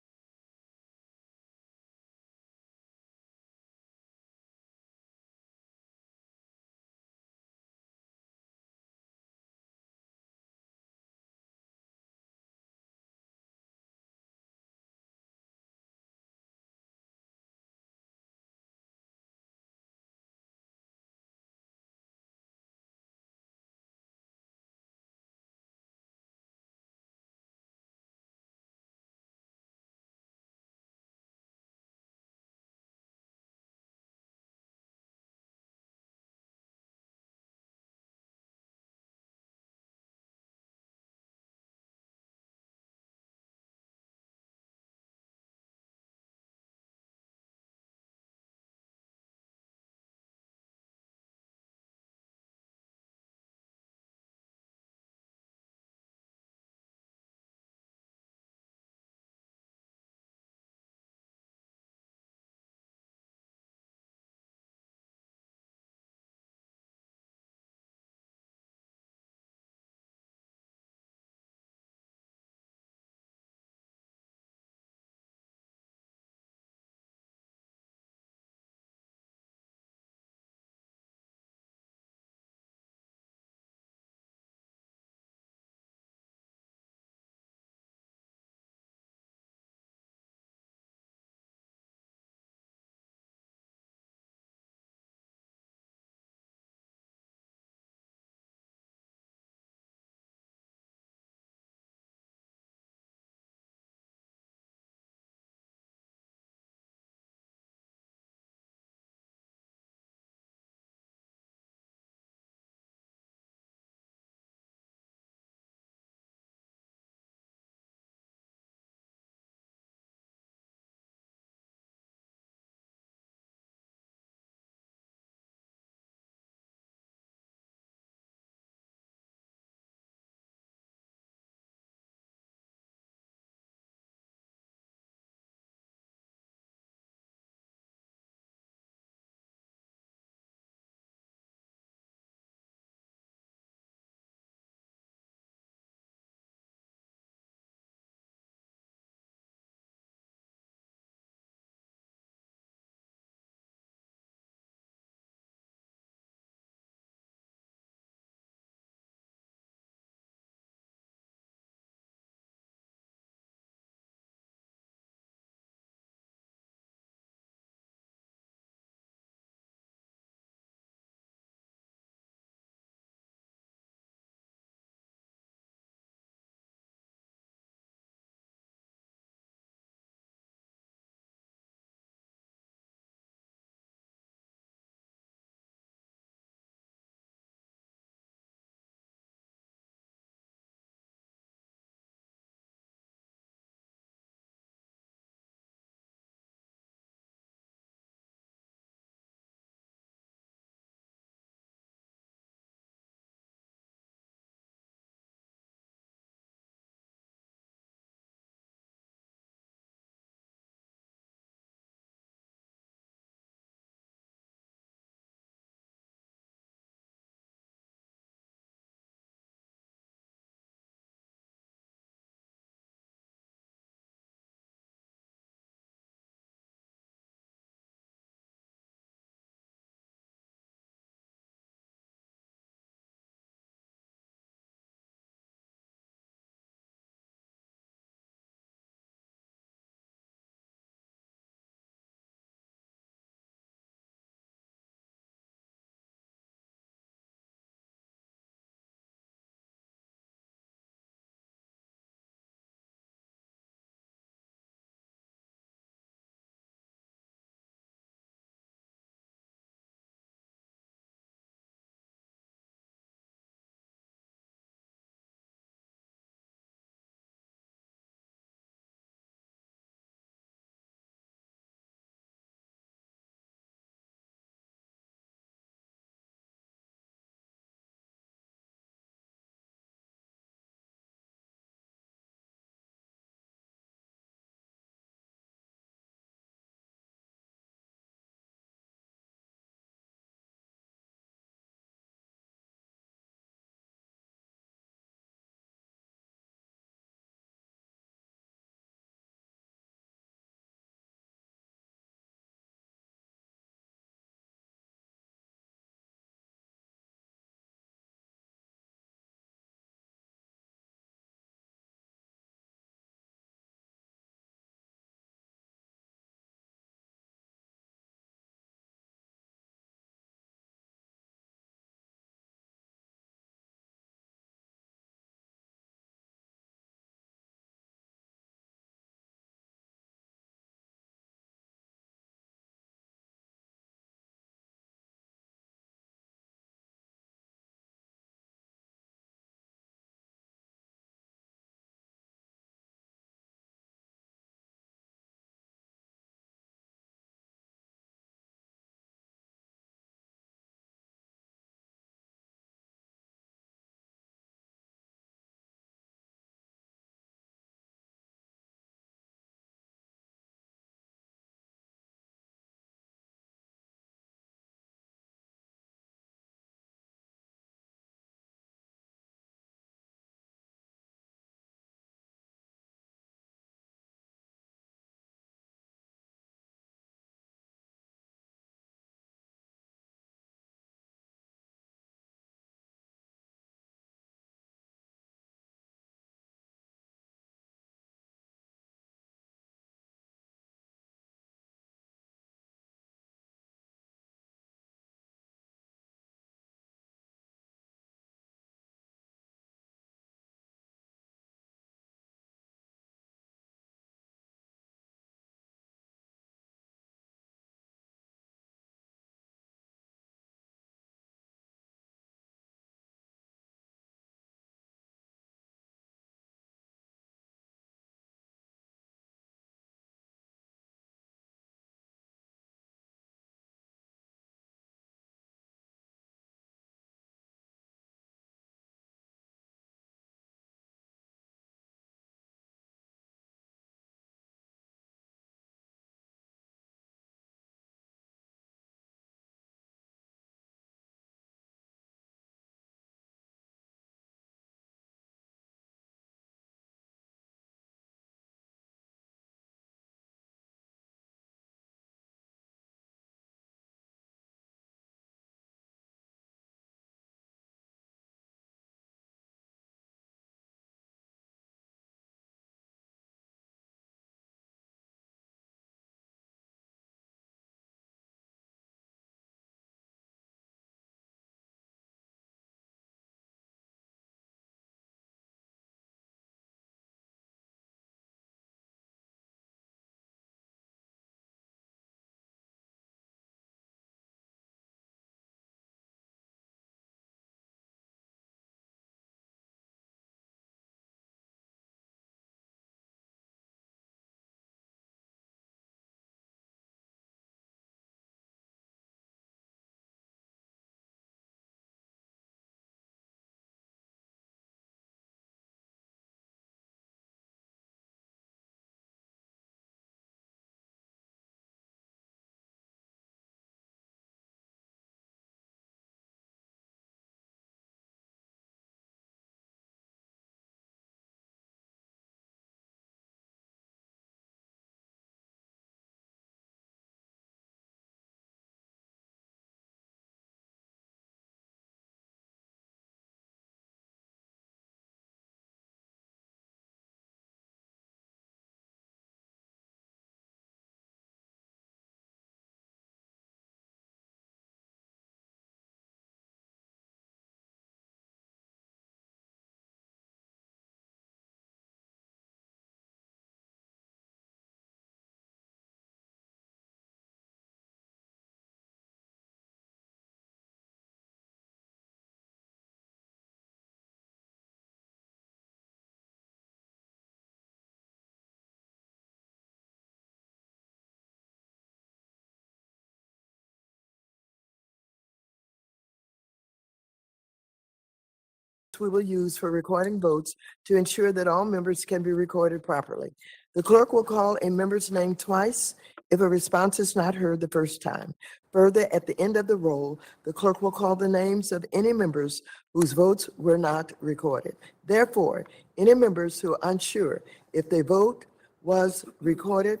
we will use for recording votes to ensure that all members can be recorded properly. The clerk will call a member's name twice if a response is not heard the first time. Further, at the end of the roll, the clerk will call the names of any members whose votes were not recorded. Therefore, any members who are unsure if their vote was recorded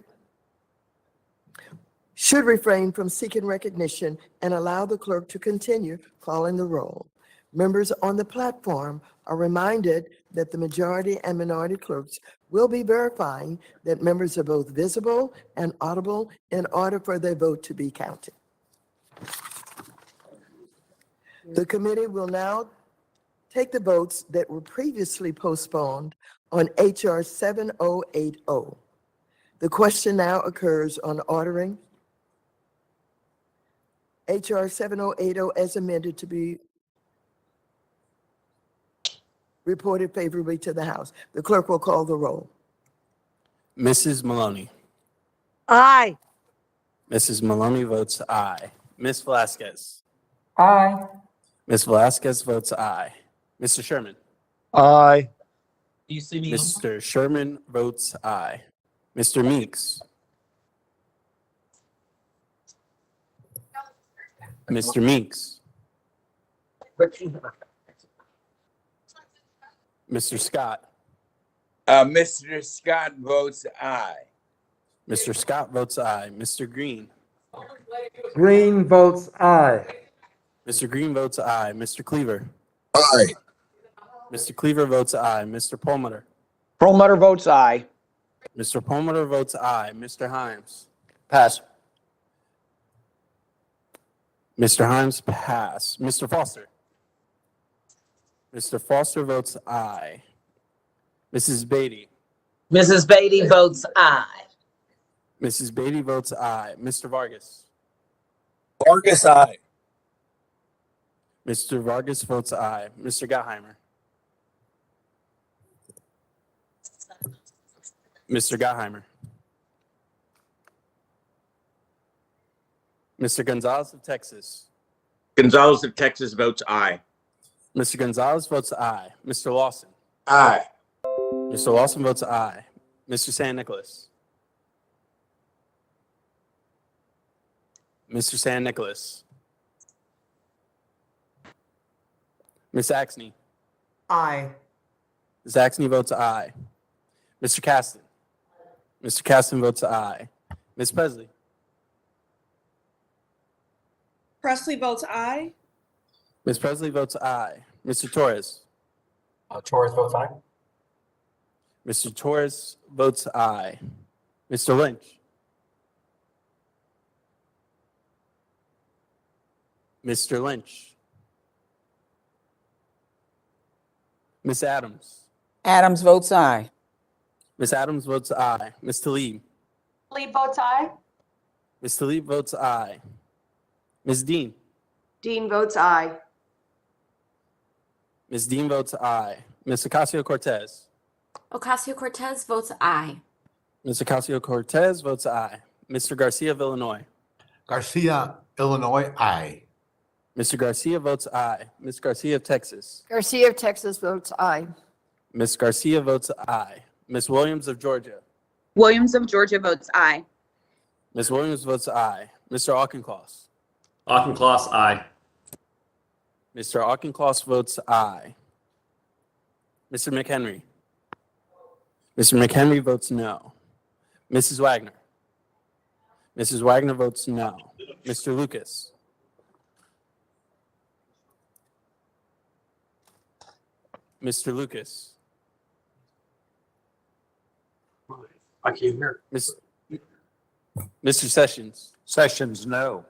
should refrain from seeking recognition and allow the clerk to continue calling the roll. Members on the platform are reminded that the majority and minority clerks will be verifying that members are both visible and audible in order for their vote to be counted. The committee will now take the votes that were previously postponed on HR 7080. The question now occurs on ordering HR 7080 as amended to be reported favorably to the House. The clerk will call the roll. Mrs. Maloney. Aye. Mrs. Maloney votes aye. Ms. Velasquez. Aye. Ms. Velasquez votes aye. Mr. Sherman. Aye. Mr. Sherman votes aye. Mr. Meeks. Mr. Meeks. Mr. Scott. Mr. Scott votes aye. Mr. Scott votes aye. Mr. Green. Green votes aye. Mr. Green votes aye. Mr. Cleaver. Aye. Mr. Cleaver votes aye. Mr. Perlmutter. Perlmutter votes aye. Mr. Perlmutter votes aye. Mr. Himes. Pass. Mr. Himes pass. Mr. Foster. Mr. Foster votes aye. Mrs. Beatty. Mrs. Beatty votes aye. Mrs. Beatty votes aye. Mr. Vargas. Vargas, aye. Mr. Vargas votes aye. Mr. Gottheimer. Mr. Gottheimer. Mr. Gonzalez of Texas. Gonzalez of Texas votes aye. Mr. Gonzalez votes aye. Mr. Lawson. Aye. Mr. Lawson votes aye. Mr. San Nicolas. Mr. San Nicolas. Ms. Axney. Aye. Ms. Axney votes aye. Mr. Caston. Mr. Caston votes aye. Ms. Presley. Presley votes aye. Ms. Presley votes aye. Mr. Torres. Torres votes aye. Mr. Torres votes aye. Mr. Lynch. Mr. Lynch. Ms. Adams. Adams votes aye. Ms. Adams votes aye. Ms. Tlaib. Lee votes aye. Ms. Tlaib votes aye. Ms. Dean. Dean votes aye. Ms. Dean votes aye. Ms. Ocasio-Cortez. Ocasio-Cortez votes aye. Ms. Ocasio-Cortez votes aye. Mr. Garcia of Illinois. Garcia, Illinois, aye. Mr. Garcia votes aye. Ms. Garcia of Texas. Garcia of Texas votes aye. Ms. Garcia votes aye. Ms. Williams of Georgia. Williams of Georgia votes aye. Ms. Williams votes aye. Mr. Auchincloss. Auchincloss, aye. Mr. Auchincloss votes aye. Mr. McHenry. Mr. McHenry votes no. Mrs. Wagner. Mrs. Wagner votes no. Mr. Lucas. Mr. Lucas. I can't hear. Mr. Sessions. Sessions, no.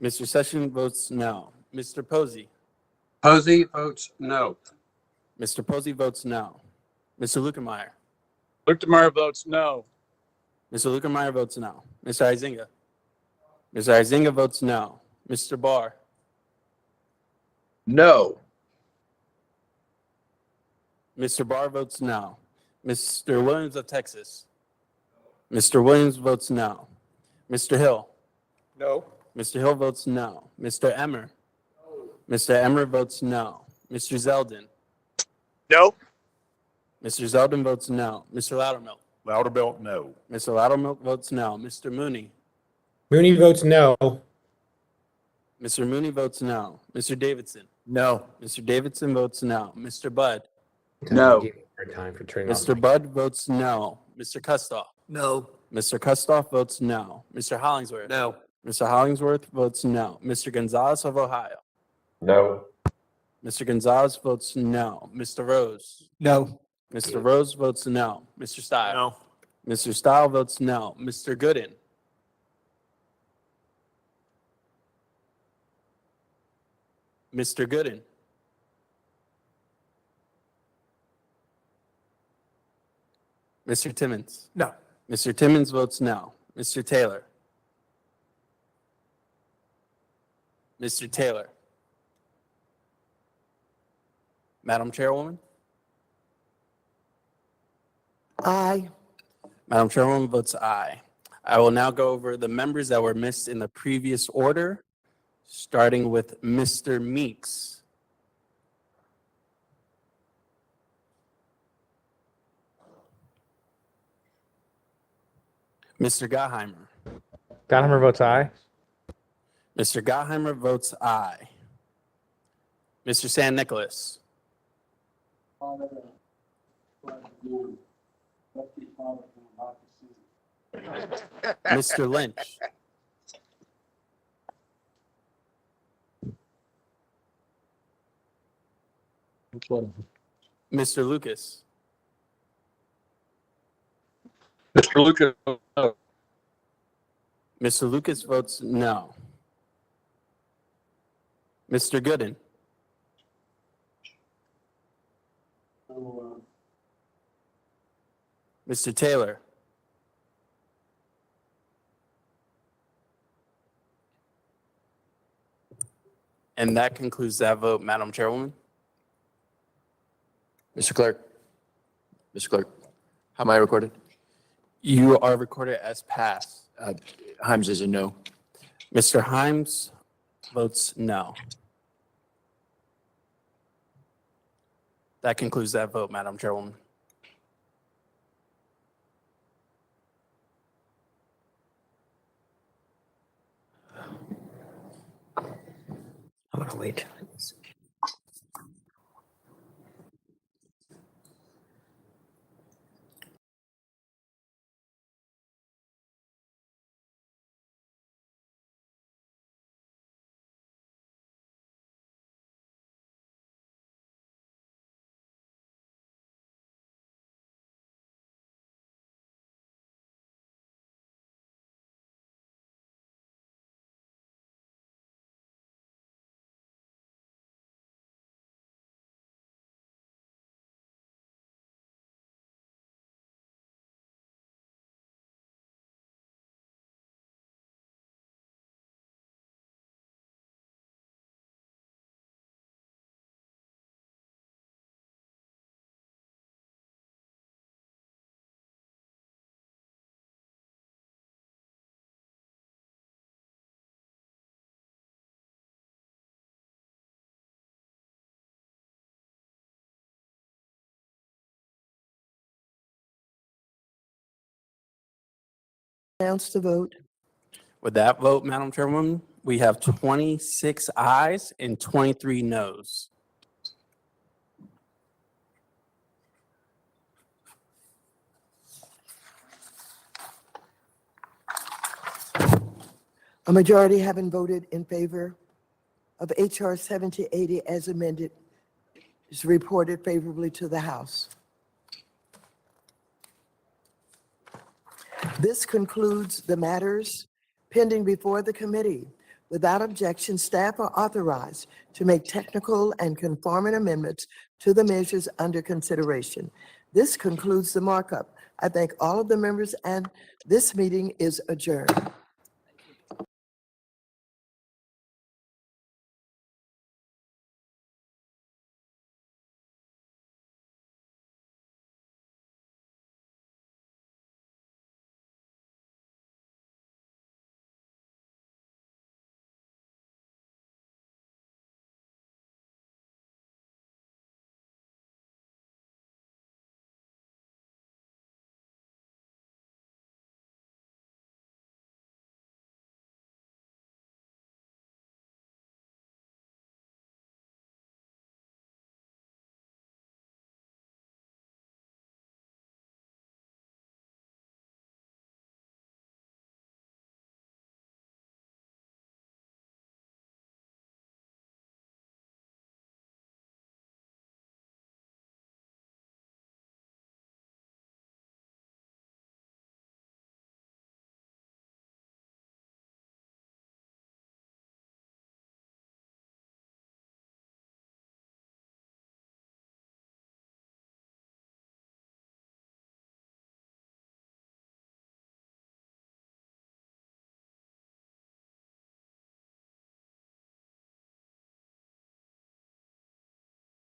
Mr. Sessions votes no. Mr. Posey. Posey votes no. Mr. Posey votes no. Mr. Lukemeyer. Lukemeyer votes no. Mr. Lukemeyer votes no. Mr. Izinga. Mr. Izinga votes no. Mr. Barr. No. Mr. Barr votes no. Mr. Williams of Texas. Mr. Williams votes no. Mr. Hill. No. Mr. Hill votes no. Mr. Emmer. Mr. Emmer votes no. Mr. Zeldin. No. Mr. Zeldin votes no. Mr. Loudermilk. Loudermilk, no. Mr. Loudermilk votes no. Mr. Mooney. Mooney votes no. Mr. Mooney votes no. Mr. Davidson. No. Mr. Davidson votes no. Mr. Budd. No. Mr. Budd votes no. Mr. Kustoff. No. Mr. Kustoff votes no. Mr. Hollingsworth. No. Mr. Hollingsworth votes no. Mr. Gonzalez of Ohio. No. Mr. Gonzalez votes no. Mr. Rose. No. Mr. Rose votes no. Mr. Stile. No. Mr. Stile votes no. Mr. Gooden. Mr. Gooden. Mr. Timmons. No. Mr. Timmons votes no. Mr. Taylor. Mr. Taylor. Madam Chairwoman. Aye. Madam Chairwoman votes aye. I will now go over the members that were missed in the previous order, starting with Mr. Meeks. Mr. Gottheimer. Gottheimer votes aye. Mr. Gottheimer votes aye. Mr. San Nicolas. Mr. Lynch. Mr. Lucas. Mr. Lucas, no. Mr. Lucas votes no. Mr. Gooden. Mr. Taylor. And that concludes that vote, Madam Chairwoman. Mr. Clerk. Mr. Clerk, how am I recorded? You are recorded as passed. Himes is a no. Mr. Himes votes no. That concludes that vote, Madam Chairwoman. I'm gonna wait. Announce the vote. With that vote, Madam Chairwoman, we have 26 ayes and 23 noes. A majority having voted in favor of H.R. 7080 as amended is reported favorably to the House. This concludes the matters pending before the committee. Without objection, staff are authorized to make technical and conforming amendments to the measures under consideration. This concludes the markup. I thank all of the members, and this meeting is adjourned.